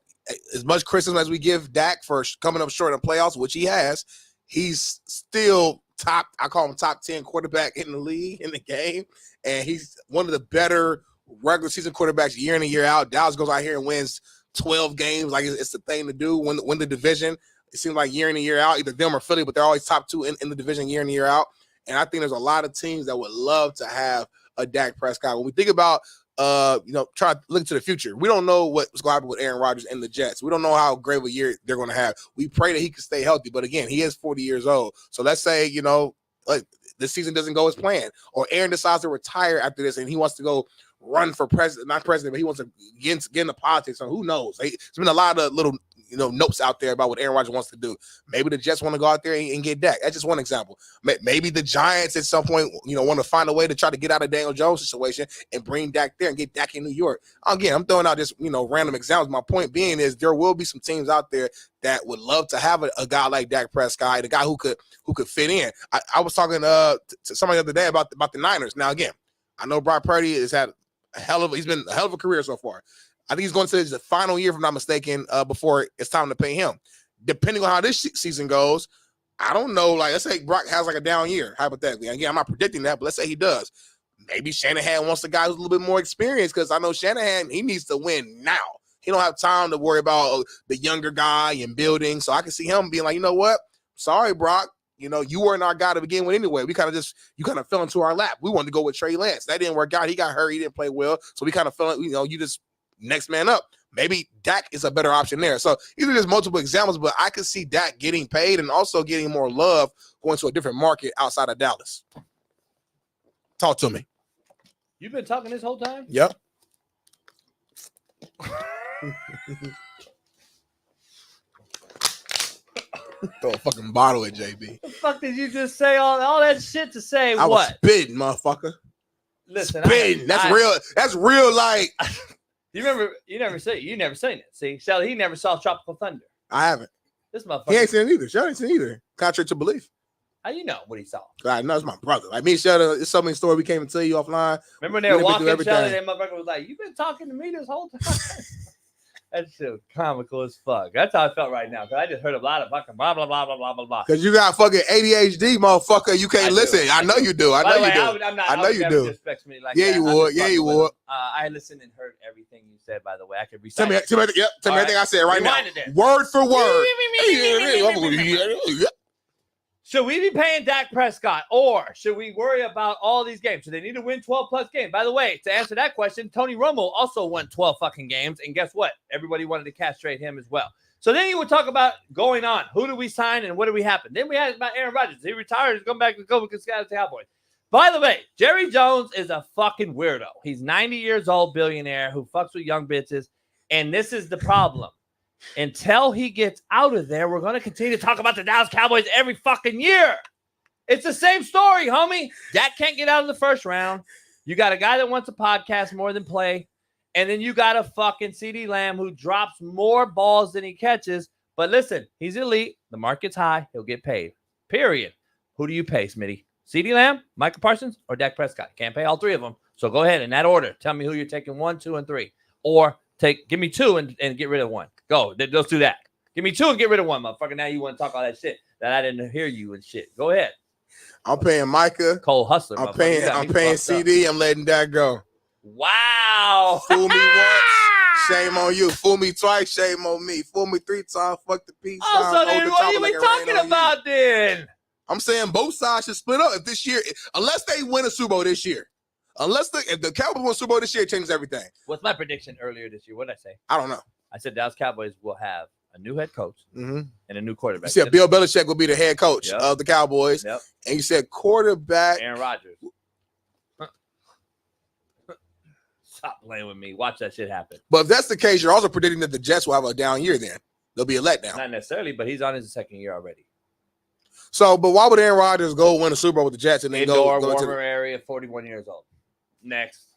as much criticism as we give Dak for coming up short in the playoffs, which he has, he's still top. I call him top 10 quarterback in the league, in the game. And he's one of the better regular season quarterbacks year in and year out. Dallas goes out here and wins 12 games. Like it's the thing to do. Win the division. It seems like year in and year out, either them or Philly, but they're always top 2 in the division year in and year out. And I think there's a lot of teams that would love to have a Dak Prescott. When we think about, try to look to the future, we don't know what's going to happen with Aaron Rodgers and the Jets. We don't know how great of a year they're going to have. We pray that he can stay healthy. But again, he is 40 years old. So let's say, like this season doesn't go as planned, or Aaron decides to retire after this and he wants to go run for president, not president, but he wants to get into politics. So who knows? There's been a lot of little notes out there about what Aaron Rodgers wants to do. Maybe the Jets want to go out there and get Dak. That's just one example. Maybe the Giants at some point, want to find a way to try to get out of Daniel Jones' situation and bring Dak there and get Dak in New York. Again, I'm throwing out just, random examples. My point being is there will be some teams out there that would love to have a guy like Dak Prescott, a guy who could fit in. I was talking to somebody the other day about the Niners. Now, again, I know Brock Purdy has had he's been a hell of a career so far. I think he's going to his final year, if I'm not mistaken, before it's time to pay him. Depending on how this season goes, I don't know. Like, let's say Brock has like a down year, hypothetically. Again, I'm not predicting that, but let's say he does. Maybe Shanahan wants a guy who's a little bit more experienced, because I know Shanahan, he needs to win now. He don't have time to worry about the younger guy and building. So I can see him being like, you know what? Sorry, Brock. You weren't our guy to begin with anyway. You kind of fell into our lap. We wanted to go with Trey Lance. That didn't work out. He got hurt. He didn't play well. So we kind of fell, you just next man up. maybe Dak is a better option there. So these are just multiple examples, but I could see Dak getting paid and also getting more love going to a different market outside of Dallas. Talk to me. You've been talking this whole time? Yep. Throw a fucking bottle at JB. The fuck did you just say all that shit to say I what? was spitting, motherfucker. Listen, spitting. That's real. That's real. Like you remember, you never seen it. See, Sheldon, he never saw Tropical Thunder. I haven't. This motherfucker. He ain't seen it either. Sheldon ain't seen it either. Contrary to belief. How you know what he saw? I know it's my brother. Like me and Sheldon, it's so many stories we came and tell you offline. Remember when they were walking, Sheldon, that motherfucker was like, "You've been talking to me this whole time." That shit was comical as fuck. That's how I felt right now, because I just heard a lot of fucking blah, blah, blah, blah, blah, blah, blah. Because you got fucking ADHD, motherfucker. You can't listen. I know you do. I know you do. I know you do. Yeah, you would. Yeah, you would. I listened and heard everything you said, by the way. I could recite Tell me everything I said right now. Word for word. Should we be paying Dak Prescott, or should we worry about all these games? So they need to win 12-plus games. By the way, to answer that question, Tony Romo also won 12 fucking games, and guess what? Everybody wanted to castrate him as well. So then you would talk about going on. Who do we sign, and what do we happen? Then we had about Aaron Rodgers. He retired. He's going back to go with the Cowboys. By the way, Jerry Jones is a fucking weirdo. He's 90 years old, billionaire, who fucks with young bitches, and this is the problem. Until he gets out of there, we're going to continue to talk about the Dallas Cowboys every fucking year. It's the same story, homie. Dak can't get out of the first round. You got a guy that wants a podcast more than play. And then you got a fucking CeeDee Lamb who drops more balls than he catches. But listen, he's elite. The market's high. He'll get paid. Period. Who do you pay, Smitty? CeeDee Lamb, Michael Parsons, or Dak Prescott? Can't pay all three of them. So go ahead in that order. Tell me who you're taking 1, 2, and 3. Or give me 2 and get rid of 1. Go. Let's do that. Give me 2 and get rid of 1, motherfucker. Now you want to talk all that shit that I didn't hear you and shit. Go ahead. I'm paying Micah. Cole Hustler. I'm paying CD. I'm letting that go. Wow. Fool me once, shame on you. Fool me twice, shame on me. Fool me 3 times, fuck the peace. Oh, so then what are we talking about then? I'm saying both sides should split up if this year, unless they win a Super Bowl this year. If the Cowboys win a Super Bowl this year, it changes everything. What's my prediction earlier this year? What did I say? I don't know. I said Dallas Cowboys will have a new head coach and a new quarterback. You said Bill Belichick will be the head coach of the Cowboys. Yep. And you said quarterback. Aaron Rodgers. Stop playing with me. Watch that shit happen. But if that's the case, you're also predicting that the Jets will have a down year then. There'll be a letdown. Not necessarily, but he's on his second year already. So, but why would Aaron Rodgers go win a Super Bowl with the Jets and then Indoor, go warmer area, 41 years old? Next.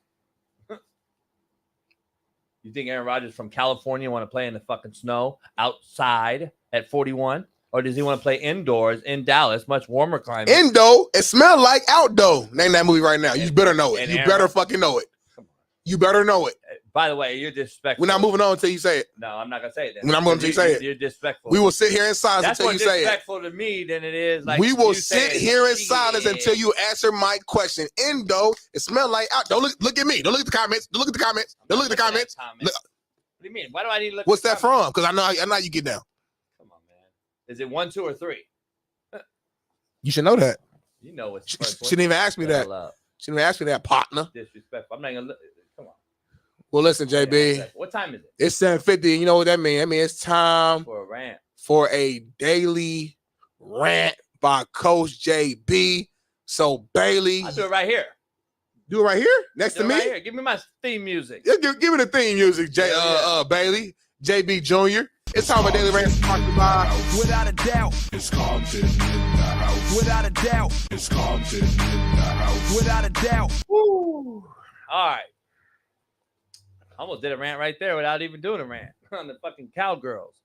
You think Aaron Rodgers from California want to play in the fucking snow outside at 41? Or does he want to play indoors in Dallas, much warmer climate? Indo, it smells like outdoor. Name that movie right now. You better know it. You better fucking know it. You better know it. By the way, you're disrespectful. We're not moving on until you say it. No, I'm not going to say it then. We're not moving until you say it. You're disrespectful. We will sit here in silence until you say it. That's more disrespectful to me than it is like we will sit here in silence until you answer my question. Indo, it smells like out. Don't look at me. Don't look at the comments. Don't look at the comments. Don't look at the comments. What do you mean? Why do I need to look? What's that from? Because I know you get down. Come on, man. Is it 1, 2, or 3? You should know that. You know what's She first. didn't even ask me that. She didn't even ask me that, partner. Disrespectful. I'm not gonna look. Come on. Well, listen, JB. What time is it? It's 7:50. And you know what that means? I mean, it's time for a rant. For a daily rant by Coach JB. So Bailey, I'll do it right here. Do it right here next to me. Right here. Give me my theme music. Yeah, give me the theme music, Bailey, JB Jr. It's time for daily rant. Without a doubt, it's Compton in the house. Without a doubt, it's Compton in the house. Without a doubt. Woo. All right. Almost did a rant right there without even doing a rant on the fucking Cowgirls.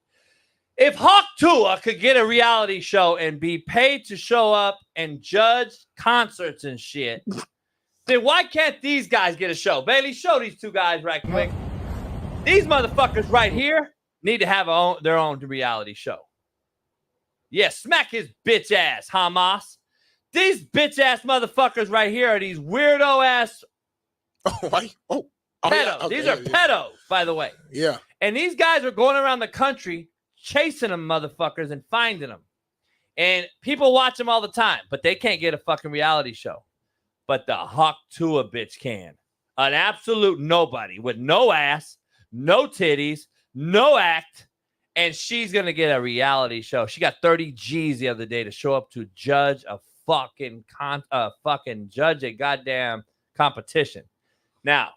If Hawk Tua could get a reality show and be paid to show up and judge concerts and shit, then why can't these guys get a show? Bailey, show these two guys right quick. These motherfuckers right here need to have their own reality show. Yeah, smack his bitch ass, Hamas. These bitch ass motherfuckers right here are these weirdo ass pedos. Yeah. Okay, these are pedos, by the way. Yeah. And these guys are going around the country chasing them motherfuckers and finding them. And people watch them all the time, but they can't get a fucking reality show. But the Hawk Tua bitch can. An absolute nobody with no ass, no titties, no act, and she's going to get a reality show. She got 30 G's the other day to show up to judge a fucking judge a goddamn competition. Now,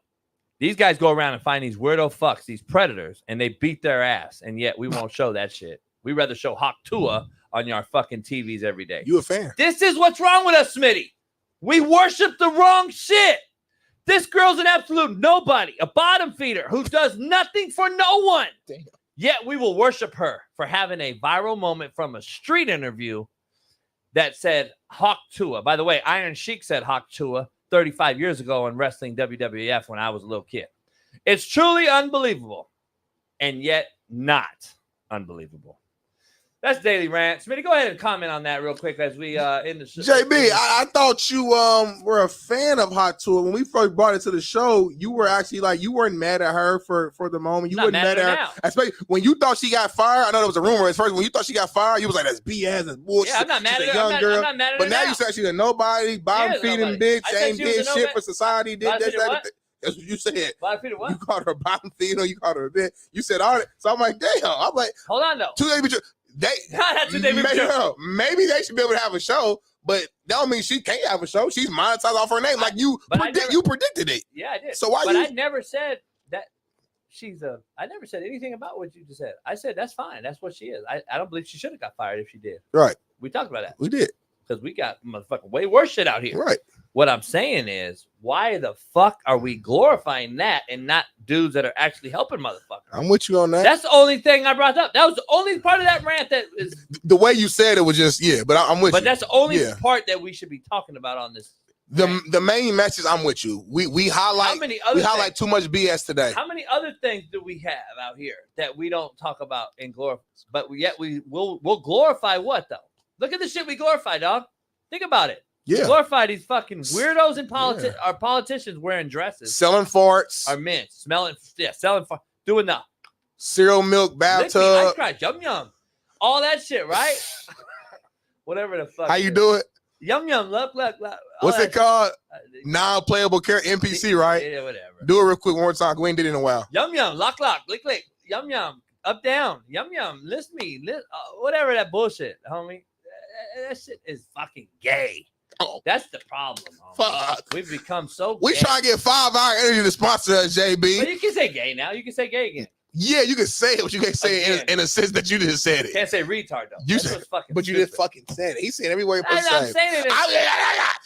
these guys go around and find these weirdo fucks, these predators, and they beat their ass, and yet we won't show that shit. We rather show Hawk Tua on your fucking TVs every day. You a fan? This is what's wrong with us, Smitty. We worship the wrong shit. This girl's an absolute nobody, a bottom feeder who does nothing for no one. Damn. Yet we will worship her for having a viral moment from a street interview that said Hawk Tua. By the way, Iron Sheik said Hawk Tua 35 years ago in wrestling WWF when I was a little kid. It's truly unbelievable, and yet not unbelievable. That's Daily Rant. Smitty, go ahead and comment on that real quick as we in the show. JB, I thought you were a fan of Hot Tour. When we first brought it to the show, you were actually like, you weren't mad at her for the moment. You weren't mad at her. Now. Especially when you thought she got fired. I know there was a rumor at first. When you thought she got fired, you was like, that's BS, that's bullshit. Yeah, I'm not mad She's at a her. young girl. I'm not mad at but her now now. you said she's a nobody, bottom feeding bitch, ain't did shit for society. Did this, that. That's what you said. Bottom feeder what? You called her a bottom feeder. You called her a bitch. You said all that. So I'm like, damn. I'm like, hold on though. Maybe they should be able to have a show, but that don't mean she can't have a show. She's monetized off her name, like you predicted it. Yeah, I did. So why? But I never said that she's a. I never said anything about what you just said. I said that's fine. That's what she is. I don't believe she should have got fired if she did. Right. We talked about that. We did. Because we got motherfucking way worse shit out here. Right. What I'm saying is, why the fuck are we glorifying that and not dudes that are actually helping motherfuckers? I'm with you on that. That's the only thing I brought up. That was the only part of that rant that is. The way you said it was just, but I'm with you. But that's the only part that we should be talking about on this. The main message, I'm with you. We highlight too much BS today. How many other things do we have out here that we don't talk about and glorify? But yet we'll glorify what though? Look at the shit we glorify, dog. Think about it. Yeah. Glorify these fucking weirdos and our politicians wearing dresses, selling farts, our men selling farts, doing the cereal milk bathtub, ice cream, yum yum, all that shit, right? Whatever the fuck. How you do it? Yum yum, look. What's it called? Non-playable character, NPC, right? Yeah, whatever. Do it real quick one more time. We ain't did it in a while. Yum yum, lock, lick, yum yum, up down, yum yum, list me, whatever that bullshit, homie. That shit is fucking gay. Oh. That's the problem. Fuck. We've become so we gay. try to get 5 Hour Energy to sponsor us, JB. But you can say gay now. You can say gay again. Yeah, you can say it, but you can't say it in a sense that you just said it. Can't say retard though. You said, but you just fucking said it. He said every word. I'm saying it.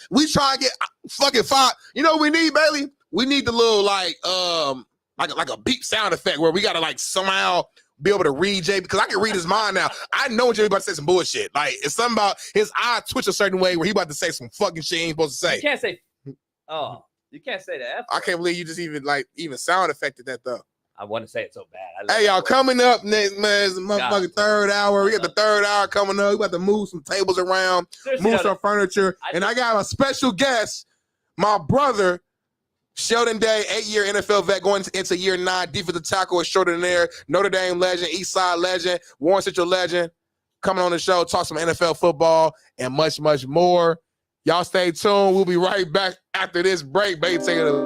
We try to get fucking 5. You know what we need, Bailey? We need the little like a beep sound effect where we gotta like somehow be able to read Jay, because I can read his mind now. I know Jay about to say some bullshit. Like it's something about his eye twitch a certain way where he about to say some fucking shit he ain't supposed to say. You can't say. Oh, you can't say that. I can't believe you just even sound affected that though. I want to say it so bad. Hey y'all, coming up next, man, is the motherfucking third hour. We got the third hour coming up. We about to move some tables around, move some furniture, and I got a special guest, my brother. Sheldon Day, 8-year NFL vet going into year 9. Defensive tackle extraordinaire, Notre Dame legend, East Side legend, Warren Central legend. Coming on the show, talk some NFL football and much, much more. Y'all stay tuned. We'll be right back after this break. Baby, take it away.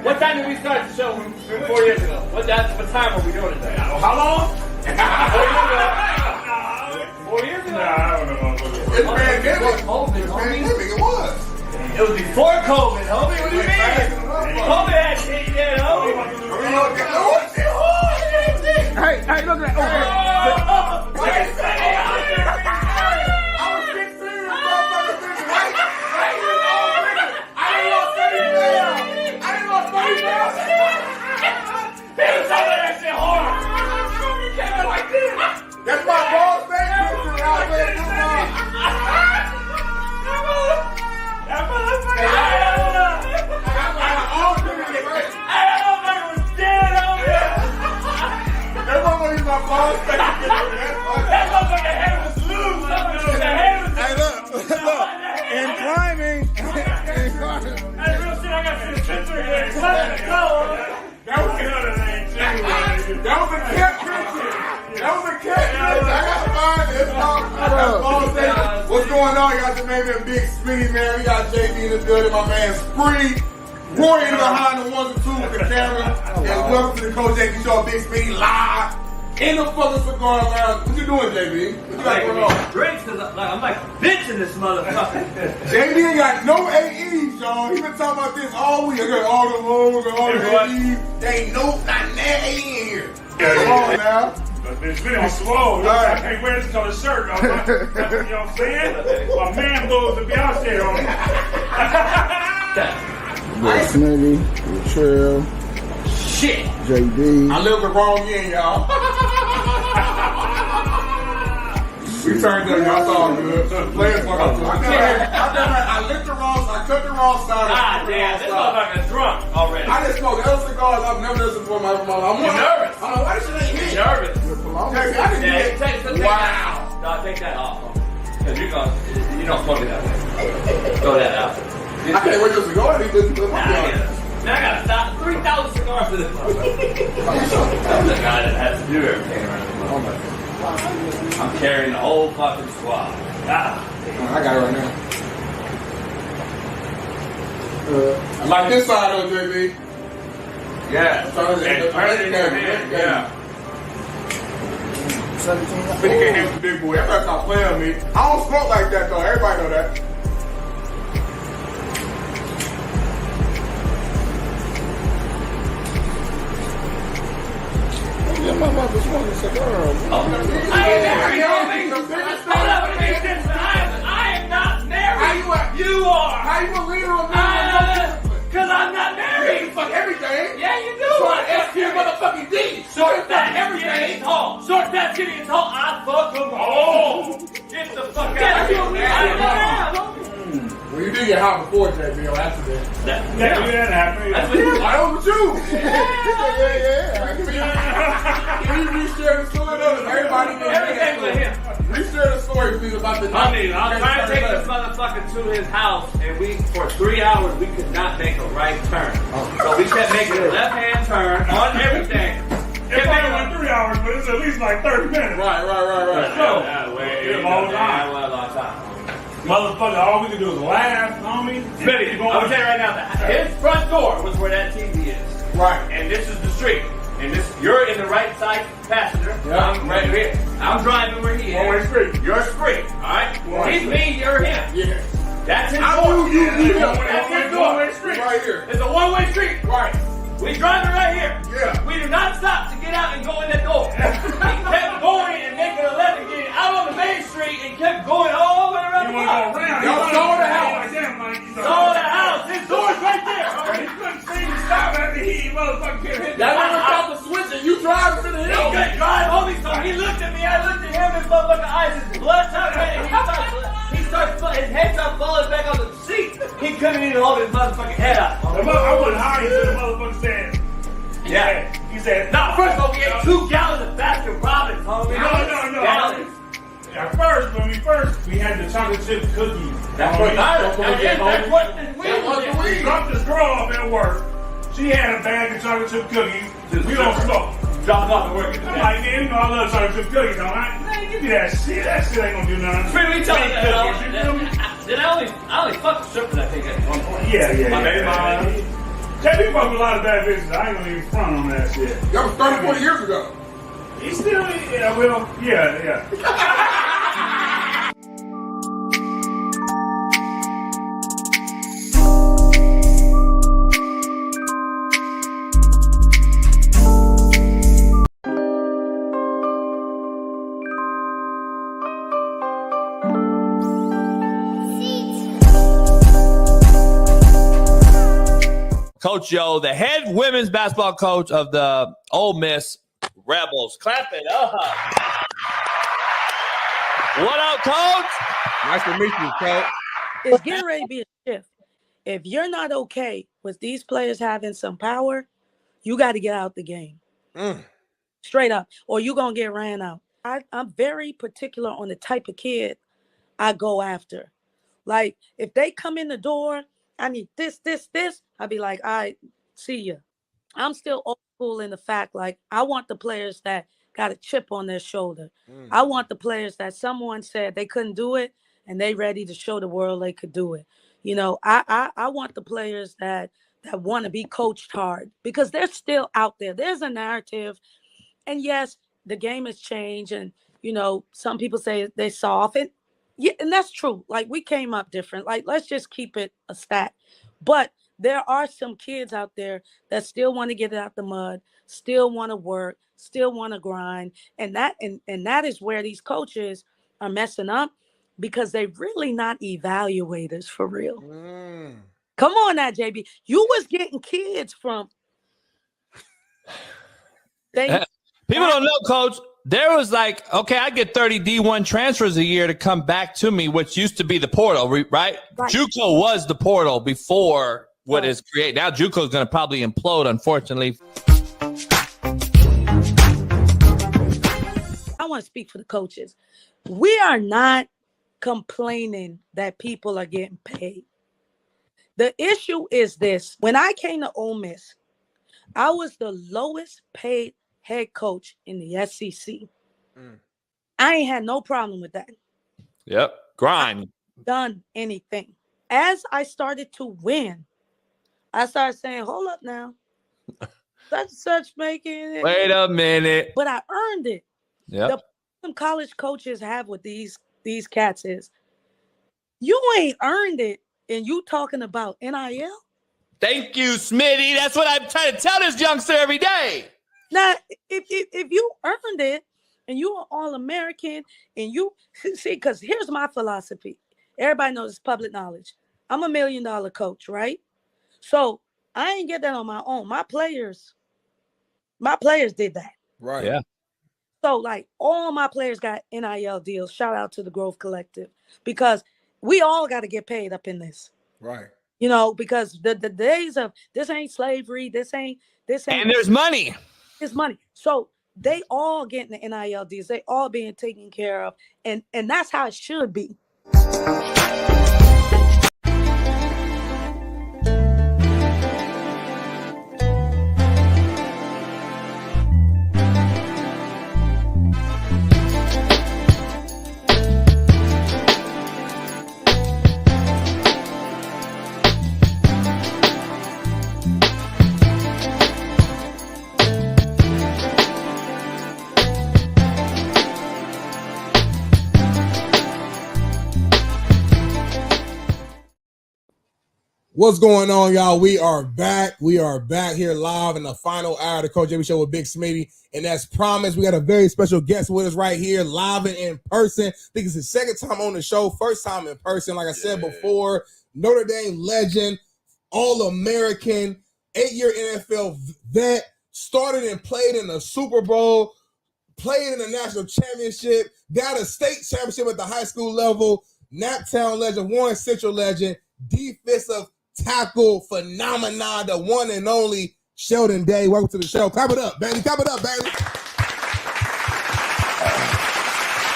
What time did we start the show 4 years ago? What time are we doing it? How long? 4 years ago? I don't know. It's pandemic. It was. It was before COVID, homie. What do you mean? COVID had shit yet, homie. Hey, look at that. That's my boss picture out there. And climbing. What's going on? You got the man, Big Smitty, man. We got JB in the building, my man Spree. Rory in behind the ones and twos with the camera. And welcome to the Coach JB Show, Big Smitty live in the fucking cigar lounge. What you doing, JB? What you got going on? Drinks, cause I'm like a bitch in this motherfucker. JB ain't got no AEs, y'all. He been talking about this all week. I got all the lows and all the AEs. There ain't no not AE in here. Come on now. It's been on swole. I can't wear this on a shirt. You know what I'm saying? My man goes to Beyonce on me. Big Smitty, Trail, Shit. JD. I lived the wrong end, y'all. We turned up, y'all. It's all good. Players fuck up. I lit the wrong, I cut the wrong side. Ah, damn, this motherfucker's drunk already. I just smoked other cigars I've never done before my life. I'm nervous. I'm like, why this shit ain't hit? Nervous. Wow. No, take that off. Because you don't smoke it that way. Throw that out. I can't wait till cigar. Now I gotta stop 3,000 cigars for this motherfucker. I'm the guy that has to do everything around this motherfucker. I'm carrying the whole fucking squad. I got it right now. I like this side though, JB. Yeah. Yeah. 17. But you can't handle the big boy. Everybody stop playing with me. I don't smoke like that though. Everybody know that. Yeah, my mother smoking cigar. I ain't married, homie. Hold up, I am not married. You are. How you gonna lean on me? Because I'm not married. You fuck everything. Yeah, you do. So I ask you motherfucking D. Short, fat, everything. Tall. Short, fat, skinny, and tall. I fuck them all. Get the fuck out of here. Well, you did get hot before, JB, on accident. That happened. That's what you do. I know with you. Yeah. Can you reshare the story though? Everybody did everything with him. Reshare the story, please, about the night. I was trying to take this motherfucker to his house, and for 3 hours, we could not make a right turn. So we kept making a left-hand turn on everything. It probably went 3 hours, but it's at least like 30 minutes. Right. So, It's a long time. A long time. Motherfucker, all we can do is laugh, homie. Smitty, I'm gonna tell you right now, his front door was where that TV is. Right. And this is the street. And you're in the right side passenger. Yeah. I'm right here. I'm driving where he is. One-way street. You're straight. Alright? He's me, you're him. Yeah. That's his door. That's his door. One-way street. Right here. It's a one-way street. Right. We driving right here. Yeah. We do not stop to get out and go in that door. He kept going and making a left and getting out on the main street and kept going all the way around the block. Y'all saw the house. Saw the house. His door's right there. He couldn't see me stop after he motherfucker hit. That one without the switch and you drive to the hill. He couldn't drive, homie. So he looked at me. I looked at him. His motherfucking eyes, his blood started raining. His head started falling back on the seat. He couldn't even hold his motherfucking head up. I wasn't high until the motherfucker said. Yeah. He said, no, first of all, we ate 2 gallons of Baskin Robbins, homie. No. Gallons. At first, we had the chocolate chip cookies. That's what we dropped this girl off at work. She had a bag of chocolate chip cookies. We don't smoke. Drop off at work. I'm like, man, you know I love chocolate chip cookies, don't I? Man, give me that shit. That shit ain't gonna do nothing. Let me tell you that I only fucked the strippers, I think, at one point. Yeah. My baby mama. JB fucked with a lot of bad bitches. I ain't gonna even front on that shit. That was 30, 40 years ago. He still, yeah. Coach Yo, the head women's basketball coach of the Ole Miss Rebels. Clap it up. What up, Coach? Nice to meet you, Coach. It's getting ready to be a shift. If you're not okay with these players having some power, you got to get out the game. Straight up, or you're going to get ran out. I'm very particular on the type of kid I go after. Like, if they come in the door, I need this, I'd be like, all right, see ya. I'm still old school in the fact, like, I want the players that got a chip on their shoulder. I want the players that someone said they couldn't do it and they ready to show the world they could do it. You know, I want the players that that want to be coached hard because they're still out there. There's a narrative. And yes, the game has changed. And, you know, some people say they're soft. And yeah, and that's true. Like, we came up different. Like, let's just keep it a stat. But there are some kids out there that still want to get it out the mud, still want to work, still want to grind. And that is where these coaches are messing up because they're really not evaluators for real. Come on now, JB. You was getting kids from. People don't know, Coach. There was like, okay, I get 30 D1 transfers a year to come back to me, which used to be the portal, right? JUCO was the portal before what is created. Now JUCO is going to probably implode, unfortunately. I want to speak for the coaches. We are not complaining that people are getting paid. The issue is this. When I came to Ole Miss, I was the lowest paid head coach in the SEC. I ain't had no problem with that. Yep. Grind. Done anything. As I started to win, I started saying, hold up now. Such making it. Wait a minute. But I earned it. Yep. The problem college coaches have with these cats is you ain't earned it and you talking about NIL? Thank you, Smitty. That's what I'm trying to tell this youngster every day. Now, if you earned it and you are All-American and you see, because here's my philosophy. Everybody knows it's public knowledge. I'm $1 million coach, right? So I ain't get that on my own. My players did that. Right. Yeah. So like all my players got NIL deals. Shout out to the Grove Collective because we all got to get paid up in this. Right. You know, because the days of this ain't slavery, this ain't. And there's money. It's money. So they all getting the NIL deals. They all being taken care of. And that's how it should be. What's going on, y'all? We are back. We are back here live in the final hour of the Coach JB Show with Big Smitty. And as promised, we got a very special guest with us right here, live and in person. I think it's his second time on the show, first time in person. Like I said before, Notre Dame legend, All-American, 8-year NFL vet, started and played in the Super Bowl, played in the national championship, got a state championship at the high school level, Naptown legend, Warren Central legend, defensive tackle phenomenon, the one and only Sheldon Day. Welcome to the show. Clap it up, baby. Clap it up, baby.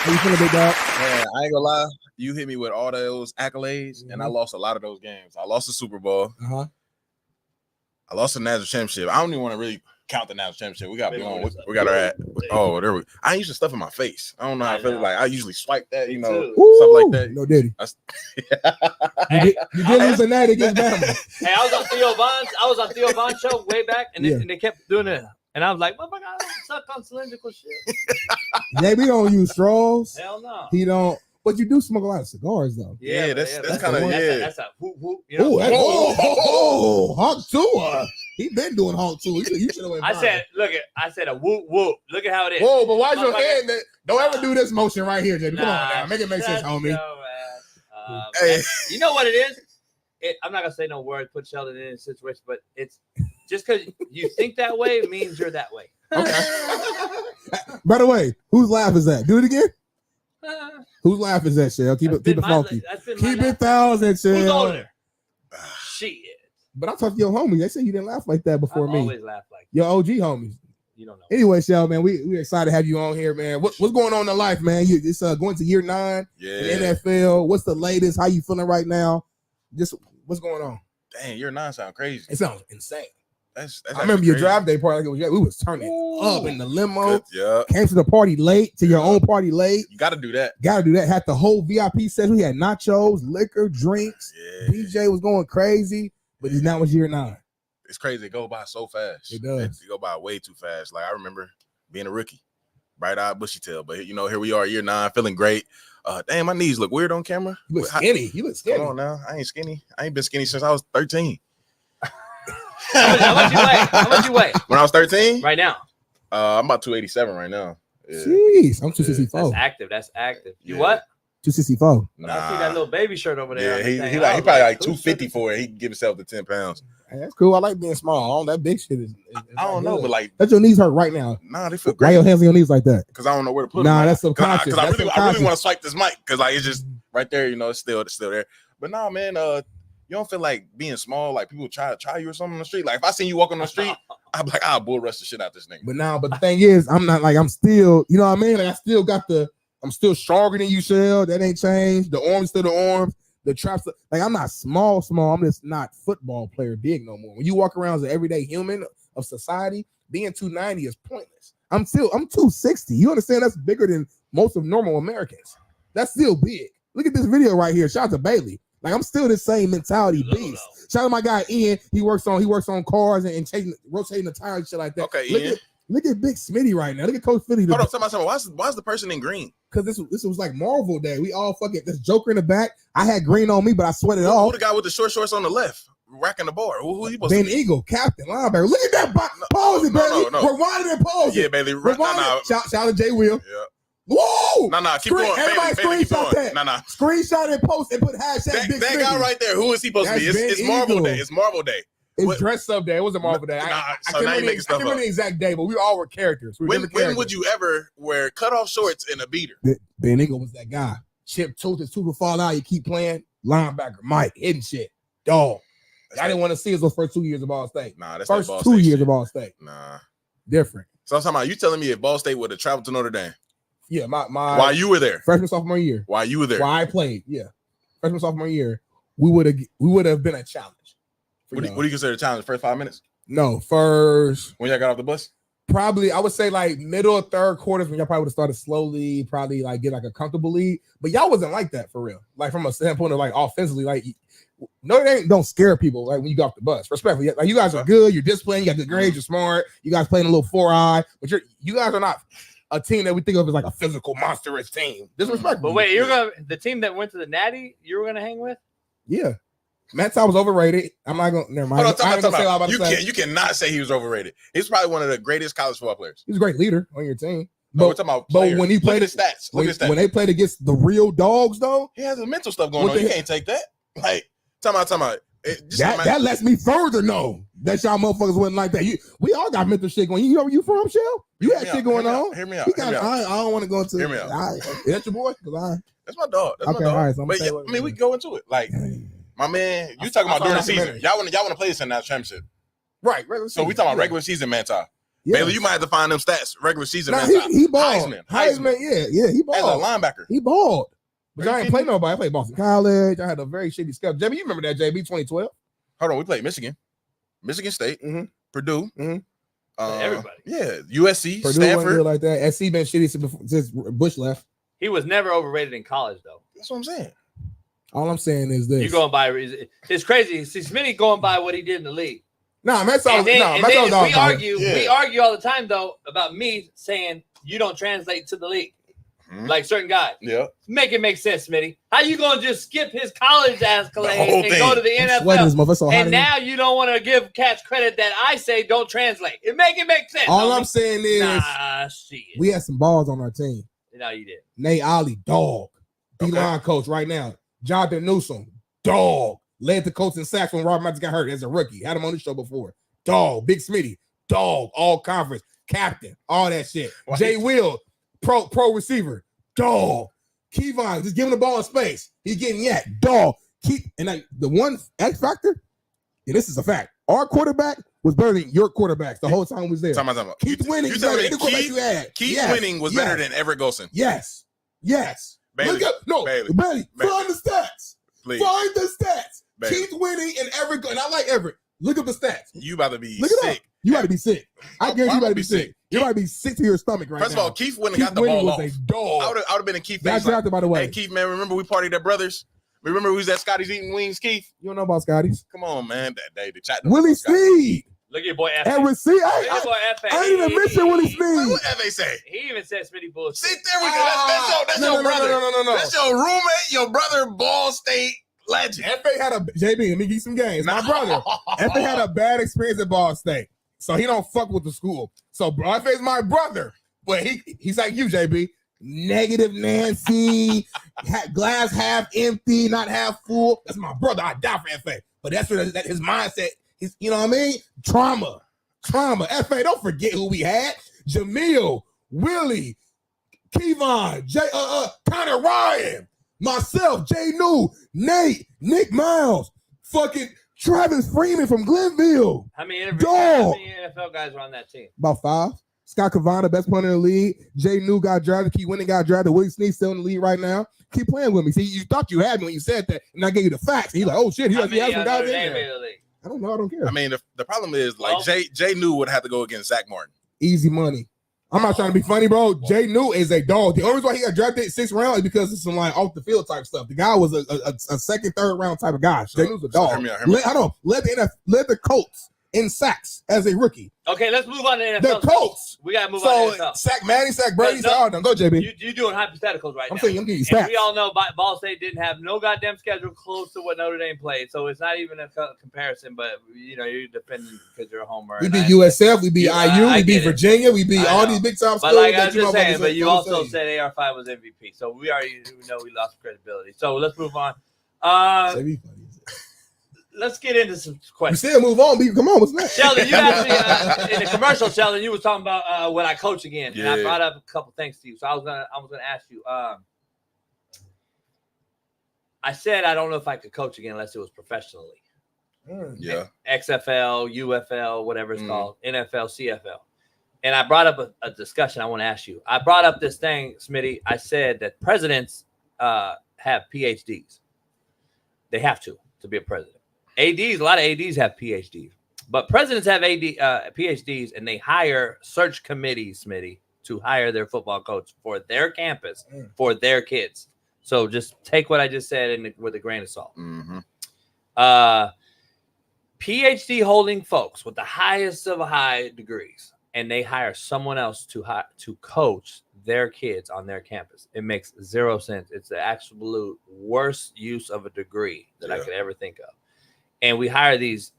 How you feeling, big dog? Man, I ain't gonna lie. You hit me with all those accolades, and I lost a lot of those games. I lost the Super Bowl. I lost the national championship. I don't even want to really count the national championship. We got blown. We got our at. Oh, there we. I used to stuff in my face. I don't know how I feel. Like I usually swipe that, you know, stuff like that. No, did he? You did lose a night against Bama. Hey, I was on Theo Von's show way back, and they kept doing it, and I was like, "Motherfucker, I don't suck on cylindrical shit." JB don't use straws. Hell no. He don't. But you do smoke a lot of cigars, though. Yeah, that's kind of That's a whoop whoop. You know? Honk too. He been doing honk too. You should have went. I said a whoop whoop. Look at how it is. Whoa, but why's your hand? Don't ever do this motion right here, JB. Come on now, make it make sense, homie. Hey. You know what it is? I'm not gonna say no word. Put Sheldon in a situation, but it's just because you think that way it means you're that way. Okay. By the way, whose laugh is that? Do it again. Whose laugh is that, Shell? Keep it funky. Keep it 1,000, Shell. Who's older? Shit. But I talked to your homies. They said you didn't laugh like that before me. Always laugh like your OG homies. You don't know. Anyway, Shell, man, we're excited to have you on here, man. What's going on in life, man? It's going to year 9 in the NFL. What's the latest? How you feeling right now? Just what's going on? Dang, year 9 sound crazy. It sounds insane. That's I remember your draft day party. We was turning up in the limo. Yeah. Came to the party late, to your own party late. You got to do that. Had the whole VIP session. We had nachos, liquor, drinks. DJ was going crazy, but now it's year 9. it's crazy. It go by so fast. It does. It go by way too fast. Like I remember being a rookie, bright-eyed, bushy tail. But here we are, year 9, feeling great. Damn, my knees look weird on camera. You look skinny. You look skinny. Come on now. I ain't skinny. I ain't been skinny since I was 13. How much you weigh? How much you weigh? When I was 13? Right now. I'm about 287 right now. Yeah. Jeez, I'm 264. That's active. You what? 264. Nah. I see that little baby shirt over there. Yeah, he probably like 250 for it. He can give himself the 10 pounds. Hey, that's cool. I like being small. All that big shit is I don't know, but like, let your knees hurt right now. Nah, they feel Why great. your hands on your knees like that? Because I don't know where to put them. Nah, that's subconscious. Because I really want to swipe this mic because like it's just right there. It's still there. But nah, man, you don't feel like being small, like people try you or something on the street. Like if I seen you walking on the street, I'm like, I'll bull rush the shit out this nigga. But the thing is, I'm not like I'm still, you know what I mean? Like I'm still stronger than you, Shell. That ain't changed. The arm's still the arms. The traps, like I'm not small. I'm just not football player big no more. When you walk around as an everyday human of society, being 290 is pointless. I'm 260. You understand? That's bigger than most of normal Americans. That's still big. Look at this video right here. Shout out to Bailey. Like I'm still the same mentality beast. Shout out to my guy Ian. He works on cars and rotating the tires and shit like that. Okay, Ian. Look at Big Smitty right now. Look at Coach Philly. Hold on, tell me. Why's the person in green? Because this was like Marvel Day. We all fucking this Joker in the back. I had green on me, but I sweated it off. Who the guy with the short shorts on the left, racking the bar? Who he supposed Ben to be? Eagle, captain, linebacker. Look at that pose, Bailey. No. Rewinding and posing. Yeah, Bailey. Shout out to Jay Will. Yeah. Whoa! Nah, keep going. Everybody Bailey, keep screenshot going. that. Nah. Screenshot and post and put hashtag Big That Smitty. guy right there. Who is he supposed to be? It's Marvel Day. It's Marvel Day. It's dressed up day. It wasn't Marvel Day. I can't remember the exact day, but we all were characters. When would you ever wear cutoff shorts and a beater? Ben Eagle was that guy. Chip tooth, his tooth will fall out. You keep playing. Linebacker, Mike, hitting shit. Dog. I didn't want to see his those first 2 years of Ball State. Nah, that's first Ball 2 State years shit. of Ball State. Nah. Different. So I'm talking about you telling me if Ball State would have traveled to Notre Dame. Yeah, my while you were there. Freshman, sophomore year. While you were there. While I played, yeah. Freshman, sophomore year, we would have been a challenge. What do you consider a challenge? First 5 minutes? No, first. When y'all got off the bus? Probably, I would say like middle or third quarters when y'all probably would have started slowly, probably like get like a comfortable lead. But y'all wasn't like that for real. Like from a standpoint of like offensively, like Notre Dame don't scare people like when you go off the bus. Respectfully, like you guys are good, you're disciplined, you got good grades, you're smart, you guys playing a little 4-eye, but you guys are not a team that we think of as like a physical monstrous team. Disrespectful. But wait, the team that went to the Natty, you were gonna hang with? Yeah. Matt Ty was overrated. I'm not gonna. Never mind. You cannot say he was overrated. He's probably one of the greatest college football players. He's a great leader on your team. But we're talking about players. But when he played Look at his stats. When they played against the real dogs, though, he has the mental stuff going on. You can't take that. Like, talking about. That lets me further know that y'all motherfuckers wasn't like that. We all got mental shit going. You know where you from, Shell? You had shit going on. Hear me out. I don't want to go into. Hear me out. That's your boy. That's my dog. That's my dog. All right, so but yeah, I mean, we can go into it. Like, my man, you talking about during the season? Y'all want to play this in that championship, right? So we talking about regular season, man. Yeah. Bailey, you might have to find them stats. Regular season, nah, man. He balled. Heisman, yeah, he balled. As a linebacker, he balled. But I ain't played nobody. I played Boston College. I had a very shitty schedule. JB, you remember that, JB 2012? Hold on, we played Michigan State, Purdue, everybody. Yeah, USC, Purdue Stanford, like that. SC been shitty since Bush left. He was never overrated in college, though. That's what I'm saying. All I'm saying is this: you going by? It's crazy. See, Smitty going by what he did in the league. Nah, we argue all the time though about me saying you don't translate to the league. Like certain guys. Yeah. Make it make sense, Smitty. How you gonna just skip his college accolades and go to the NFL? And now you don't want to give Catch credit that I say don't translate. It make sense. All I'm saying is shit. We had some balls on our team. No, you did. Nate Ollie, dog. D-line coach right now. Jonathan Newsom, dog. Led the coach in sacks when Robert Matthews got hurt as a rookie. Had him on the show before. Dog. Big Smitty, dog. All conference. Captain. All that shit. Jay Will, pro receiver. Dog. Keynan, just giving the ball in space. He's getting yak. Dog. The one X factor, and this is a fact, our quarterback was better than your quarterbacks the whole time he was there. Time. Keith Winning. Keith Winning was better than Everett Golson. Yes. Bailey, Bailey, find the stats. Please. Find the stats. Bailey. Keith Winning and Everett, and I like Everett. Look up the stats. You about to be Look it sick. Up. You about to be sick. I guarantee you about to be sick. You about to be sick to your stomach right now. First of all, Keith Winning got the ball off. A dog. I would have been a Keith fan. Got drafted, by the way. Hey, Keith, man, remember we partied at Brothers? Remember we was at Scotty's eating wings, Keith? You don't know about Scotty's? Come on, man. That day, the chat. Willie Sneed. Look at your boy F. And receipt. Look at your boy F. I ain't even mentioned Willie Sneed. What F.A. say? He even said Smitty bullshit. See, there we go. That's your brother. No. That's your roommate, your brother, Ball State legend. F.A. had a JB. Let me give you some games. My brother. F.A. had a bad experience at Ball State, so he don't fuck with the school. So F.A.'s my brother, but he's like you, JB. Negative Nancy, glass half empty, not half full. That's my brother. I die for F.A. But that's what his mindset. You know what I mean? Trauma. F.A. Don't forget who we had. Jamil, Willie, Keynan, Connor Ryan, myself, Jay New, Nate, Nick Miles, fucking Travis Freeman from Glenville. How many NFL guys were on that team? About 5. Scott Cavana, best punter in the league. Jay New got drafted. Keith Winning got drafted. Willie Sneed still in the league right now. Keep playing with me. See, you thought you had me when you said that, and I gave you the facts. And he's like, oh shit, he has some guys in there. I don't know. I don't care. I mean, the problem is like Jay New would have to go against Zach Martin. Easy money. I'm not trying to be funny, bro. Jay New is a dog. The only reason why he got drafted 6th round is because it's some like off the field type stuff. The guy was a second, third round type of guy. Jay New's a dog. Led the Colts in sacks as a rookie. Okay, let's move on to NFL. The Colts. We gotta move on to NFL. Sack Manny, sack Brady. Go JB. You're doing hypotheticals right now. I'm saying I'm getting and stats. we all know Ball State didn't have no goddamn schedule close to what Notre Dame played, so it's not even a comparison. But you know, you're defending because you're a homer. We beat USF, we beat IU, we beat Virginia, we beat all these big time schools. But like I was just saying, but you also said AR5 was MVP, so we already know we lost credibility. So let's move on. Let's get into some questions. We still move on, B. Come on, what's next? Sheldon, you asked me in the commercial, Sheldon, you was talking about when I coach again, and I brought up a couple things to you. So I was gonna ask you. I said I don't know if I could coach again unless it was professionally. Yeah. XFL, UFL, whatever it's called, NFL, CFL. And I brought up a discussion I want to ask you. I brought up this thing, Smitty. I said that presidents have PhDs. They have to be a president. ADs, a lot of ADs have PhDs, but presidents have PhDs, and they hire search committees, Smitty, to hire their football coach for their campus, for their kids. So just take what I just said with a grain of salt. PhD holding folks with the highest of high degrees, and they hire someone else to coach their kids on their campus. It makes zero sense. It's the absolute worst use of a degree that I could ever think of. And we hire these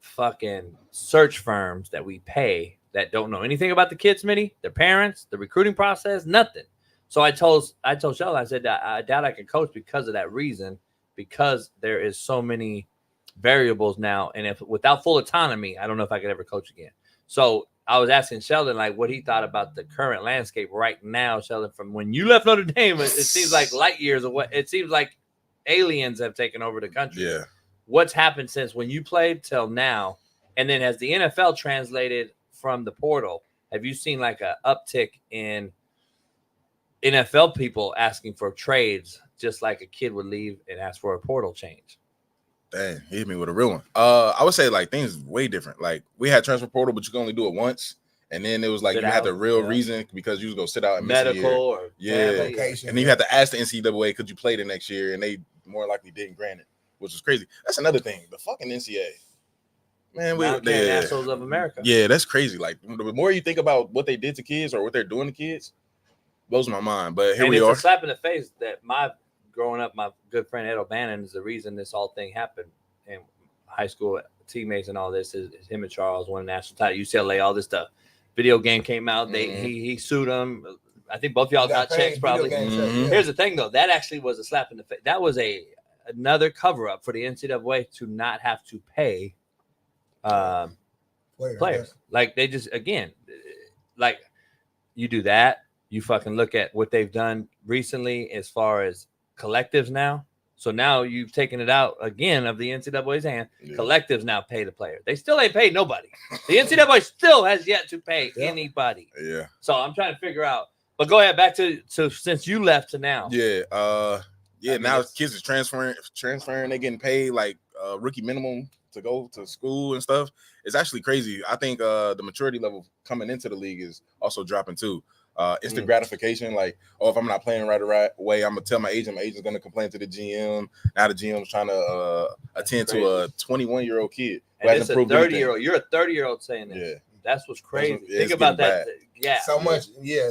fucking search firms that we pay that don't know anything about the kids, Smitty, their parents, the recruiting process, nothing. So I told Sheldon, I said that I doubt I can coach because of that reason, because there is so many variables now. And if without full autonomy, I don't know if I could ever coach again. So I was asking Sheldon like what he thought about the current landscape right now, Sheldon, from when you left Notre Dame. It seems like light years away. It seems like aliens have taken over the country. Yeah. What's happened since when you played till now? And then has the NFL translated from the portal? Have you seen like an uptick in NFL people asking for trades, just like a kid would leave and ask for a portal change? Dang, he hit me with a real one. I would say like things way different. Like we had transfer portal, but you can only do it once. And then it was like you had the real reason because you was gonna sit out and medical or location. And then you had to ask the NCAA, could you play the next year? And they more likely didn't grant it, which was crazy. That's another thing. The fucking NCAA. Man, assholes of America. Yeah, that's crazy. Like the more you think about what they did to kids or what they're doing to kids, blows my mind. But here we are. It's a slap in the face that growing up, my good friend Ed O'Bannon is the reason this whole thing happened. And high school teammates and all this is him and Charles won a national title, UCLA, all this stuff. Video game came out. He sued him. I think both of y'all got checks probably. Here's the thing though, that actually was a slap in the face. That was another cover up for the NCAA to not have to pay players. Like they just, again, like you do that, you fucking look at what they've done recently as far as collectives now. So now you've taken it out again of the NCAA's hand. Yeah. Collectives now pay the player. They still ain't paid nobody. The NCAA still has yet to pay anybody. Yeah. So I'm trying to figure out. But go ahead, back to since you left to now. Yeah. Now kids are transferring. They're getting paid like rookie minimum to go to school and stuff. It's actually crazy. I think the maturity level coming into the league is also dropping too. instant gratification. Like, oh, if I'm not playing right way, I'm gonna tell my agent. My agent's gonna complain to the GM. Now the GM's trying to attend to a 21-year-old kid. And it's a 30-year-old. You're a 30-year-old saying this. Yeah. That's what's crazy. Think about that. Bad. Yeah. So much. Yeah.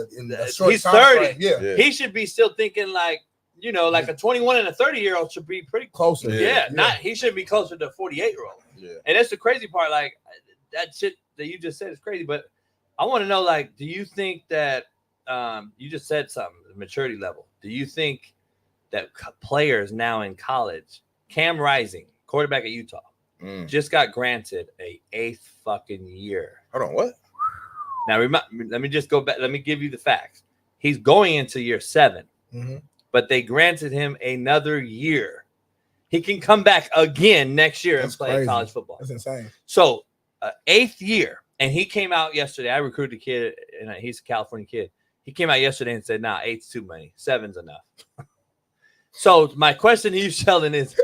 He's 30. Yeah. He should be still thinking like, you know, like a 21 and a 30-year-old should be pretty closer. He should be closer to a 48-year-old. Yeah. And that's the crazy part. Like that shit that you just said is crazy. But I want to know, like, do you think that you just said something, the maturity level? Do you think that players now in college, Cam Rising, quarterback at Utah, just got granted a 8th fucking year? Hold on, what? Now, let me just go back. Let me give you the facts. He's going into year 7, but they granted him another year. He can come back again next year and play college football. That's insane. So, 8th year, and he came out yesterday. I recruited a kid, and he's a California kid. He came out yesterday and said, nah, 8's too many. 7's enough. So, my question to you, Sheldon, is,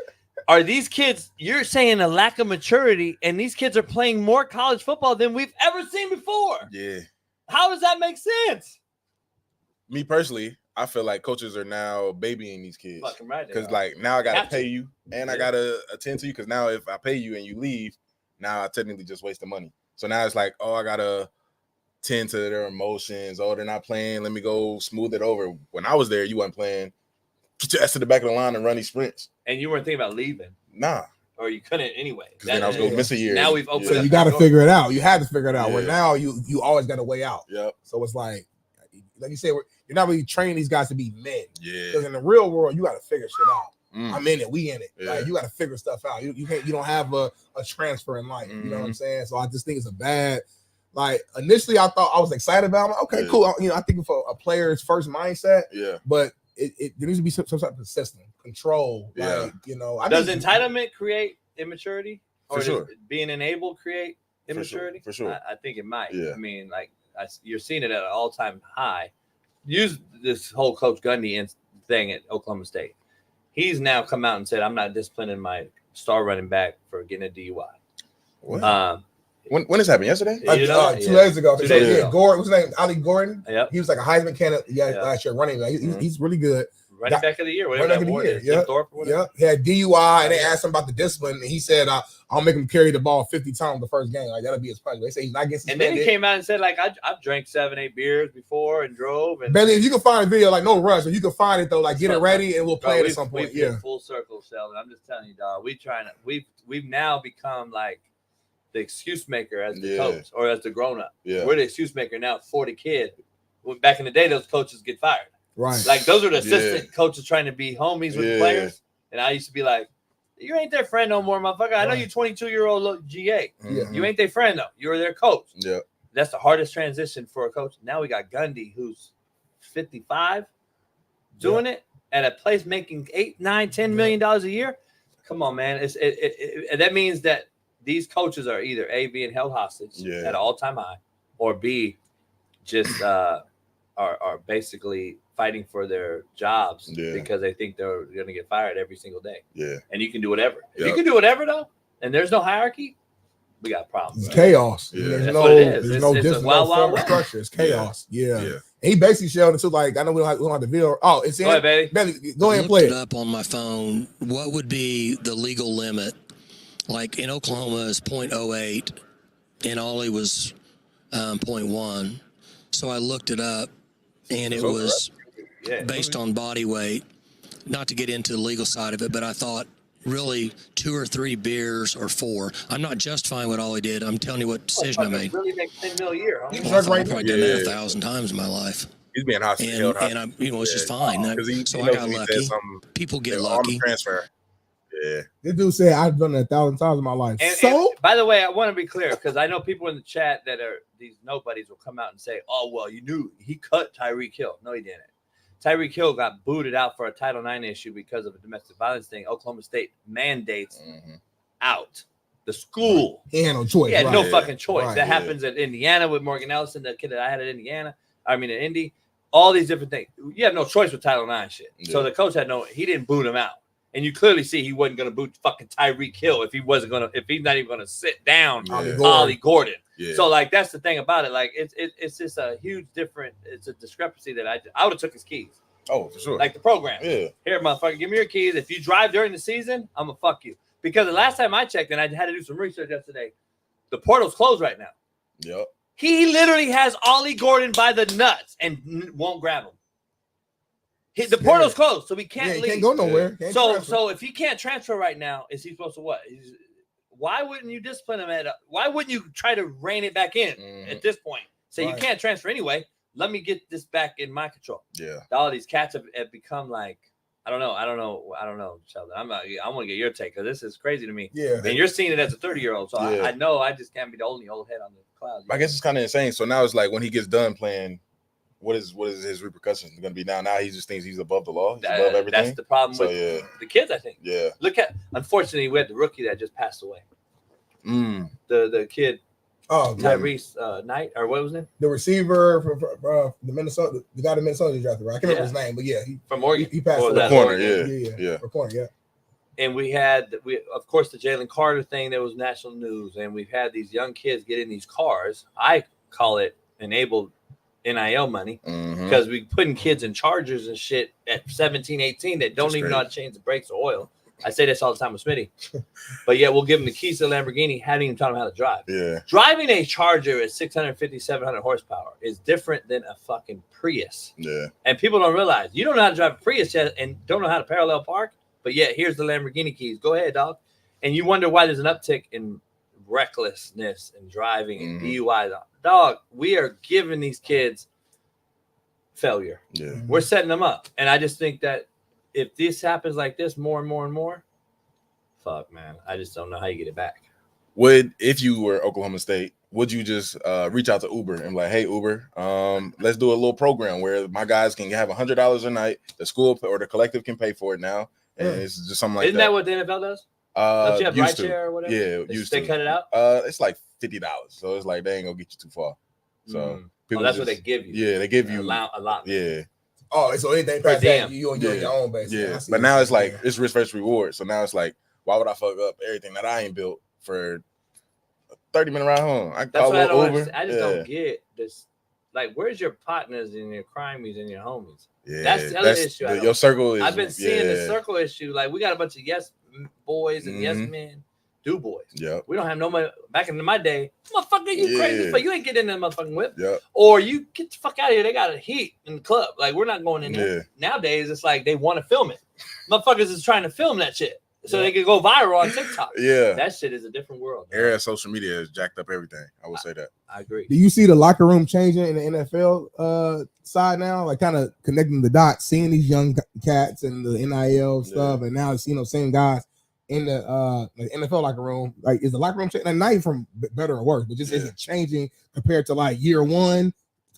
are these kids, you're saying a lack of maturity, and these kids are playing more college football than we've ever seen before? Yeah. How does that make sense? Me personally, I feel like coaches are now babying these kids. Fucking right. Because, like, now I got to pay you, and I got to attend to you, because now if I pay you and you leave, now I technically just waste the money. So now it's like, oh, I got to tend to their emotions. Oh, they're not playing. Let me go smooth it over. When I was there, you weren't playing. Get your ass to the back of the line and run these sprints. And you weren't thinking about leaving. Nah. Or you couldn't anyway. Because then I was going to miss a year. Now we've opened So up. you got to figure it out. You had to figure it out. Where now you always got a way out. Yep. So it's like you said, you're not really training these guys to be men. Yeah. Because in the real world, you got to figure shit out. I'm in it. We in it. Yeah. Like, you got to figure stuff out. You don't have a transfer in life. You know what I'm saying? So I just think it's a bad. Like, initially, I thought I was excited about it. Like, okay, cool. You know, I think for a player's first mindset. Yeah. But it there needs to be some type of system control. Yeah. Like, you know, Does entitlement create immaturity? Or For sure. does being enabled create immaturity? For sure. I think it might. Yeah. I mean, like, you're seeing it at an all-time high. Use this whole Coach Gundy thing at Oklahoma State. He's now come out and said, I'm not disciplining my star running back for getting a DUI. What? When this happened? Yesterday? 2 days ago. 2 days ago. Gordon, what's his name? Ali Gordon. Yep. He was like a Heisman candidate last year running. Like, he's really good. Running back of the year, whatever Running that award is. Yeah. He had DUI, and they asked him about the discipline, and he said, I'll make him carry the ball 50 times the first game. Like, that'll be his punishment. They say he's not getting suspended. And then he came out and said, like, I've drank 7-8 beers before and drove. And Bailey, if you can find a video, like, no rush. If you can find it, though, like, get it ready, and we'll play it at some point. Yeah. Full circle, Sheldon. I'm just telling you, dog. We've now become, like, the excuse maker as the coach or as the grown-up. Yeah. We're the excuse maker now for the kid. When back in the day, those coaches get fired. Right. Like, those are the assistant coaches trying to be homies with the players. And I used to be like, you ain't their friend no more, motherfucker. I know you 22-year-old GA. You ain't their friend, though. You're their coach. Yeah. That's the hardest transition for a coach. Now we got Gundy, who's 55, doing it at a place making $8, $9, $10 million a year. Come on, man. That means that these coaches are either A, being held hostage at an all-time high, or B, just are basically fighting for their jobs because they think they're going to get fired every single day. Yeah. And you can do whatever. If you can do whatever, though, and there's no hierarchy, we got problems. It's chaos. Yeah. There's What it is. There's no It's a wild, wild formal west. structure. It's chaos. Yeah. And he basically showed into, like, I know we don't have the video. Oh, it's in. Go ahead, baby. Go ahead and play looked it. up on my phone what would be the legal limit. Like in Oklahoma is 0.08, in Ollie was 0.1. So I looked it up, and it was based on body weight. Not to get into the legal side of it, but I thought really 2 or 3 beers or 4. I'm not justifying what Ollie did. I'm telling you what decision I made. Really makes $10 million a year. Huh? Well, I've probably done that 1,000 times in my life. He's being hostage. And I'm, it's just fine. So I got lucky. People get lucky. Transfer. Yeah. This dude said I've done it 1,000 times in my life. And by the way, I want to be clear because I know people in the chat that are these nobodies will come out and say, "Oh, well, you knew he cut Tyreek Hill." No, he didn't. Tyreek Hill got booted out for a Title IX issue because of a domestic violence thing. Oklahoma State mandates out the school. He had no choice. He had right. no fucking choice. Right, that happens at Indiana with Morgan Ellison, the kid that I had at Indiana. I mean, at Indy. All these different things. You have no choice with Title IX shit. So the coach had he didn't boot him out. And you clearly see he wasn't going to boot fucking Tyreek Hill if he's not even going to sit down Ollie Gordon. Yeah. So like that's the thing about it. Like it's just a huge it's a discrepancy that I would have took his keys. Oh, for sure. Like the program. Yeah. Here, motherfucker, give me your keys. If you drive during the season, I'm gonna fuck you. Because the last time I checked, and I had to do some research yesterday, the portal's closed right now. Yep. He literally has Ollie Gordon by the nuts and won't grab him. The portal's closed, so he can't leave. Can't go nowhere. Can't transfer. So if he can't transfer right now, is he supposed to what? Why wouldn't you discipline him why wouldn't you try to rein it back in at this point? Say you can't transfer anyway. Let me get this back in my control. Yeah. All these cats have become like, I don't know, Sheldon. I want to get your take because this is crazy to me. Yeah. And you're seeing it as a 30-year-old, so Yeah. I know I just can't be the only old head on the cloud. I guess it's kind of insane. So now it's like when he gets done playing, what is his repercussions going to be now? Now he just thinks he's above the law. He's above everything. That's the problem with the kids, I think. Yeah. Unfortunately, we had the rookie that just passed away. Mm. The kid, Tyrese Knight, or what was his name? The receiver for the Minnesota, the guy that Minnesota drafted, right? I can't remember his name, but he from Oregon. He passed the away. corner, yeah. For corner, yeah. And we had, of course, the Jalen Carter thing that was national news. And we've had these young kids get in these cars. I call it enabled NIL money because we putting kids in Chargers and shit at 17, 18 that don't even know how to change the brakes or oil. I say this all the time with Smitty. But yeah, we'll give them the keys to the Lamborghini, haven't even taught them how to drive. Yeah. Driving a Charger at 650, 700 horsepower is different than a fucking Prius. Yeah. And people don't realize you don't know how to drive a Prius yet and don't know how to parallel park. But yeah, here's the Lamborghini keys. Go ahead, dog. And you wonder why there's an uptick in recklessness and driving and DUI. Dog, we are giving these kids failure. Yeah. We're setting them up. And I just think that if this happens like this more and more and more, fuck, man, I just don't know how you get it back. If you were Oklahoma State, would you just reach out to Uber and be like, hey, Uber, let's do a little program where my guys can have $100 a night. The school or the collective can pay for it now. And it's just something like Isn't that what the NFL does? Don't you have ride share or whatever? Yeah, they cut it out? It's like $50. So it's like they ain't gonna get you too far. So that's what they give you. Yeah, they give you a lot. Yeah. Oh, so anything past that, you on your own basis. Yeah, but now it's like it's risk versus reward. So now it's like, why would I fuck up everything that I ain't built for a 30-minute ride home? I That's what I don't Uber. understand. I just don't get this. Like, where's your partners and your crimies and your homies? Yeah, that's the other issue. Your circle is. I've been seeing the circle issue. Like, we got a bunch of yes boys and yes men, do boys. Yeah. We don't have no money. Back in my day, motherfucker, you crazy, but you ain't getting in that motherfucking whip. Yeah. Or you get the fuck out of here. They got a heat in the club. Like, we're not going in there. Yeah. Nowadays, it's like they want to film it. Motherfuckers is trying to film that shit so they can go viral on TikTok. Yeah. That shit is a different world. Era of social media has jacked up everything. I would say that. I agree. Do you see the locker room changing in the NFL side now? Like kind of connecting the dots, seeing these young cats and the NIL stuff, and now it's same guys in the NFL locker room. Like, is the locker room changing? Like, not even from better or worse, but just is it changing compared to like year one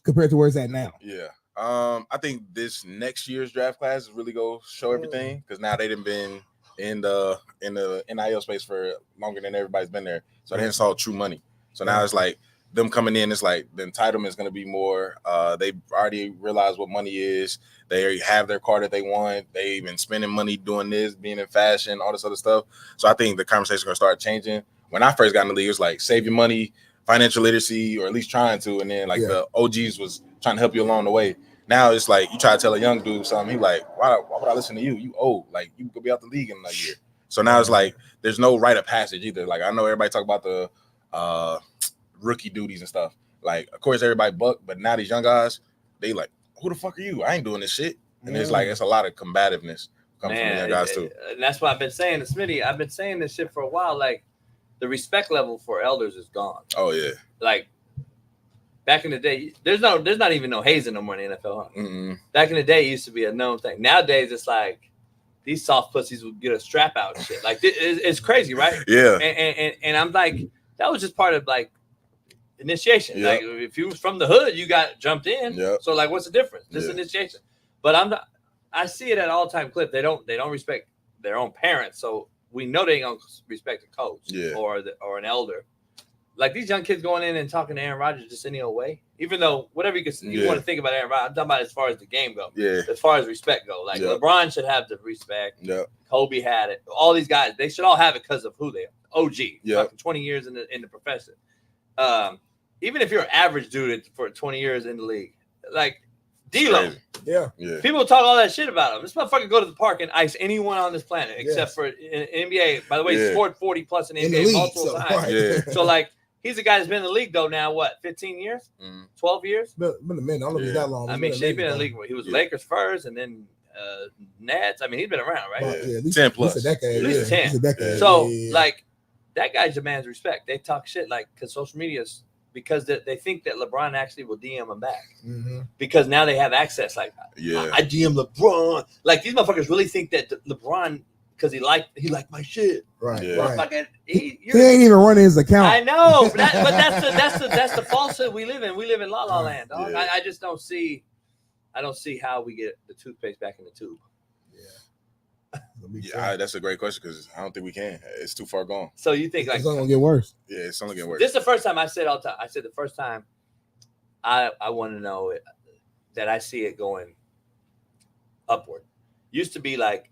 compared to where it's at now? Yeah. I think this next year's draft class is really gonna show everything because now they done been in the NIL space for longer than everybody's been there, so they saw true money. So now it's like them coming in. It's like the entitlement is going to be more. They've already realized what money is. They have their car that they want. They've been spending money doing this, being in fashion, all this other stuff. So I think the conversation is going to start changing. When I first got in the league, it was like save your money, financial literacy, or at least trying to. And then the OGs was trying to help you along the way. Now it's like you try to tell a young dude something, he like, why would I listen to you? You old, like you could be out the league in a year. So now it's like there's no rite of passage either. Like I know everybody talk about the rookie duties and stuff. Like of course everybody buck, but now these young guys, they like, who the fuck are you? I ain't doing this shit. And it's like it's a lot of combativeness coming from the young guys too. And that's why I've been saying to Smitty, I've been saying this shit for a while. Like the respect level for elders is gone. Oh yeah. Like back in the day, there's not even no hazing no more in the NFL. Huh? Back in the day, it used to be a known thing. Nowadays, it's like these soft pussies would get a strap out and shit. Like it's crazy, right? Yeah. And I'm like, that was just part of like initiation. Like if you was from the hood, you got jumped in. Yep. So like, what's the difference? This initiation. But I see it at all time clip. They don't respect their own parents. So we know they don't respect a coach or an elder. Like these young kids going in and talking to Aaron Rodgers just any old way, even though whatever you want to think about Aaron Rodgers, I'm talking about as far as the game go. Yeah. As far as respect go, like LeBron should have the respect. Yeah. Kobe had it. All these guys, they should all have it because of who they are. OG. Yeah. 20 years in the profession. Even if you're an average dude for 20 years in the league, like D-Lo. Yeah. People talk all that shit about him. This motherfucker go to the park and ice anyone on this planet except for in NBA. By the way, he scored 40 plus in the NBA multiple times. Yeah. So like he's a guy that's been in the league though now. What, 15 years? 12 years? Been a minute. I don't know if it's that long. I mean, he's been in the league. He was Lakers first, and then Nets. I mean, he's been around, right? At least 10 plus. At least a decade. At least 10. At least a decade. So like that guy demands respect. They talk shit like because social media is. Because they think that LeBron actually will DM him back. Because now they have access. Like, I DM LeBron. Like these motherfuckers really think that LeBron, because he liked my shit. Right. Fucking, he ain't even running his account. I know, but that's the falsehood we live in. We live in la la land, dog. Yeah. I just don't see. I don't see how we get the toothpaste back in the tube. Yeah, that's a great question because I don't think we can. It's too far gone. So you think like it's only gonna get worse? Yeah, it's only getting worse. This is the first time I said all the time. I said the first time I want to know it, that I see it going upward. Used to be like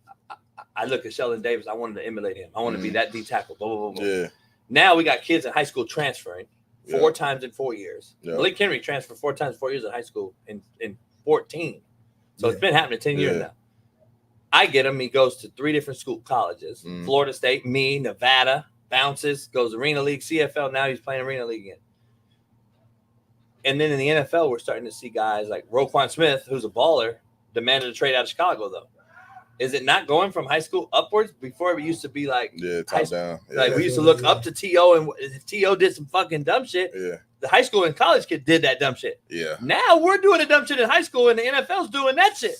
I look at Sheldon Davis. I wanted to emulate him. I want to be that D tackle. Blah, blah, blah, blah. Yeah. Now we got kids in high school transferring 4 times in 4 years. Yeah. Malik Henry transferred 4 times in 4 years in high school in 14. So it's been happening 10 years now. I get him. He goes to 3 different colleges. Florida State, Nevada, bounces, goes Arena League, CFL. Now he's playing Arena League again. And then in the NFL, we're starting to see guys like Roquan Smith, who's a baller, demanded a trade out of Chicago, though. Is it not going from high school upwards? Before it used to be like top down. Like we used to look up to T.O. and if T.O. did some fucking dumb shit, the high school and college kid did that dumb shit. Yeah. Now we're doing the dumb shit in high school and the NFL's doing that shit.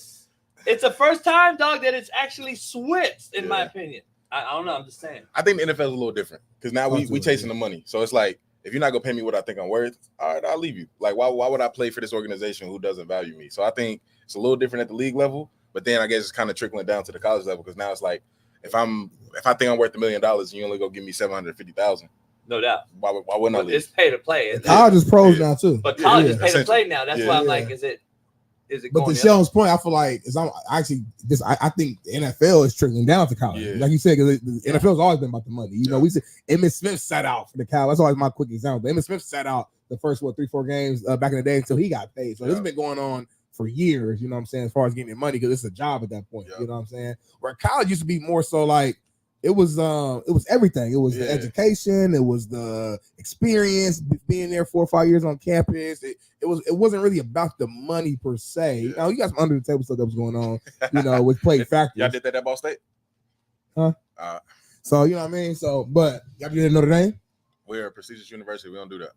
It's the first time, dog, that it's actually switched, in my opinion. I don't know. I'm just saying. I think the NFL is a little different because now we chasing the money. So it's like, if you're not going to pay me what I think I'm worth, all right, I'll leave you. Like, why would I play for this organization who doesn't value me? So I think it's a little different at the league level, but then I guess it's kind of trickling down to the college level because now it's like, if I think I'm worth $1 million and you only go give me $750,000. No doubt. Why wouldn't I leave? It's pay to play. College is pros now too. But college is pay to play now. That's why I'm like, is it but going to Sheldon's point, I feel like I think the NFL is trickling down to college. Like you said, because the NFL has always been about the money. You know, we said Emmitt Smith sat out for the Cowboys. That's always my quick example. Emmitt Smith sat out the first 3-4 games back in the day until he got paid. So this has been going on for years. You know what I'm saying? As far as getting money, because it's a job at that point. You know what I'm saying? Where college used to be more so like it was everything. It was the education. It was the experience, being there 4 or 5 years on campus. It wasn't really about the money per se. You know, you got some under the table stuff that was going on, you know, with play factors. Y'all did that at Ball State? Huh? So, you know what I mean? So, but y'all did Notre Dame? We're a prestigious university. We don't do that.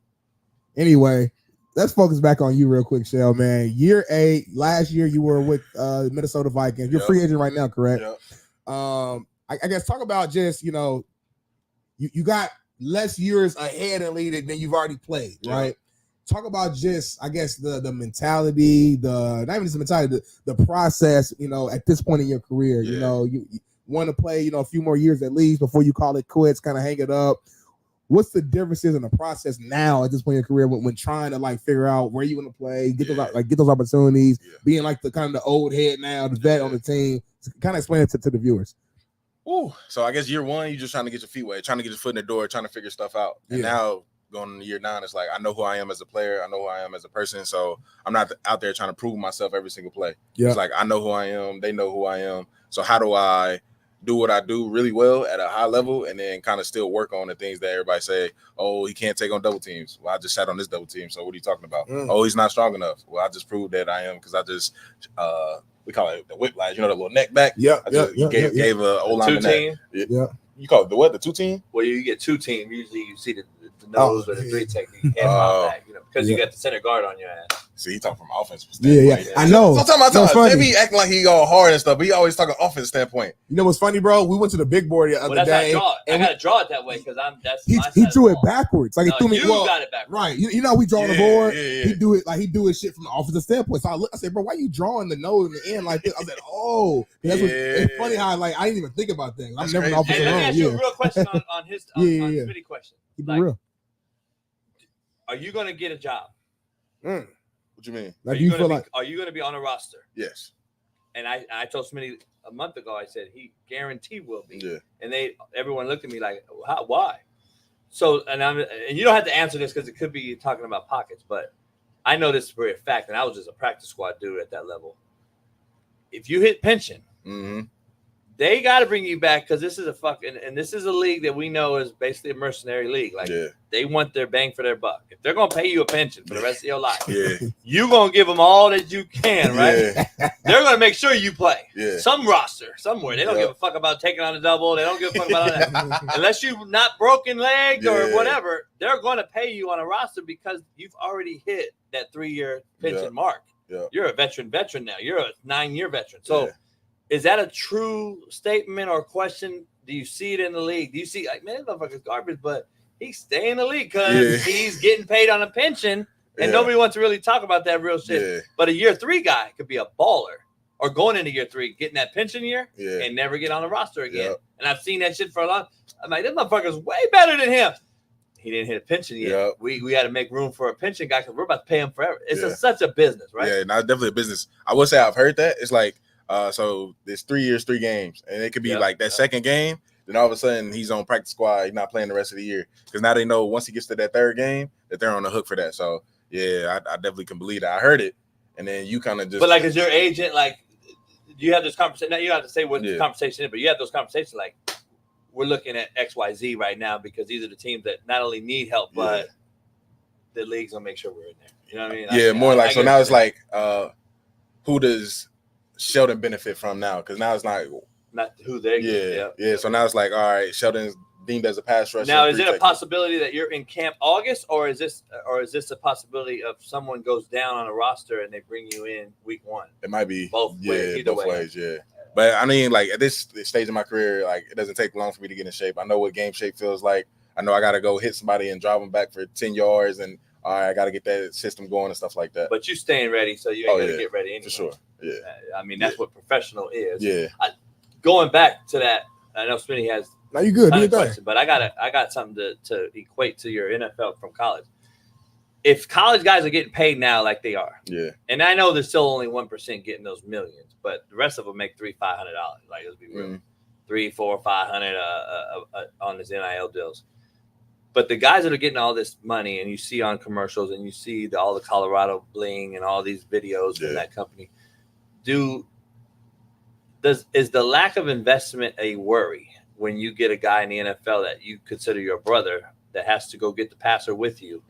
Anyway, let's focus back on you real quick, Shell, man. Year 8, last year you were with Minnesota Vikings. You're a free agent right now, correct? I guess talk about just, you know, you got less years ahead in league than you've already played, right? Talk about just, I guess, the mentality, not even just the mentality, the process, you know, at this point in your career. You know, you want to play, you know, a few more years at least before you call it quits, kind of hang it up. What's the differences in the process now at this point in your career when trying to like figure out where you want to play, get those opportunities, being like the kind of the old head now, the vet on the team? Kind of explain it to the viewers. Ooh. So I guess year 1, you're just trying to get your feet wet, trying to get your foot in the door, trying to figure stuff out. And now going into year 9, it's like I know who I am as a player, I know who I am as a person. So I'm not out there trying to prove myself every single play. It's like I know who I am, they know who I am. So how do I do what I do really well at a high level and then kind of still work on the things that everybody say, oh, he can't take on double teams. Well, I just sat on this double team. So what are you talking about? Oh, he's not strong enough. Well, I just proved that I am because I just we call it the whiplash, you know, the little neck back. Gave a O-line team. You call it the what? The 2 team? Well, you get 2 team. Usually you see the nose or the 3 technique. Back, you know, because you got the center guard on your ass. See, he talking from offense standpoint. I know. Sometimes JB acting like he all hard and stuff, but he always talking offense standpoint. You know what's funny, bro? We went to the big board the other day. I gotta draw it that way because he drew it backwards. Like he threw me. You got it backwards. Right. You know, we draw the board. He do it like he do his shit from the offensive standpoint. So I said, bro, why you drawing the nose and the end like this? I said, oh, it's funny how like I didn't even think about things. I'm never an offensive line. Let me ask you a real question on Smitty question. Keep it real. Are you going to get a job? What you mean? Like, do you feel like? Are you going to be on a roster? Yes. And I told Smitty a month ago. I said he guaranteed will be. Yeah. And everyone looked at me like, how? Why? So and you don't have to answer this because it could be talking about pockets, but I know this for a fact, and I was just a practice squad dude at that level. If you hit pension, they got to bring you back because this is and this is a league that we know is basically a mercenary league. Like they want their bang for their buck. If they're gonna pay you a pension for the rest of your life, you gonna give them all that you can, right? They're gonna make sure you play. Some roster somewhere. They don't give a fuck about taking on a double. They don't give a fuck about all that. Unless you've not broken legs or whatever, they're gonna pay you on a roster because you've already hit that 3-year pension mark. You're a veteran now. You're a 9-year veteran. So. Is that a true statement or question? Do you see it in the league? Do you see, like, man, this motherfucker's garbage, but he's staying in the league because he's getting paid on a pension, and nobody wants to really talk about that real shit. But a year 3 guy could be a baller, or going into year 3, getting that pension year, and never get on the roster again. And I've seen that shit for a long time. I'm like, this motherfucker's way better than him. He didn't hit a pension yet. We had to make room for a pension guy because we're about to pay him forever. It's such a business, right? Yeah, not definitely a business. I would say I've heard that. It's like, so there's 3 years, 3 games, and it could be like that second game. Then all of a sudden he's on practice squad. He's not playing the rest of the year because now they know once he gets to that 3rd game that they're on the hook for that. So yeah, I definitely can believe that. I heard it, and then you kind of just. But like, is your agent like? You have this conversation. Now you don't have to say what the conversation is, but you have those conversations like, we're looking at XYZ right now because these are the teams that not only need help, but the league's gonna make sure we're in there. You know what I mean? Yeah, more like so. Now it's like, who does Sheldon benefit from now? Because now it's not who they get. So now it's like, all right, Sheldon's deemed as a pass rusher. Now, is it a possibility that you're in camp August, or is this a possibility of someone goes down on a roster and they bring you in week 1? It might be both ways. Both ways. But I mean, like at this stage of my career, like it doesn't take long for me to get in shape. I know what game shape feels like. I know I got to go hit somebody and drive them back for 10 yards, and all right, I got to get that system going and stuff like that. But you staying ready, so you ain't got to get ready anyway. For sure. Yeah. I mean, that's what professional is. Yeah. Going back to that, I know Smitty has. Now you good? Do your thing. But I got something to equate to your NFL from college. If college guys are getting paid now like they are, and I know there's still only 1% getting those millions, but the rest of them make $300-$500. Like, let's be real, $300, $400, $500 on these NIL deals. But the guys that are getting all this money, and you see on commercials, and you see all the Colorado bling and all these videos from that company, is the lack of investment a worry when you get a guy in the NFL that you consider your brother that has to go get the passer with you?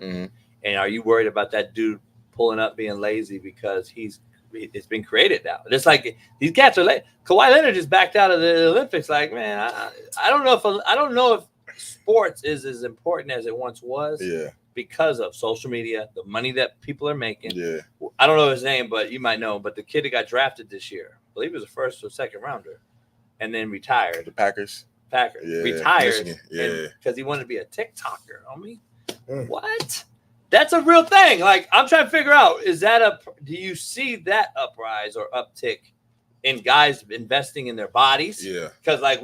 And are you worried about that dude pulling up being lazy because it's been created now? It's like these cats are late. Kawhi Leonard just backed out of the Olympics. Like, man, I don't know if sports is as important as it once was. Because of social media, the money that people are making. I don't know his name, but you might know. But the kid that got drafted this year, I believe he was a 1st or 2nd rounder, and then retired. The Packers. Retired. Because he wanted to be a TikToker. Homie, what? That's a real thing. Like, I'm trying to figure out, do you see that uprise or uptick in guys investing in their bodies? Because like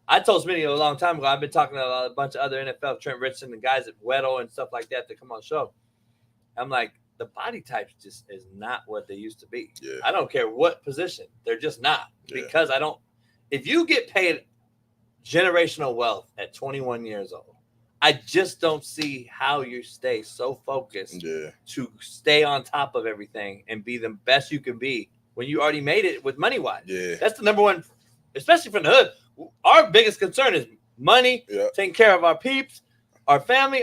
I told Smitty a long time ago, I've been talking to a bunch of other NFL, Trent Richardson, and guys at Weddle and stuff like that come on the show. I'm like, the body type just is not what they used to be. I don't care what position. They're just not. Because if you get paid generational wealth at 21 years old, I just don't see how you stay so focused to stay on top of everything and be the best you can be when you already made it with money-wise. That's the number one, especially from the hood. Our biggest concern is money, taking care of our peeps, our family.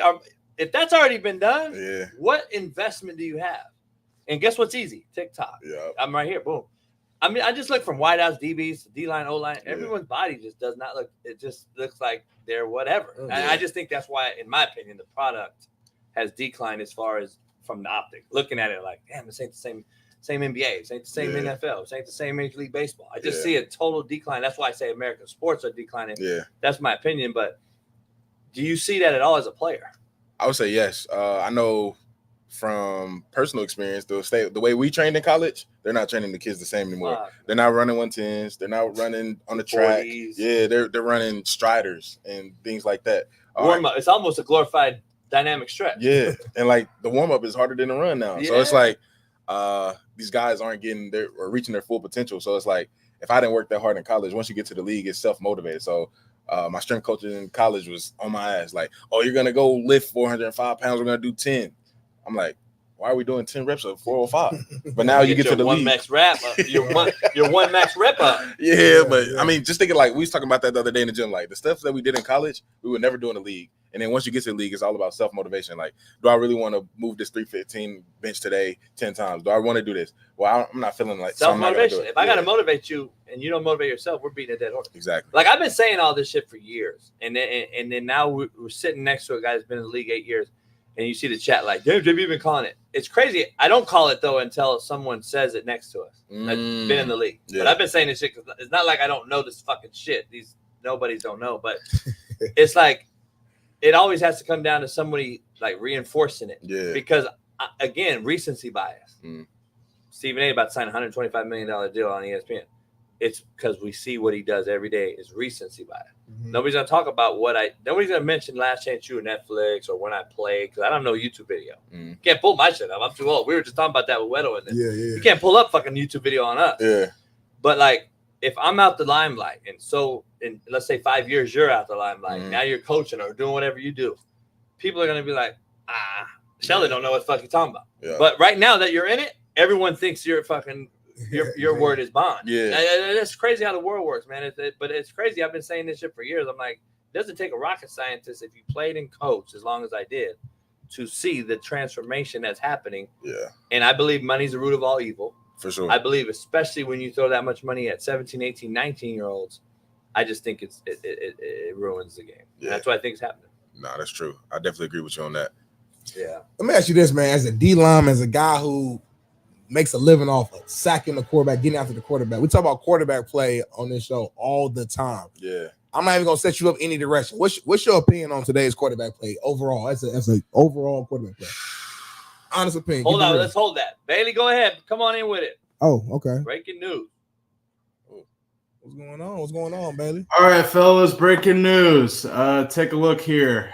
If that's already been done, what investment do you have? And guess what's easy? TikTok. I'm right here. Boom. I mean, I just look from wideouts, DBs, D-line, O-line. Everyone's body just does not look. It just looks like they're whatever. And I just think that's why, in my opinion, the product has declined as far as from the optic. Looking at it like, damn, this ain't the same NBA. This ain't the same NFL. This ain't the same Major League Baseball. I just see a total decline. That's why I say American sports are declining. That's my opinion. But do you see that at all as a player? I would say yes. I know from personal experience, the way we trained in college, they're not training the kids the same anymore. They're not running 110s. They're not running on the track. 40s. They're running striders and things like that. Warm up. It's almost a glorified dynamic stretch. Yeah, and like the warm up is harder than the run now. So it's like these guys aren't getting their or reaching their full potential. So it's like if I didn't work that hard in college, once you get to the league, it's self motivated. So my strength coach in college was on my ass, like, "Oh, you're gonna go lift 405 pounds. We're gonna do 10." I'm like, "Why are we doing 10 reps of 405?" But now you get to the one league. max rep up. Your one max rep up. Yeah, but I mean, just thinking like we was talking about that the other day in the gym. Like the stuff that we did in college, we would never do in the league. And then once you get to the league, it's all about self-motivation. Like, do I really want to move this 315 bench today 10 times? Do I want to do this? Well, I'm not feeling like Self-motivation. So if I got to motivate you and you don't motivate yourself, we're beating a dead horse. Exactly. Like, I've been saying all this shit for years. And then now we're sitting next to a guy that's been in the league 8 years. And you see the chat like, damn, JB been calling it. It's crazy. I don't call it, though, until someone says it next to us. I've been in the league. Yeah. But I've been saying this shit because it's not like I don't know this fucking shit. These nobodies don't know. But it's like, it always has to come down to somebody like reinforcing it. Yeah. Because again, recency bias. Stephen A. about to sign a $125 million deal on ESPN. It's because we see what he does every day is recency bias. Nobody's gonna talk about nobody's gonna mention Last Chance U or Netflix or when I play because I don't know YouTube video. You can't pull my shit up. I'm too old. We were just talking about that with Weddle in this. Yeah. You can't pull up fucking YouTube video on us. Yeah. But like if I'm out the limelight and so in let's say 5 years you're out the limelight, now you're coaching or doing whatever you do, people are gonna be like, Sheldon don't know what the fuck you're talking about. Yeah. But right now that you're in it, everyone thinks you're fucking your word is bond. Yeah. And it's crazy how the world works, man. But it's crazy. I've been saying this shit for years. I'm like, it doesn't take a rocket scientist if you played and coached as long as I did to see the transformation that's happening. Yeah. And I believe money's the root of all evil. For sure. I believe, especially when you throw that much money at 17, 18, 19-year-olds, I just think it ruins the game. Yeah. And that's what I think is happening. No, that's true. I definitely agree with you on that. Yeah. Let me ask you this, man. As a D-line, as a guy who makes a living off of sacking the quarterback, getting after the quarterback. We talk about quarterback play on this show all the time. Yeah. I'm not even gonna set you up any direction. What's your opinion on today's quarterback play overall? As a overall quarterback play. Honest opinion. Hold on, let's hold that. Bailey, go ahead. Come on in with it. Oh, okay. Breaking news. What's going on? What's going on, Bailey? All right, fellas, breaking news. Take a look here.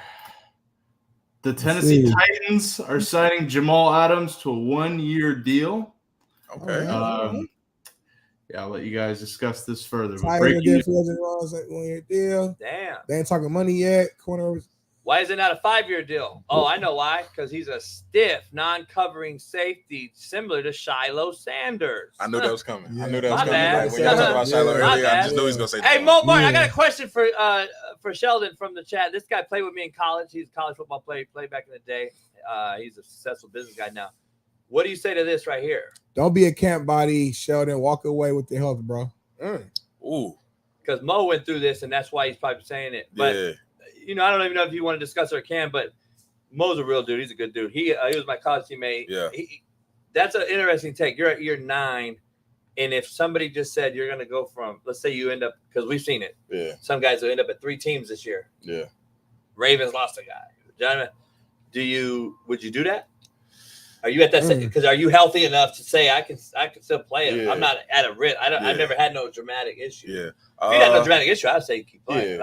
The Tennessee Titans are signing Jamal Adams to a 1-year deal. Okay. Yeah, I'll let you guys discuss this further. Titans are getting 1-year deal. Damn. They ain't talking money yet. Corners. Why is it not a 5-year deal? Oh, I know why. Because he's a stiff, non-covering safety, similar to Shiloh Sanders. I knew that was coming. I knew that My was coming. bad. Like, when y'all talking about Shiloh My earlier, I bad. just knew he was gonna say. Hey, Jamal. Mo Martin, I got a question for Sheldon from the chat. This guy played with me in college. He's a college football player. He played back in the day. He's a successful business guy now. What do you say to this right here? Don't be a camp body, Sheldon. Walk away with the health, bro. Ooh. Because Mo went through this, and that's why he's probably saying it. But I don't even know if you want to discuss or can, but Mo's a real dude. He's a good dude. He was my college teammate. Yeah. That's an interesting take. You're at year 9, and if somebody just said you're going to go from, let's say you end up, because we've seen it. Yeah. Some guys will end up at 3 teams this year. Yeah. Ravens lost a guy. John, would you do that? Are you at that? Because are you healthy enough to say I can still play it? Yeah. I'm not at a risk. I've never had no dramatic issue. Yeah. If you had no dramatic issue, I'd say keep playing.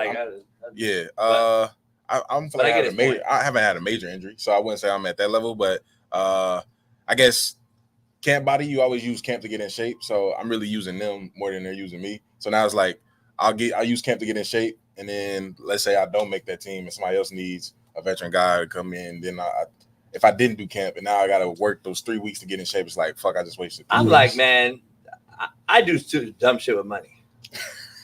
Yeah. I'm feeling I haven't had a major injury, so I wouldn't say I'm at that level. But I guess camp body, you always use camp to get in shape. So I'm really using them more than they're using me. So now it's like I'll use camp to get in shape, and then let's say I don't make that team, and somebody else needs a veteran guy to come in. Then if I didn't do camp, and now I got to work those 3 weeks to get in shape, it's like fuck. I just wasted. I'm like, man, I do dumb shit with money.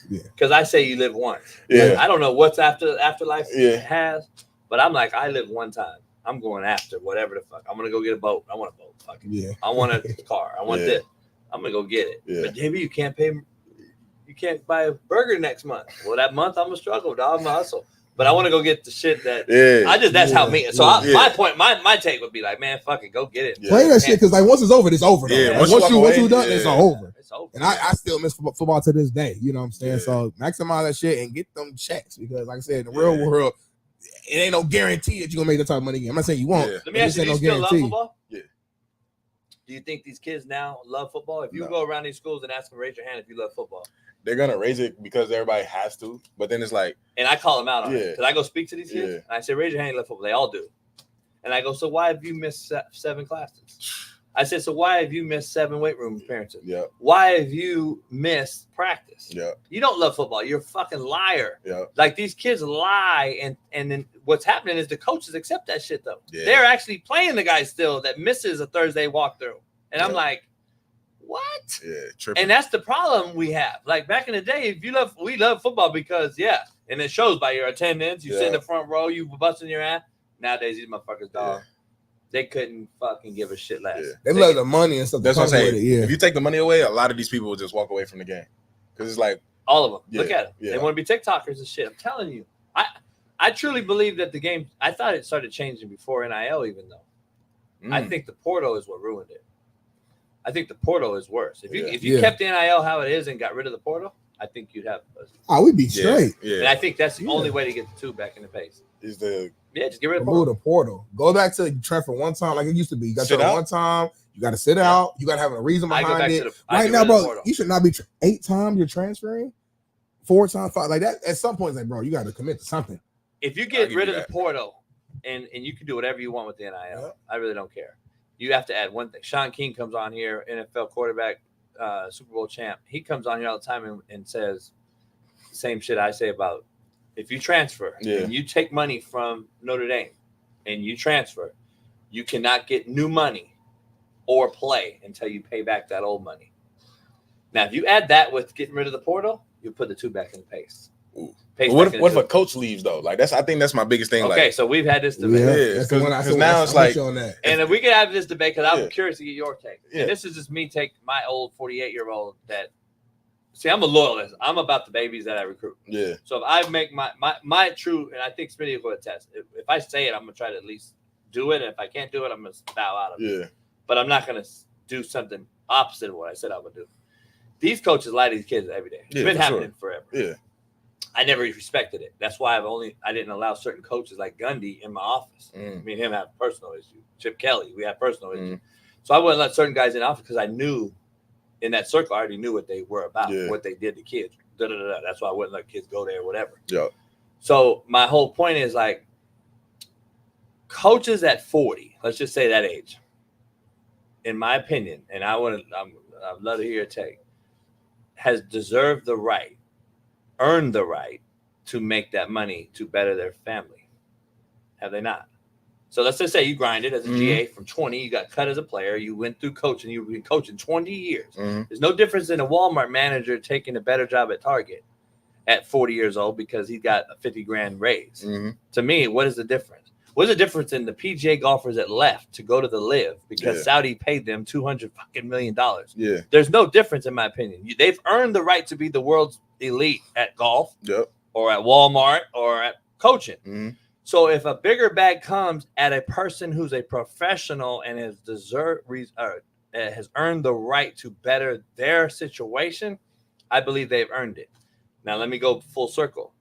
Because I say you live once. Yeah. Like, I don't know what's afterlife has, but I'm like, I live one time. I'm going after whatever the fuck. I'm gonna go get a boat. I want a boat. Fuck it. Yeah. I want a car. I want this. I'm gonna go get it. Yeah. But JB, you can't buy a burger next month. Well, that month I'm gonna struggle, dog. I'm gonna hustle. But I want to go get the shit that that's how me. So my point, my take would be like, man, fuck it, go get it. Play that shit because like once it's over, it's over. Though. Yeah, once you done, it's over. It's over. And I still miss football to this day. You know what I'm saying? So maximize that shit and get them checks because, like I said, in the real world, it ain't no guarantee that you're gonna make that type of money again. I'm not saying you won't. Let me ask you, do you still love football? Yeah. Do you think these kids now love football? If you go around these schools and ask them, raise your hand if you love football. They're gonna raise it because everybody has to, but then it's like, and I call them out on it Yeah. because I go speak to these kids Yeah. and I say, raise your hand, you love football. They all do. And I go, so why have you missed 7 classes? I said, so why have you missed 7 weight room appearances? Yeah. Why have you missed practice? Yeah. You don't love football. You're a fucking liar. Yeah. Like these kids lie, and then what's happening is the coaches accept that shit though. Yeah. They're actually playing the guy still that misses a Thursday walkthrough, and I'm like, what? Yeah, tripping. And that's the problem we have. Like back in the day, we love football because and it shows by your attendance. You sit in the front row, you busting your ass. Nowadays, these motherfuckers, dog. They couldn't fucking give a shit less. Yeah. They love the money and stuff. That's what I'm saying. Yeah. If you take the money away, a lot of these people will just walk away from the game because it's like all of them. Yeah, Look at them. yeah. They want to be TikTokers and shit. I'm telling you. I truly believe that the game. I thought it started changing before NIL, even though I think the portal is what ruined it. I think the portal is worse. If you kept NIL how it is and got rid of the portal, I think you'd have. We'd be straight. Yeah. And I think that's the only way to get the 2 back in the pace. Is the just get rid of remove the portal. Go back to transfer one time like it used to be. You got Sit to out? one time. You got to sit out. You got to have a reason I go behind back it. to the- I Right get now, rid of the bro, portal. you should not be 8 times you're transferring, 4 times, 5 like that. At some point, it's like, bro, you got to commit to something. If you get rid of the portal and you can do whatever you want with the NIL, I really don't care. You have to add one thing. Shaun King comes on here, NFL quarterback, Super Bowl champ. He comes on here all the time and says the same shit I say about if you transfer and you take money from Notre Dame and you transfer, you cannot get new money or play until you pay back that old money. Now, if you add that with getting rid of the portal, you put the 2 back in the pace. What if a coach leaves though? Like I think that's my biggest thing. Okay, like, so we've had this debate. because now it's like, and if we could have this debate, because I'm curious to get your take. And this is just me take my old 48-year-old that. See, I'm a loyalist. I'm about the babies that I recruit. Yeah. So if I make my true, and I think Smitty will attest. If I say it, I'm gonna try to at least do it. And if I can't do it, I'm gonna bow out of it. Yeah. But I'm not gonna do something opposite of what I said I would do. These coaches lie to these kids every day. It's been happening forever. Yeah. I never respected it. That's why I didn't allow certain coaches like Gundy in my office. Me and him have personal issues. Chip Kelly, we have personal issues. So I wouldn't let certain guys in office because I knew in that circle, I already knew what they were about, what they did to kids. That's why I wouldn't let kids go there or whatever. Yeah. So my whole point is like coaches at 40, let's just say that age, in my opinion, and I'd love to hear your take, has deserved the right, earned the right to make that money to better their family. Have they not? So let's just say you grinded as a GA from 20, you got cut as a player, you went through coaching, you've been coaching 20 years. There's no difference in a Walmart manager taking a better job at Target at 40 years old because he got a 50 grand raise. To me, what is the difference? What's the difference in the PGA golfers that left to go to the Live because Saudi paid them $200 million? Yeah. There's no difference in my opinion. They've earned the right to be the world's elite at golf or at Walmart or at coaching. So if a bigger bag comes at a person who's a professional and has earned the right to better their situation, I believe they've earned it. Now let me go full circle.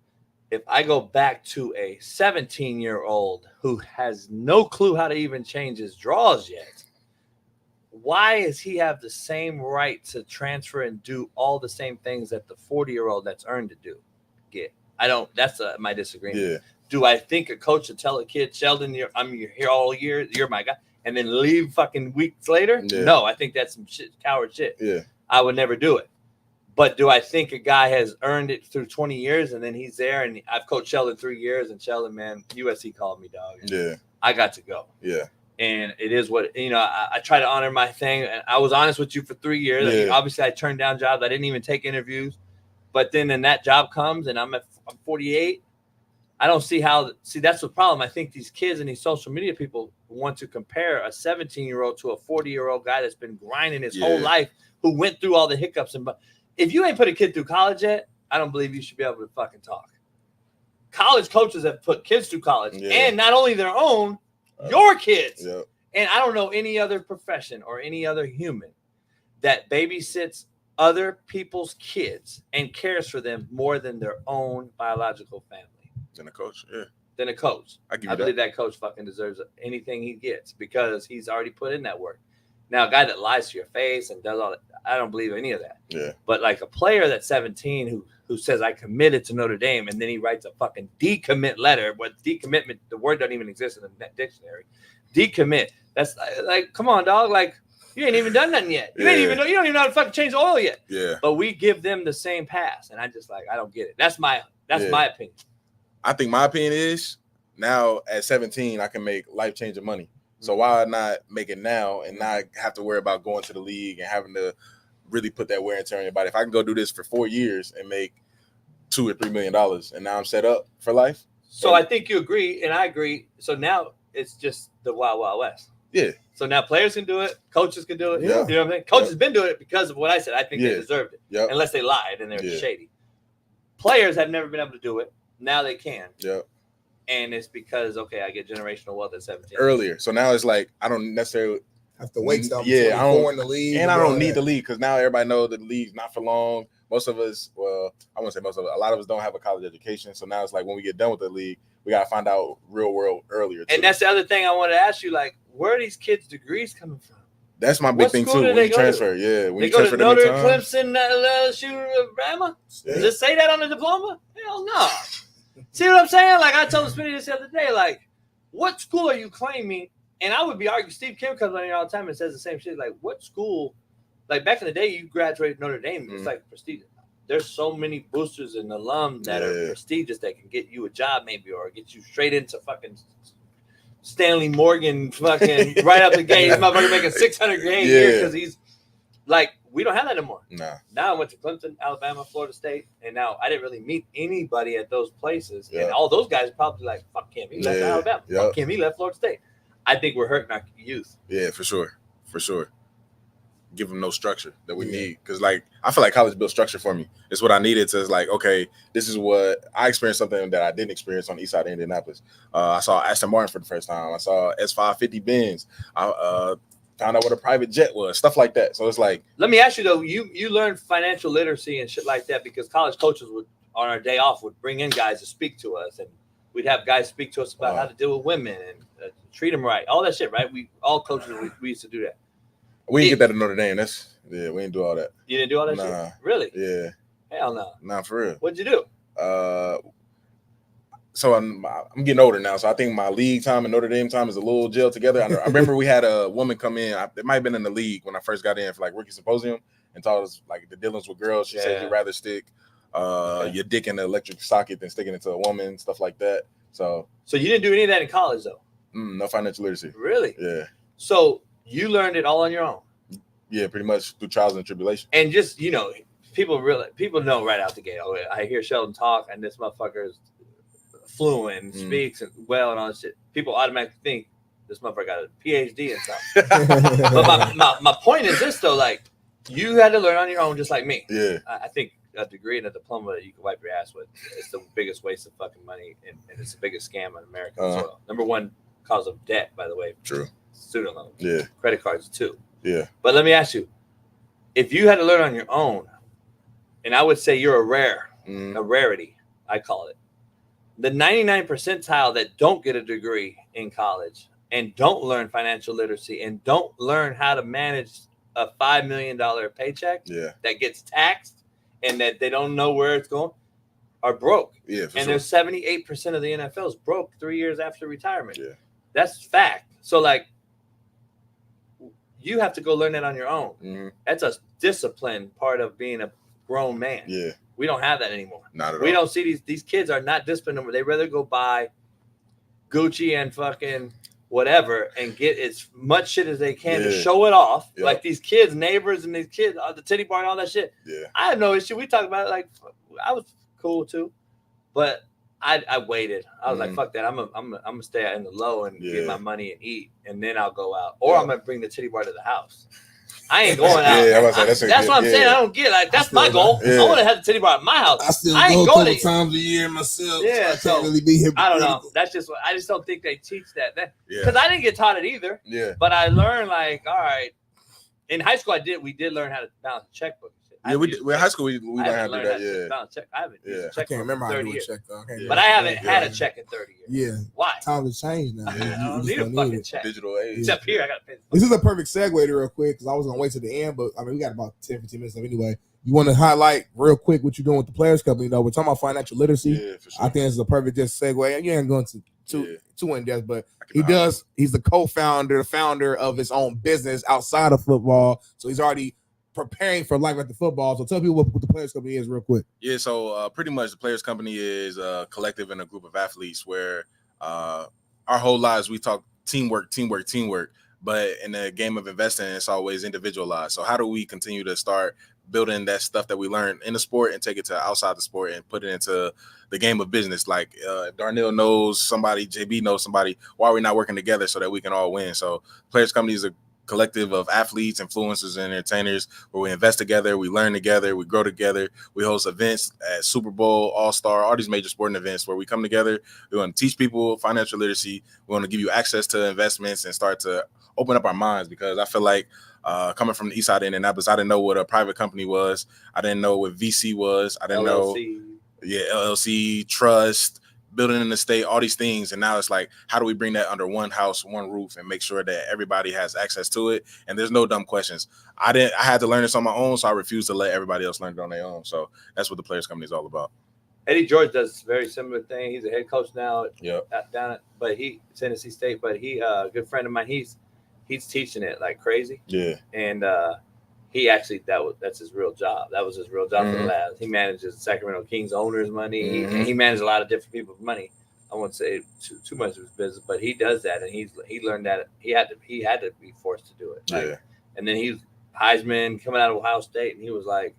If I go back to a 17-year-old who has no clue how to even change his draws yet, why does he have the same right to transfer and do all the same things that the 40-year-old that's earned to do get? I don't. That's my disagreement. Yeah. Do I think a coach should tell a kid, Sheldon, you're here all year, you're my guy, and then leave fucking weeks later? Yeah. No, I think that's some shit, coward shit. Yeah. I would never do it. But do I think a guy has earned it through 20 years and then he's there and I've coached Sheldon 3 years and Sheldon, man, USC called me, dog. Yeah. I got to go. Yeah. And it is what, I try to honor my thing. And I was honest with you for 3 years. Yeah. I mean, obviously, I turned down jobs. I didn't even take interviews. But then that job comes and I'm 48. I don't see how. See, that's the problem. I think these kids and these social media people want to compare a 17-year-old to a 40-year-old guy that's been grinding his whole life, who went through all the hiccups. And if you ain't put a kid through college yet, I don't believe you should be able to fucking talk. College coaches have put kids through college, and not only their own, your kids. Yeah. And I don't know any other profession or any other human that babysits other people's kids and cares for them more than their own biological family. Than a coach, yeah. Than a coach. I believe that coach fucking deserves anything he gets because he's already put in that work. Now, a guy that lies to your face and does all that, I don't believe any of that. Yeah. But like a player that's 17 who says I committed to Notre Dame, and then he writes a fucking decommit letter. But decommitment, the word doesn't even exist in the dictionary. Decommit. That's like, come on, dog. Like, you ain't even done nothing yet. You don't even know how to fucking change the oil yet. Yeah. But we give them the same pass, and I just like, I don't get it. That's my opinion. I think my opinion is now at 17 I can make life-changing money. So why not make it now and not have to worry about going to the league and having to really put that wear and tear on your body? If I can go do this for 4 years and make $2 or $3 million, and now I'm set up for life. So I think you agree, and I agree. So now it's just the Wild Wild West. Yeah. So now players can do it, coaches can do it. Yeah. You know what I'm saying? Coaches been doing it because of what I said. I think they Yeah. deserved it, Yep. unless they lied and they're Yeah. shady. Players have never been able to do it. Now they can. Yep. And it's because, okay, I get generational wealth at 17. Earlier. So now it's like I don't necessarily have to wait till I'm I 24 don't in the league. and I don't need the league because now everybody knows that the league's not for long. Most of us, well, I wouldn't say most of us, a lot of us don't have a college education. So now it's like when we get done with the league, we gotta find out real world earlier. And that's the other thing I wanted to ask you, like, where are these kids' degrees coming from? That's my big What thing school too. do When they you go to? transfer, when They you go transfer to them Notre, times, Clemson, Bama? Yeah. Does it say that on the diploma? Hell no. See what I'm saying? Like I told Smitty this the other day, like, what school are you claiming? And I would be arguing, Steve Kim comes on here all the time and says the same shit. Like, what school, like back in the day, you graduated Notre Dame, it's like prestigious. There's so many boosters and alum that are prestigious that can get you a job maybe or get you straight into fucking Stanley Morgan fucking right out the gate. This motherfucker making $600,000 a year because he's like, we don't have that anymore. Nah. Now I went to Clemson, Alabama, Florida State, and now I didn't really meet anybody at those places. And all those guys probably like, fuck him, he left Alabama. Fuck him, he left Florida State. I think we're hurting our youth. Yeah, for sure. For sure. Give them no structure that we need. Because, like, I feel like college built structure for me. It's what I needed to, like, okay, this is what I experienced, something that I didn't experience on the east side of Indianapolis. I saw Aston Martin for the first time. I saw S550 Benz. I found out what a private jet was, stuff like that. So it's like, let me ask you though, you learned financial literacy and shit like that because college coaches would on our day off would bring in guys to speak to us, and we'd have guys speak to us about how to deal with women and treat them right, all that shit, right? We all coaches we used to do that. We didn't get that at Notre Dame. We didn't do all that. You didn't do all that shit? Really? Yeah. Hell no. Nah, for real. What'd you do? So I'm getting older now. So I think my league time and Notre Dame time is a little gel together. I remember we had a woman come in. It might have been in the league when I first got in for like rookie symposium and taught us like the dealings with girls. She said you'd rather stick your dick in the electric socket than sticking it to a woman, stuff like that. So you didn't do any of that in college though? No financial literacy. Really? Yeah. So you learned it all on your own? Yeah, pretty much through trials and tribulation. And just, people know right out the gate. Oh, I hear Sheldon talk and this motherfucker is fluent, speaks well and all this shit. People automatically think this motherfucker got a PhD and something. But my point is this though, like you had to learn on your own just like me. Yeah. I think a degree and a diploma that you can wipe your ass with is the biggest waste of fucking money and it's the biggest scam in America as well. Number one cause of debt, by the way. True. Student loans. Yeah. Credit cards too. Yeah. But let me ask you, if you had to learn on your own, and I would say you're a rarity, I call it. The 99 percentile that don't get a degree in college and don't learn financial literacy and don't learn how to manage a $5 million paycheck that gets taxed and that they don't know where it's going are broke. Yeah, and there's 78% of the NFL's broke 3 years after retirement. Yeah. That's fact. So like, you have to go learn that on your own. That's a disciplined part of being a grown man. Yeah. We don't have that anymore. Not at all. We don't see these kids are not disciplined anymore. They rather go buy Gucci and fucking whatever and get as much shit as they can to show it off. Yep. Like these kids, neighbors, and these kids, the titty bar and all that shit. Yeah. I have no issue. We talked about it. Like I was cool too, but I waited. I was like, fuck that. I'm gonna stay out in the low and get my money and eat, and then I'll go out, or I'm gonna bring the titty bar to the house. I ain't going out. That's what I'm saying. I don't get like that's my goal. I want to have the titty bar at my house. I ain't go a going couple times a year myself. Yeah, so I can't really be here. I don't know. That's just what I just don't think they teach that. Because I didn't get taught it either. Yeah. But I learned like, all right, in high school we did learn how to balance a checkbook and shit. Yeah, in high school we learned how to do that. Yeah. I haven't. Yeah. I can't remember how to do a check though. But I haven't had a check in 30 years. Yeah. Why? Times have changed now. I don't need a fucking check. Digital age. Except here, I got to pay. This is a perfect segue to real quick because I was gonna wait to the end, but I mean we got about 10, 15 minutes left anyway. You want to highlight real quick what you're doing with the Players Company though? We're talking about financial literacy. Yeah, for sure. I think this is a perfect just segue. You ain't going to too in depth, but he's the co-founder, the founder of his own business outside of football. So he's already preparing for life after football. So tell people what the Players Company is real quick. Yeah, so pretty much the Players Company is a collective and a group of athletes where our whole lives we talk teamwork. But in the game of investing, it's always individualized. So how do we continue to start building that stuff that we learned in the sport and take it to outside the sport and put it into the game of business? Like Darnell knows somebody, JB knows somebody. Why are we not working together so that we can all win? So Players Company is a collective of athletes, influencers, and entertainers where we invest together, we learn together, we grow together. We host events at Super Bowl, All-Star, all these major sporting events where we come together. We want to teach people financial literacy. We want to give you access to investments and start to open up our minds, because I feel like coming from the east side of Indianapolis, I didn't know what a private company was. I didn't know what VC was. I didn't LLC. LLC, trust, building in the state, all these things. And now it's like, how do we bring that under one house, one roof, and make sure that everybody has access to it? And there's no dumb questions. I had to learn this on my own, so I refuse to let everybody else learn it on their own. So that's what the Players Company is all about. Eddie George does a very similar thing. He's a head coach now down at Tennessee State, but he a good friend of mine. He's teaching it like crazy. Yeah. And he actually that's his real job. That was his real job for the last. He manages Sacramento Kings owners' money. He managed a lot of different people's money. I won't say too much of his business, but he does that, and he learned that he had to be forced to do it. Like, and then he's Heisman coming out of Ohio State, and he was like,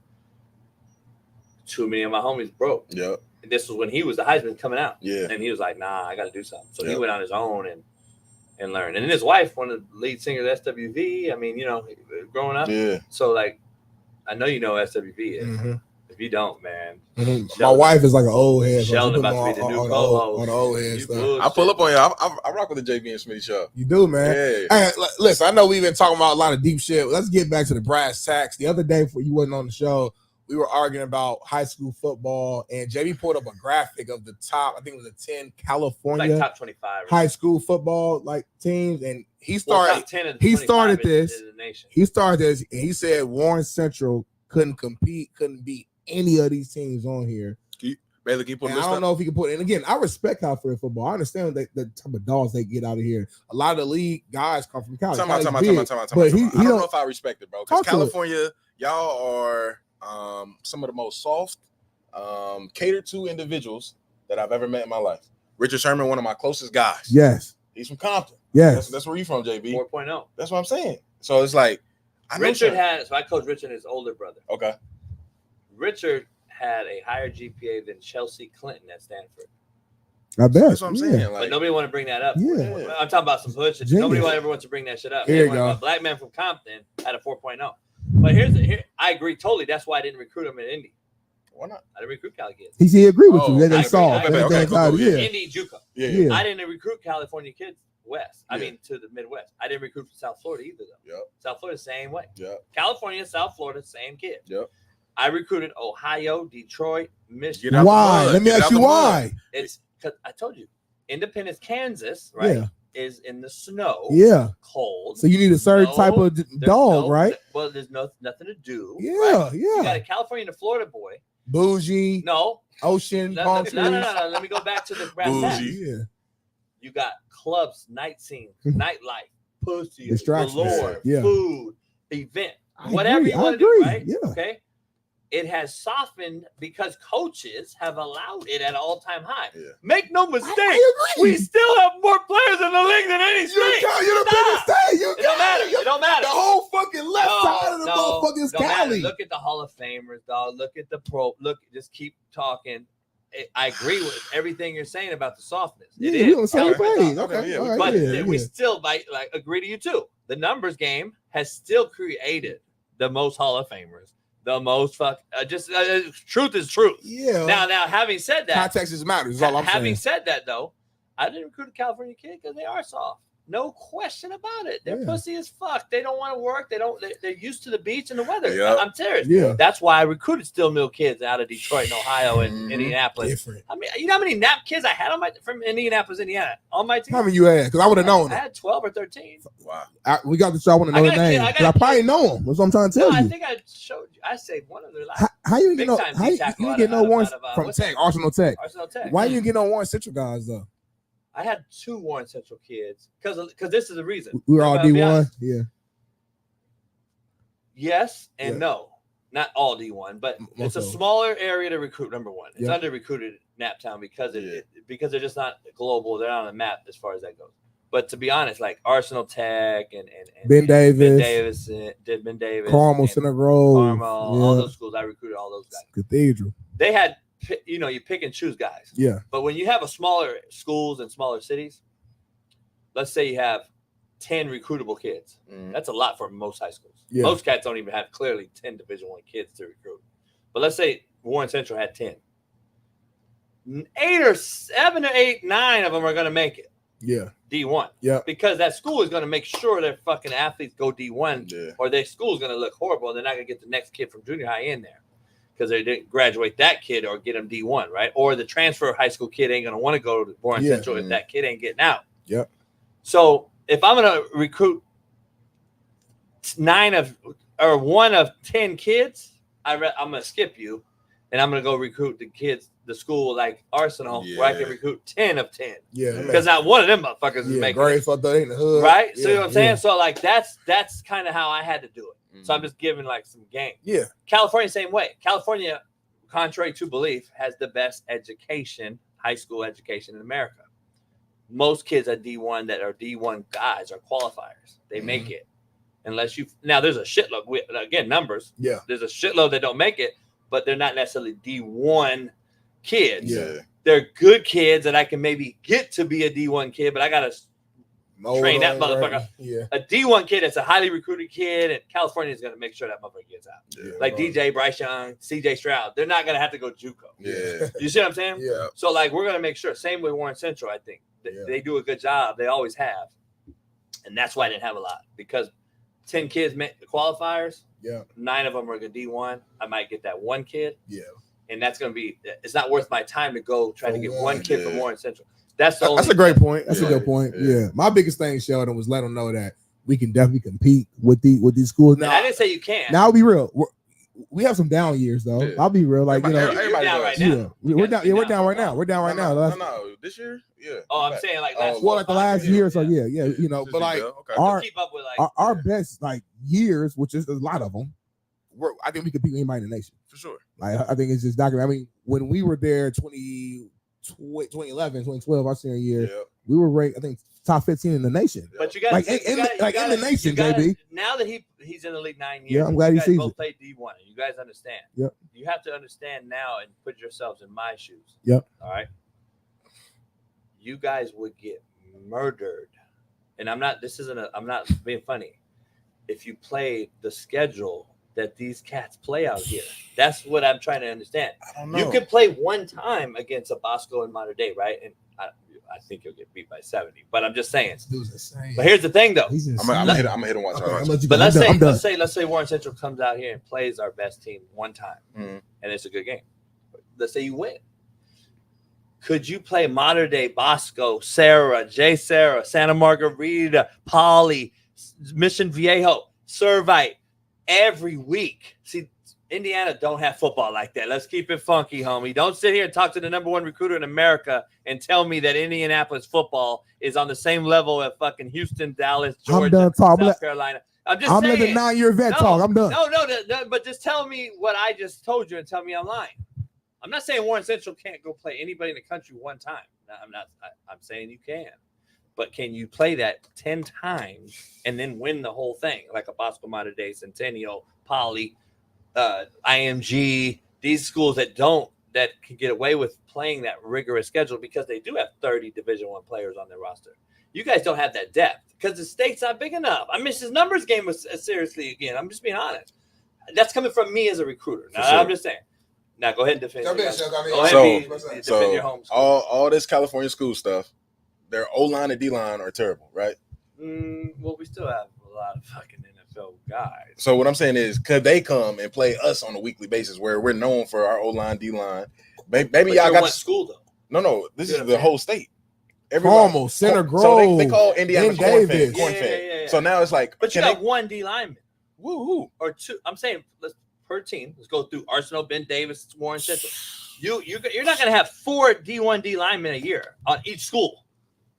too many of my homies broke. Yep. And this was when he was the Heisman coming out. Yeah. And he was like, nah, I got to do something. So he went on his own and learned. And then his wife, one of the lead singers of SWV. I mean, growing up. Yeah. So like, I know you know what SWV is. If you don't, man. My wife is like an old head. Sheldon about to be the new co-host. On the old head stuff. I pull up on you. I rock with the JB and Smitty show. You do, man. Yeah. Hey, listen, I know we've been talking about a lot of deep shit. Let's get back to the brass tacks. The other day, before you wasn't on the show, we were arguing about high school football, and JB pulled up a graphic of the top, I think it was the 10 California top 25 high school football teams, and he started this. He started this, and he said Warren Central couldn't beat any of these teams on here. I don't know if he can put it. And again, I respect California football. I understand the type of dogs they get out of here. A lot of the league guys come from Cali. Time out. I don't know if I respect it, bro. Because California, y'all are some of the most soft, catered to individuals that I've ever met in my life. Richard Sherman, one of my closest guys. Yes. He's from Compton. Yes. That's where you from, JB. 4.0. That's what I'm saying. So it's like, I coached Richard and his older brother. Okay. Richard had a higher GPA than Chelsea Clinton at Stanford. I bet. That's what I'm saying. But nobody want to bring that up. Yeah. I'm talking about some hood shit. Nobody ever wants to bring that shit up. Here you go. A black man from Compton had a 4.0. But here, I agree totally. That's why I didn't recruit him in Indy. Why not? I didn't recruit Cali kids. He agreed with you. They I saw. agree. Cool. Indy, JUCO. Yeah. I didn't recruit California kids west. I mean, to the Midwest. I didn't recruit from South Florida either, though. Yep. South Florida, same way. Yep. California, South Florida, same kid. Yep. I recruited Ohio, Detroit, Michigan. Why? Let me ask you why. It's because I told you, Independence, Kansas, right? Yeah. Is in the snow. Yeah. Cold. So you need a certain type of dog, right? Well, there's nothing to do. Yeah, right? yeah. You got a California to Florida boy. Bougie. No. Ocean. No. Let me go back to the brass tacks. Yeah. You got clubs, night scenes, nightlife, pussy, distractions, galore, yeah. food, event, whatever you want to do, right? Yeah. Okay. It has softened because coaches have allowed it at all-time high. Yeah. Make no mistake, we still have more players in the league than any state. You're the biggest state. It don't matter. It don't matter. The whole fucking left side of the motherfucking is Cali. Look at the Hall of Famers, dog. Look at the pro. Look, just keep talking. I agree with everything you're saying about the softness. It is. On the same page. Okay. Right, but we still might agree to you too. The numbers game has still created the most Hall of Famers. The most truth is truth. Yeah. Now, having said that, context is matters. Is all I'm saying. Having said that, though, I didn't recruit a California kid because they are soft. No question about it. They're pussy as fuck. They don't want to work. They're used to the beach and the weather. Yep. I'm serious. Yeah. That's why I recruited steel mill kids out of Detroit and Ohio and Indianapolis. Different. I mean, you know how many NAP kids I had from Indianapolis, Indiana, on my team? How many you had? Because I would have known I them. had 12 or 13. Wow. We got the show. I want to know I the got a kid- name. I got 'Cause I a probably know them. That's what I'm trying to tell No, I you. think I showed you. I saved one of their lives. How you get Big no? time How you D-tackle you out get of- no out of- warrants out of, from what's Tech, that? Arsenal Tech? Arsenal Tech. Why you get no Warren Central guys though? I had 2 Warren Central kids because this is the reason. We were all I'll be D1. honest. Yeah. Yes and no. Not all D1, but it's a of them. smaller area to recruit. Number one, it's Yeah. under recruited Naptown because because they're just not global. They're not on the map as far as that goes. But to be honest, like Arsenal Tech and Ben Davis, Ben Davis, Carmel, Center Grove, Carmel, all those schools. I recruited all those guys. Cathedral. They had, you pick and choose guys. Yeah. But when you have a smaller schools and smaller cities, let's say you have 10 recruitable kids. That's a lot for most high schools. Yeah. Most cats don't even have clearly 10 Division I kids to recruit. But let's say Warren Central had 10. 8 or 7 or 8, 9 of them are going to make it. Yeah. D1. Yeah. Because that school is going to make sure their fucking athletes go D1 or their school is going to look horrible. And they're not going to get the next kid from junior high in there because they didn't graduate that kid or get him D1, right? Or the transfer high school kid ain't going to want to go to Warren Central if that kid ain't getting out. Yep. So if I'm going to recruit 1 of 10 kids, I'm going to skip you and I'm going to go recruit the school like Arsenal where I can recruit 10 of 10. Yeah. Because not one of them motherfuckers is making great it. for the in the hood. Right? Yeah, See what I'm saying? yeah. So like that's kind of how I had to do it. So I'm just giving like some game. Yeah. California, same way. California, contrary to belief, has the best education, high school education in America. Most kids at D1 that are D1 guys are qualifiers. They make it. Unless now there's a shitload, again, numbers. Yeah. There's a shitload that don't make it, but they're not necessarily D1 kids. Yeah. They're good kids that I can maybe get to be a D1 kid, but I got to train that motherfucker. Right. Yeah. A D1 kid that's a highly recruited kid, and California is going to make sure that motherfucker gets out. Yeah, like DJ, Bryce Young, CJ Stroud. They're not going to have to go JUCO. Yeah. You see what I'm saying? Yeah. So, like, we're going to make sure. Same with Warren Central, I think. They do a good job. They always have. And that's why I didn't have a lot. Because 10 kids make the qualifiers. Yeah. 9 of them are going to D1. I might get that one kid. Yeah. And that's going to be, it's not worth my time to go try to get one kid from Warren Central. That's the That's only a great point. That's a Yeah. good point. Yeah. My biggest thing, Sheldon, was let them know that we can definitely compete with these schools. And Now, I didn't say you can't. now I'll be real. We have some down years though. Yeah. I'll be real. Like You're down right now. yeah, we're down. Yeah, we're down right now. We're down right now. No, this year? Yeah. Oh, I'm saying like last Well, like the last 5 year or so, yeah, you know. But like Okay. our keep up with like our best like years, which is a lot of them, I think we could beat anybody in the nation. For sure. Like I think it's just documented. I mean, when we were there 2011, 2012, our senior year, we were ranked, I think, top 15 in the nation. But you guys, Like in the nation, JB. Now that he's in the league 9 years, Yeah, I'm glad he you guys sees both it. played D1. And you guys understand. Yep. You have to understand now and put yourselves in my shoes. Yep. All right. You guys would get murdered, and I'm not being funny. If you play the schedule that these cats play out here, that's what I'm trying to understand. I don't know. You could play one time against a Bosco in Mater Dei, right? And I think you'll get beat by 70. But I'm just saying. But here's the thing, though. I'm gonna hit him one time. But let's say Warren Central comes out here and plays our best team one time, and it's a good game. Let's say you win. Could you play Mater Dei, Bosco, Sarah, J. Sarah, Santa Margarita, Poly, Mission Viejo, Servite every week? See, Indiana don't have football like that. Let's keep it funky, homie. Don't sit here and talk to the number 1 recruiter in America and tell me that Indianapolis football is on the same level as fucking Houston, Dallas, Georgia, I'm done talking. South Carolina. I'm just I'm saying. letting the 9-year vet talk. I'm done. No, but just tell me what I just told you and tell me I'm lying. I'm not saying Warren Central can't go play anybody in the country one time. I'm saying you can. But can you play that 10 times and then win the whole thing? Like a Bosco Mater Dei, Centennial, Poly, IMG, these schools that can get away with playing that rigorous schedule because they do have 30 Division I players on their roster. You guys don't have that depth because the state's not big enough. I miss his numbers game was seriously again. I'm just being honest. That's coming from me as a recruiter. Now, I'm just saying. Now go ahead and defend. So all this California school stuff, their O-line and D-line are terrible, right? Well, we still have a lot of fucking NFL guys. So what I'm saying is, could they come and play us on a weekly basis where we're known for our O-line, D-line? Maybe y'all got school though. No, this is the whole state. Carmel, Center Grove. So they call Indiana corn fed. Yeah. So now it's like, but you got one D lineman. Woo. Or two. I'm saying per team. Let's go through Arsenal, Ben Davis, Warren Central. You're not going to have 4 D1 D linemen a year on each school.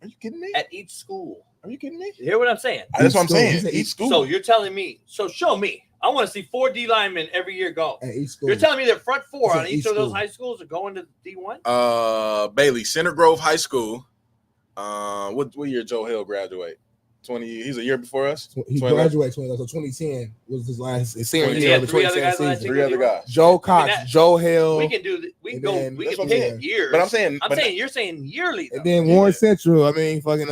Are you kidding me? At each school. Are you kidding me? You hear what I'm saying? That's what I'm saying. Each school. So you're telling me. So show me. I want to see 4 D linemen every year go. At each school. You're telling me the front 4 on At each each of those school. high schools are going to D1? Bailey, Center Grove High School. What year Joe Hill graduate? 20. He's a year before us. He 2011? graduated 2011. So 2010 was his last senior He year had of the 3 other 2010 guys on that season. team? 3 other guys. Joe Cox, Joe Hill. We can do. We can and go. then- We that's can what I'm pick saying. years. But I'm saying, I'm saying you're saying yearly. Though. And then Warren Central. I mean, fucking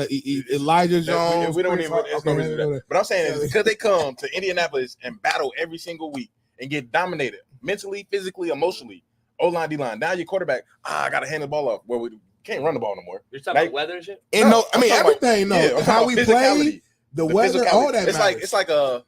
Elijah Jones. We don't even. It's no reason for that. But I'm saying is, could they come to Indianapolis and battle every single week and get dominated mentally, physically, emotionally? O-line, D-line. Now your quarterback. I got to hand the ball off. Where we can't run the ball no more. You're talking about weather and shit. And no, I mean I'm talking everything. about- No, I'm how talking we about play, physicality. the weather, all that. It's like a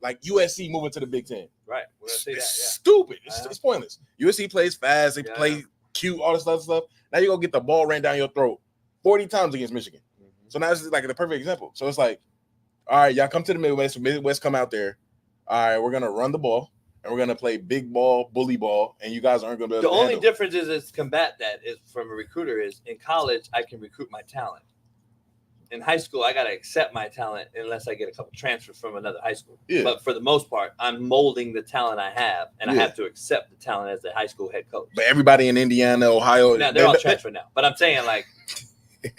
like USC moving to the Big Ten. Right. We're gonna say that. Yeah. Stupid. It's pointless. USC plays fast. They play cute. All this other stuff. Now you go get the ball ran down your throat 40 times against Michigan. So now this is like the perfect example. So it's like, all right, y'all come to the Midwest. Midwest come out there. All right, we're gonna run the ball and we're gonna play big ball, bully ball, and you guys aren't gonna be able The to only handle. difference is combat that is from a recruiter is in college I can recruit my talent. In high school, I got to accept my talent unless I get a couple transfers from another high school. Yeah. But for the most part, I'm molding the talent I have, and I Yeah. have to accept the talent as the high school head coach. But everybody in Indiana, Ohio, Now they're all transferred now. But I'm saying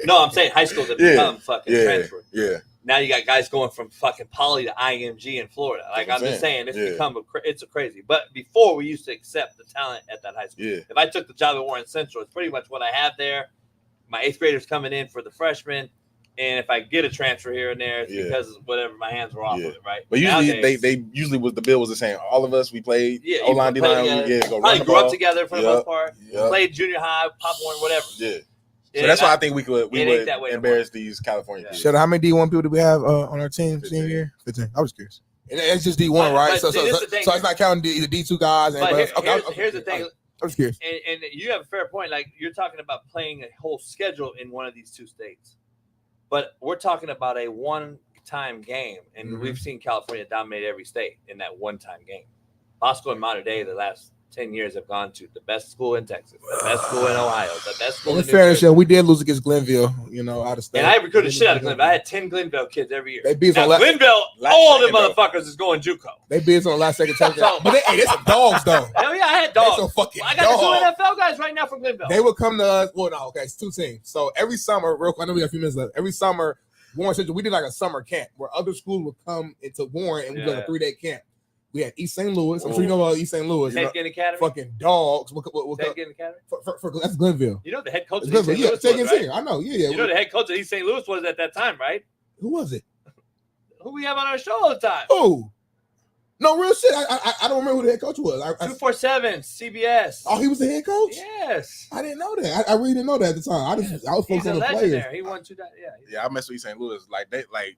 I'm saying high schools have become fucking transferred. Yeah. Now you got guys going from fucking Poly to IMG in Florida. Like I'm just saying, it's become it's a crazy. But before we used to accept the talent at that high school. Yeah. If I took the job at Warren Central, it's pretty much what I have there. My 8th graders coming in for the freshmen. And if I get a transfer here and there, it's because whatever my hands were off of it, right? But usually Nowadays, they usually was the bill was the same. All of us we played O-line, you D-line, play go run probably the grew ball. up together for the most part. Yep. Played junior high, Pop Warner, whatever. Yeah. So that's why I think we would that way no embarrass these California kids. Sheldon, how many D1 people do we have on our team senior year? 15. I was curious. And it's just D1, right? but So see, this is the thing. it's not counting the D2 guys. And But here's the thing. I was curious. And you have a fair point. Like you're talking about playing a whole schedule in one of these 2 states. But we're talking about a one-time game, and we've seen California dominate every state in that one-time game. Bosco and Mater Dei, the last 10 years have gone to the best school in Texas, the best school in Ohio, the best school In in New fairness, Jersey. we did lose against Glenville, out of state. And I recruited shit out of Glenville. I had 10 Glenville kids every year. They beat us now, on last- Glenville, all them motherfuckers is going JUCO. They beat us on the last second touchdown. But they some dogs, though. Hell yeah, I had dogs. They some fucking I got dogs. 2 NFL guys right now from Glenville. They would come to us. Well, no, okay, it's 2 teams. So every summer, real quick, I know we got a few minutes left. Every summer, Warren Central, we did like a summer camp where other schools would come into Warren and we did a 3-day camp. We had East St. Louis. I'm sure you know about East St. Louis. Headgen Academy. Fucking dogs. Headgen Academy. That's Glenville. You know the head coach of It's East St. Glenville. Louis Yeah, was, Headgen right? I know. Yeah. You know the head coach of East St. Louis was at that time, right? Who was it? Who we have on our show all the time? Who? No, real shit. I don't remember who the head coach was. 247 CBS. Oh, he was the head coach? Yes. I didn't know that. I really didn't know that at the time. I was He's focused a on the legend players. there. He won 2. Yeah, I mess with East St. Louis.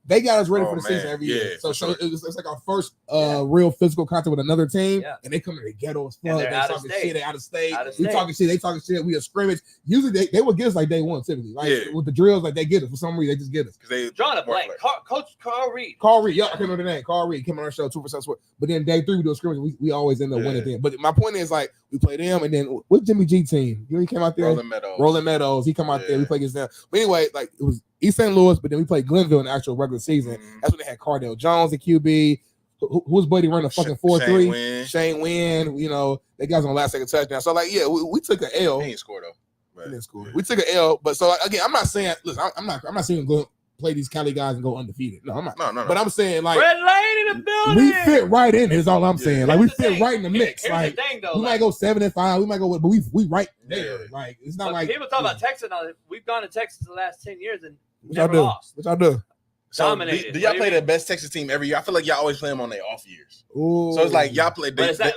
They got us ready for the man. season every year. Yeah, So for sure. it's like our first real physical contact with another team, and they come to the ghetto as And fuck. they're They out of talking state. shit. They out of state. Out of We state. talking shit. They talking shit. We a scrimmage. Usually they would get us like day one typically. Like with the drills, like they get us for some reason. They just get us. Drawing a blank. Coach Carl Reed. Carl Reed, I can't remember the name. Carl Reed came on our show 2% sport. But then day 3 we do a scrimmage. We always end up winning then. But my point is like we play them, and then what's Jimmy G team? You know, he came out there. Rolling Meadows. He come out there. We play against them. But anyway, like it was East St. Louis, but then we played Glenville in the actual regular season. That's when they had Cardinal Jones at QB. Who's buddy running a fucking 4-3? Shane Wynn. You know, they guys on the last second touchdown. So like, yeah, we took an L. He ain't score though. He didn't score. We took an L. But so again, I'm not saying. Listen, I'm not saying go play these Cali guys and go undefeated. No, I'm not. No. But I'm saying like Red Lane in the building. we fit right in. Is all I'm saying. Like we fit right in the mix. Here's Like the thing, though, we might like- go 7-5. We might go, but we right there. Like it's not But like people talk about Texas now. We've gone to Texas the last 10 years and what y'all never do. lost. What y'all do? So Dominated. do y'all What do play you the mean? best Texas team every year? I feel like y'all always play them on their off years. Ooh. So it's like y'all play. But is that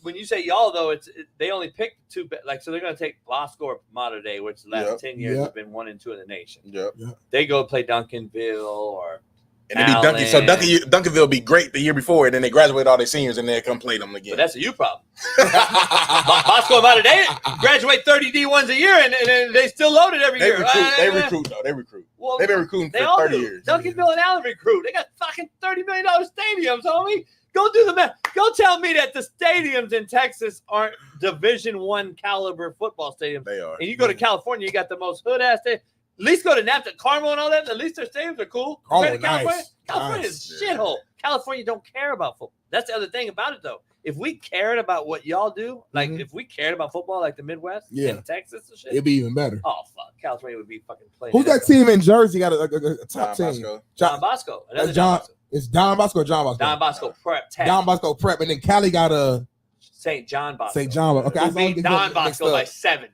when you say y'all though, they only picked two. Like so, they're going to take Bosco or Mater Dei, which the last 10 years have been 1 and 2 in the nation. Yep. They go play Duncanville or. And it'd be Duncan. So Duncanville would be great the year before, and then they graduate all their seniors, and then come play them again. But that's a you problem. Bosco and Mater Dei graduate 30 D1s a year, and they still loaded every year. They recruit. Well, they've been recruiting for 30 years. Duncanville and Allen recruit. They got fucking $30 million stadiums, homie. Go do the math. Go tell me that the stadiums in Texas aren't Division I caliber football stadiums. They are. And you go to California, you got the most hood ass stadium. At least go to Napa, Carmel, and all that. At least their stadiums are cool. California is a shithole. California don't care about football. That's the other thing about it, though. If we cared about what y'all do, like if we cared about football, like the Midwest and Texas and shit, it'd be even better. Oh fuck, California would be fucking playing. Who's that team in Jersey? Got a top team. John Bosco. That's John. It's Don Bosco or John Bosco? Don Bosco Prep. Don Bosco Prep, and then Cali got a St. John Bosco. St. John. Okay, I beat Don Bosco by 70.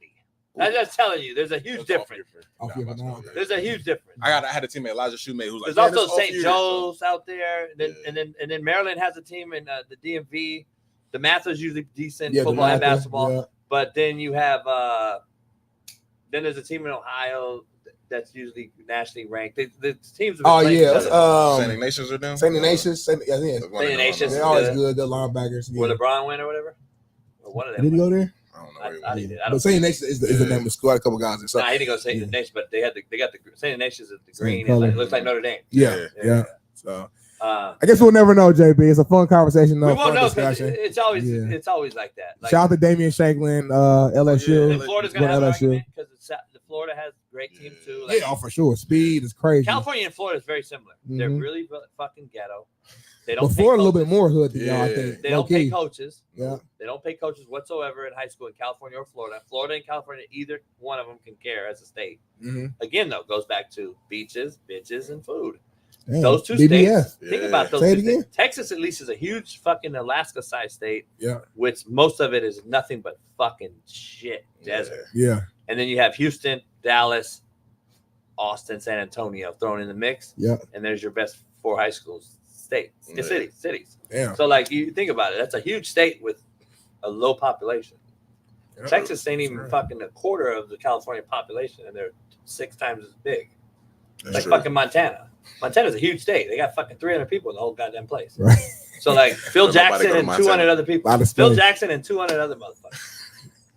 I'm just telling you, there's a huge difference. There's a huge difference. I had a teammate, Elijah Shoemate, who's like. There's also St. Joe's out there, and then Maryland has a team in the DMV. The math is usually decent, football and basketball. But then you have then there's a team in Ohio that's usually nationally ranked. The teams. St. Ignatius are down. St. Ignatius. St. Ignatius. They're always good. Good linebackers. Will LeBron win or whatever? Or one of them. Did he go there? I didn't. But St. Ignatius is the name of the school. I had a couple guys. No, he didn't go to St. Ignatius, but they got the St. Ignatius is the green. It looks like Notre Dame. Yeah. So I guess we'll never know, JB. It's a fun conversation. We won't know because it's always like that. Like, shout out to Damian Shanklin, LSU. And Florida's gonna have an argument because Florida has great teams too. Like, for sure. Speed is crazy. California and Florida is very similar. They're really fucking ghetto. They don't. But Florida a little bit more hood than y'all. I think they don't pay coaches. Yeah, they don't pay coaches whatsoever in high school in California or Florida. Florida and California, either one of them can care as a state. Again, though, goes back to beaches, bitches, and food. Damn. Those two states. Think about those two states. Texas, at least, is a huge fucking Alaska-sized state. Yeah, which most of it is nothing but fucking shit desert. Yeah, and then you have Houston, Dallas, Austin, San Antonio thrown in the mix. Yeah, and there's your best 4 high schools. Cities. Damn. So like you think about it, that's a huge state with a low population. Texas ain't even fucking a quarter of the California population, and they're 6 times as big. That's like fucking Montana. Montana's a huge state. They got fucking 300 people in the whole goddamn place. Right. So like Phil Jackson and 200 other people. Phil Jackson and 200 other motherfuckers.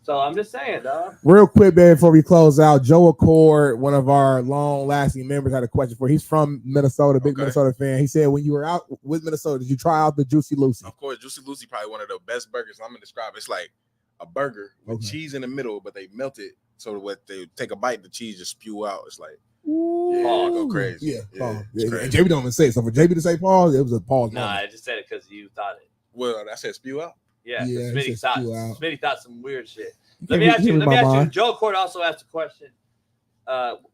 So I'm just saying, dog. Real quick, baby, before we close out, Joe Accord, one of our long-lasting members, had a question for you. He's from Minnesota, big Minnesota fan. He said, when you were out with Minnesota, did you try out the Juicy Lucy? Of course, Juicy Lucy probably one of the best burgers I'm gonna describe. It's like a burger with cheese in the middle, but they melt it so what they take a bite, the cheese just spew out. It's like go crazy. And JB don't even say it. So for JB to say pause, it was a pause. Nah, I just said it because you thought it. Well, I said spew out. Yeah, Smitty thought some weird shit. Let me ask you. Joe Accord also asked a question.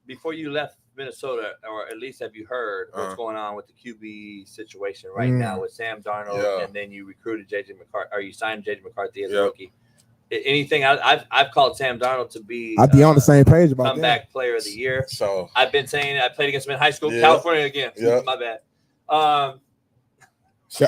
Before you left Minnesota, or at least have you heard what's going on with the QB situation right now with Sam Darnold, and then you recruited JJ McCarthy, or you signed JJ McCarthy as a rookie. Anything? I've called Sam Darnold to be. I'd be on the same page about comeback player of the year. So I've been saying I played against him in high school, California again. My bad.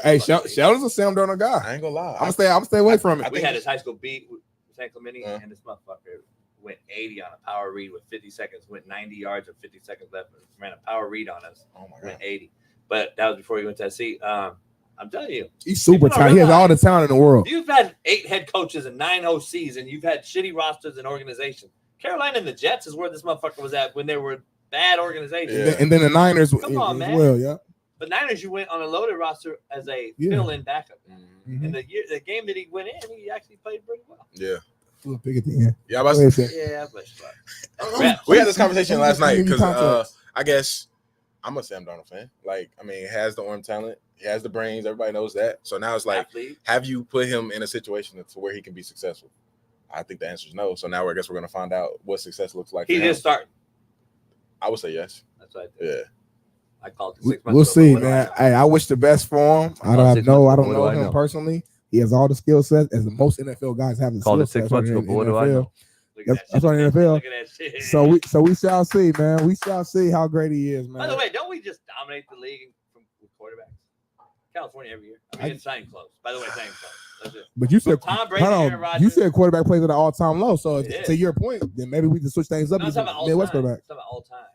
Hey, Sheldon's a Sam Darnold guy. I ain't gonna lie. I'm gonna stay away from it. We had his high school beat with San Clemente, and this motherfucker went 80 on a power read with 50 seconds, went 90 yards with 50 seconds left, and ran a power read on us. Oh my God. Went 80. But that was before he went to SC. I'm telling you. He's super talented. He has all the talent in the world. You've had 8 head coaches and 9 OCs, and you've had shitty rosters and organizations. Carolina and the Jets is where this motherfucker was at when they were bad organizations. Yeah. And then the Niners Come on, man. Well, yeah. But Niners, you went on a loaded roster as a fill-in backup. And the game that he went in, he actually played pretty well. Yeah. Big at the end. Yeah, we had this conversation last night because I guess I'm a Sam Darnold fan. Like, I mean, he has the arm talent, he has the brains. Everybody knows that. So now it's like, have you put him in a situation to where he can be successful? I think the answer is no. So now I guess we're going to find out what success looks like. He did start. I would say yes. That's right. Yeah. I called it 6 months. We'll see, man. Hey, I wish the best for him. I don't know him personally. He has all the skill sets as the most NFL guys have. Called it 6 months ago. What do I know? That's on the NFL. So we shall see, man. We shall see how great he is, man. By the way, don't we just dominate the league with quarterbacks? California every year. I mean, it's not even close. By the way, it's not even close. That's it. But you said Tom Brady, hold on, Aaron Rodgers. you said quarterback plays at an all-time low. So It to is. your point, then maybe we can switch things up. No, it's to about all Midwest time. quarterback. It's about all time.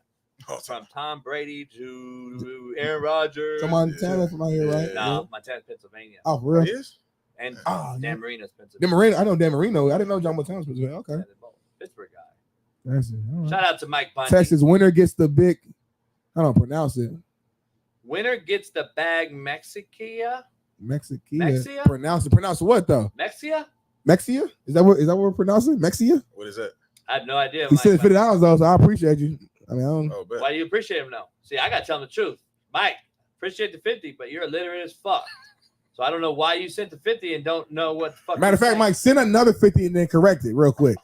From Tom Brady to Aaron Rodgers. Come on, Montana from out here, right? No, Montana, Pennsylvania. Oh, for real? He is? And Oh, Dan Marino's Pennsylvania. Dan Marino, I know Dan Marino. I didn't know John Montana's Pennsylvania. Okay. Pittsburgh guy. That's it. All right. Shout out to Mike Bundy. Texas winner gets the big. I don't pronounce it. Winner gets the bag Mexicia. Mexia. Pronounce what though? Mexia? Mexia? Is that what we're pronouncing? Mexia? What is that? I have no idea. He Mike said Bundy. $50 though, so I appreciate you. I mean, I don't. Why do you appreciate him though? See, I gotta tell him the truth. Mike, appreciate the 50, but you're illiterate as fuck. So I don't know why you sent the 50 and don't know what the fuck. Matter of fact, Mike, send another 50 and then correct it real quick.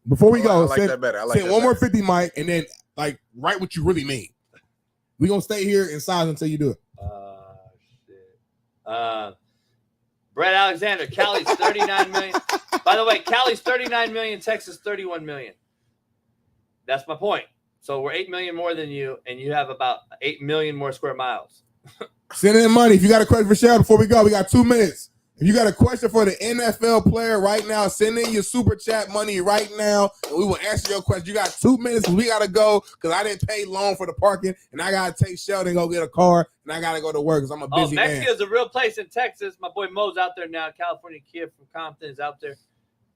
Before we go, I like that better. I like send that one more better. 50, Mike, and then like write what you really mean. We're gonna stay here in silence until you do it. Brett Alexander, Cali's 39 million. By the way, Cali's 39 million, Texas 31 million. That's my point. So we're 8 million more than you, and you have about 8 million more square miles. Send in money. If you got a question for Sheldon before we go, we got 2 minutes. If you got a question for the NFL player right now, send in your super chat money right now, and we will answer your question. You got 2 minutes. We got to go because I didn't pay loan for the parking, and I got to take Sheldon and go get a car, and I got to go to work because I'm a busy man. Mexico is a real place in Texas. My boy Mo's out there now. California kid from Compton is out there.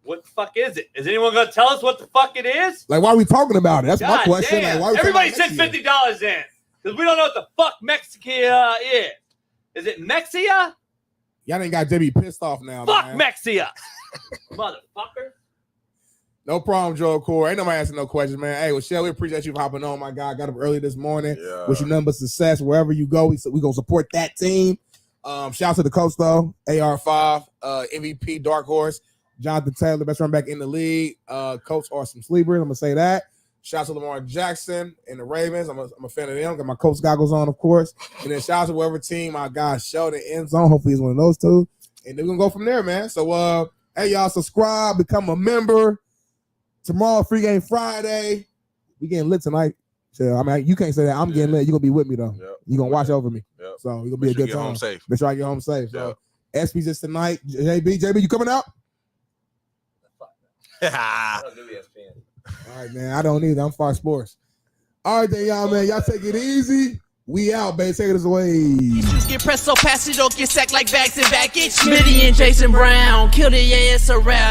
What the fuck is it? Is anyone going to tell us what the fuck it is? Like, why are we talking about it? That's my God question. damn. Like, why we Everybody talking sent about $50 in because we don't know what the fuck Mexia is. Is it Mexia? Y'all ain't got JB pissed off now. Fuck man. Mexia. Motherfucker. No problem, Joe Core. Ain't nobody asking no questions, man. Hey, well, Shell, we appreciate you for hopping on, my guy. Got up early this morning. Yeah. Wish you nothing but success wherever you go. We gonna support that team. Shout out to the coach though, AR5, MVP, Dark Horse, Jonathan Taylor, best running back in the league. Coach are some sleepers. I'm gonna say that. Shout out to Lamar Jackson and the Ravens. I'm a fan of them. Got my coach goggles on, of course. And then shout out to whatever team I got Sheldon end zone. Hopefully he's one of those two. And then we're gonna go from there, man. So hey y'all, subscribe, become a member. Tomorrow, Free Game Friday. We getting lit tonight. So I mean, you can't say that. I'm getting lit. You're gonna be with me though. Yep. You're gonna watch over me. Yep. So you're gonna be Make a sure good you get time. home safe. Make sure I get home safe. So SP's just tonight. JB, you coming out? All right, man. I don't either. I'm Fox Sports. All right, then, y'all, man. Y'all take it easy. We out, baby. Take it away. Get pressed so fast you don't get sacked like bags and baggage. Smitty and Jason Brown killed it, yeah, it's a rap.